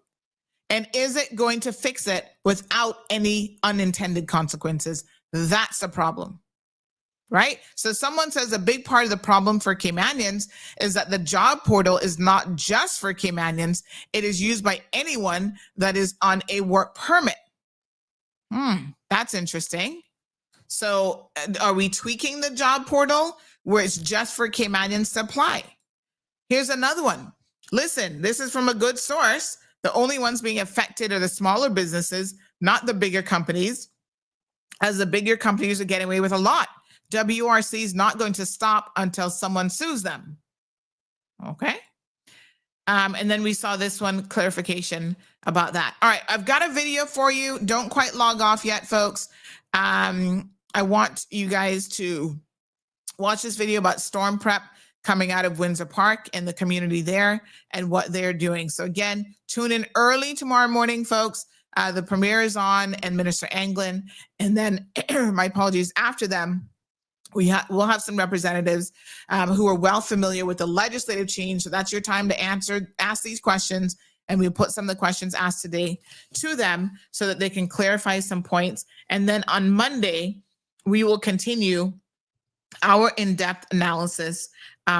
And is it going to fix it without any unintended consequences? That's the problem, right? So someone says a big part of the problem for Caymanians is that the job portal is not just for Caymanians. It is used by anyone that is on a work permit. That's interesting. So are we tweaking the job portal where it's just for Caymanians to apply? Here's another one. Listen, this is from a good source. The only ones being affected are the smaller businesses, not the bigger companies, as the bigger companies are getting away with a lot. WRC is not going to stop until someone sues them. Okay. And then we saw this one, clarification about that. All right, I've got a video for you. Don't quite log off yet, folks. I want you guys to watch this video about storm prep coming out of Windsor Park and the community there and what they're doing. So again, tune in early tomorrow morning, folks. The premiere is on, and Minister Anglin. And then, my apologies, after them, we'll have some representatives who are well familiar with the legislative change. So that's your time to ask these questions. And we put some of the questions asked today to them so that they can clarify some points. And then on Monday, we will continue our in-depth analysis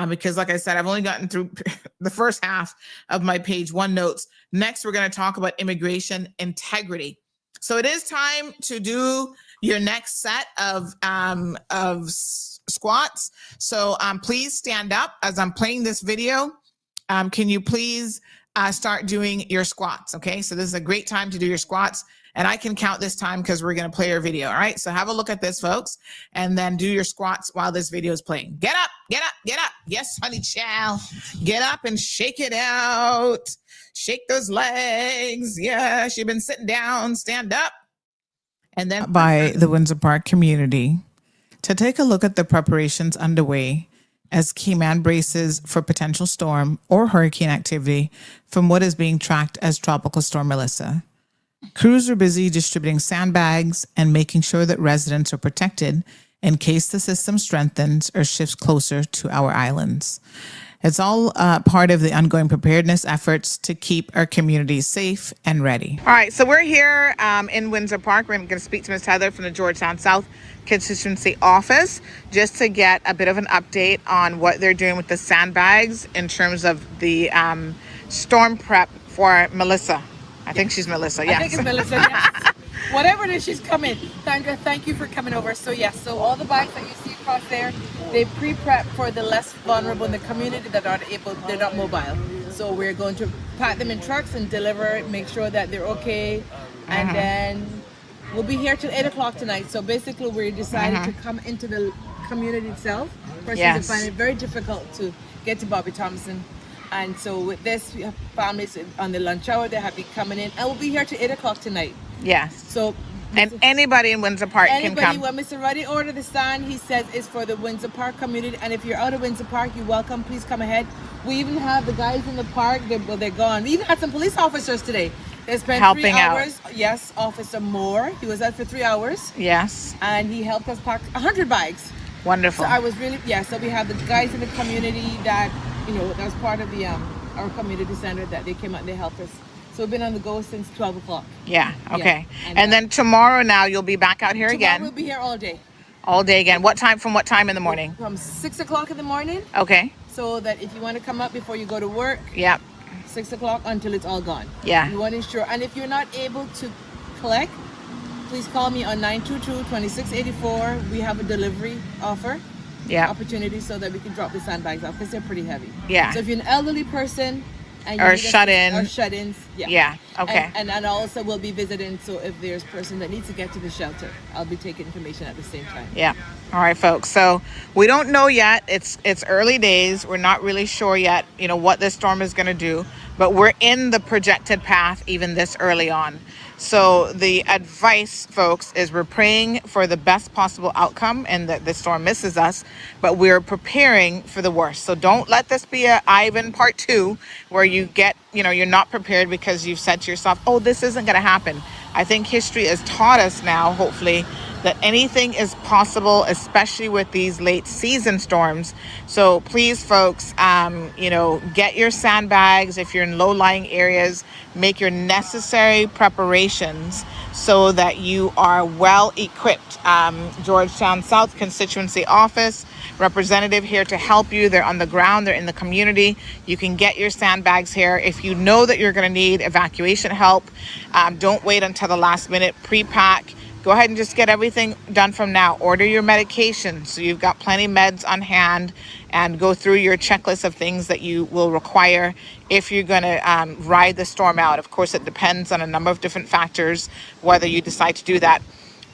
because, like I said, I've only gotten through the first half of my page 1 notes. Next, we're going to talk about immigration integrity. So it is time to do your next set of squats. So please stand up as I'm playing this video. Can you please start doing your squats? Okay, so this is a great time to do your squats. And I can count this time because we're going to play our video. All right, so have a look at this, folks, and then do your squats while this video is playing. Get up, get up, get up. Yes, honey child. Get up and shake it out. Shake those legs. Yes, you've been sitting down. Stand up. And then by the Windsor Park community to take a look at the preparations underway as Cayman braces for potential storm or hurricane activity from what is being tracked as Tropical Storm Melissa. Crews are busy distributing sandbags and making sure that residents are protected in case the system strengthens or shifts closer to our islands. It's all part of the ongoing preparedness efforts to keep our communities safe and ready. All right, so we're here in Windsor Park. We're going to speak to Ms. Heather from the Georgetown South Constituency Office just to get a bit of an update on what they're doing with the sandbags in terms of the storm prep for Melissa. I think she's Melissa, yes. I think it's Melissa, yes. Whatever it is, she's coming. Sandra, thank you for coming over. So yes, so all the bags that you see across there, they pre-prep for the less vulnerable in the community that aren't able, they're not mobile. So we're going to pack them in trucks and deliver, make sure that they're okay. And then we'll be here till 8 o'clock tonight. So basically we decided to come into the community itself. Persons find it very difficult to get to Bobby Thompson. And so with this, we have families on the lunch hour. They have been coming in. And we'll be here till 8 o'clock tonight. Yes. So, and anybody in Windsor Park can come. When Mr. Ruddy ordered the stand, he says it's for the Windsor Park community. And if you're out of Windsor Park, you're welcome. Please come ahead. We even have the guys in the park. They're gone. We even had some police officers today. They spent helping 3 hours. out. Yes, Officer Moore. He was out for 3 hours. Yes. And he helped us pack 100 bags. Wonderful. So I was really, so we have the guys in the community that, that was part of the our community center that they came out and they helped us. So we've been on the go since 12 o'clock. Yeah, okay. Yeah. And then tomorrow now you'll be back out here again. We'll be here all day. All day again. What time, from what time in the morning? From 6 o'clock in the morning. Okay. So that if you want to come up before you go to work. Yep. 6 o'clock until it's all gone. Yeah. You want to ensure. And if you're not able to collect, please call me on 922-2684. We have a delivery offer. Yeah. Opportunity so that we can drop the sandbags off because they're pretty heavy. Yeah. So if you're an elderly person and or shut-ins, yeah. Yeah. Okay. And also we'll be visiting. So if there's a person that needs to get to the shelter, I'll be taking information at the same time. Yeah. All right, folks. So we don't know yet. It's early days. We're not really sure yet, what this storm is going to do, but we're in the projected path even this early on. So the advice, folks, is we're praying for the best possible outcome and that the storm misses us, but we're preparing for the worst. So don't let this be a Ivan part 2 where you get, you're not prepared because you've said to yourself, oh, this isn't going to happen. I think history has taught us now, hopefully, that anything is possible, especially with these late season storms. So please, folks, get your sandbags. If you're in low-lying areas, make your necessary preparations so that you are well equipped. Georgetown South Constituency Office representative here to help you. They're on the ground, they're in the community. You can get your sandbags here. If you know that you're going to need evacuation help, don't wait until the last minute. Pre-pack. Go ahead and just get everything done from now. Order your medication so you've got plenty meds on hand, and go through your checklist of things that you will require if you're going to ride the storm out. Of course, it depends on a number of different factors whether you decide to do that.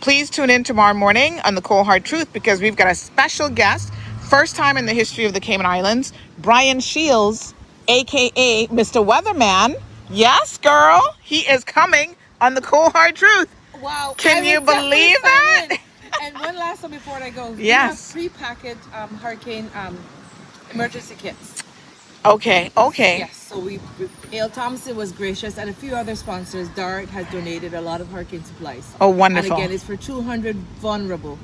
Please tune in tomorrow morning on the Cold Hard Truth because we've got a special guest, first time in the history of the Cayman Islands, Brian Shields, aka Mr. Weatherman. Yes, girl, he is coming on the Cold Hard Truth. Wow. Can you believe that? And one last one before I go. Yes. We have pre-packaged hurricane emergency kits. Okay. Yes. So Ale Thompson was gracious, and a few other sponsors. Dart has donated a lot of hurricane supplies. Oh, wonderful. And again, it's for 200 vulnerable.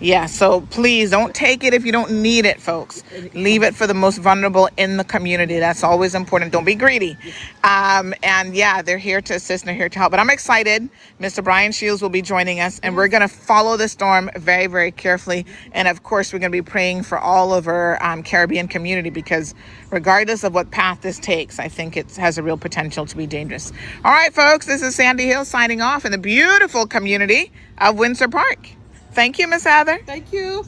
Yeah, so please don't take it if you don't need it, folks. Leave it for the most vulnerable in the community. That's always important. Don't be greedy. And yeah, they're here to assist and they're here to help. But I'm excited. Mr. Brian Shields will be joining us, and we're going to follow the storm very, very carefully. And of course, we're going to be praying for all of our Caribbean community because regardless of what path this takes, I think it has a real potential to be dangerous. All right, folks, this is Sandy Hill signing off in the beautiful community of Windsor Park. Thank you, Miss Heather. Thank you.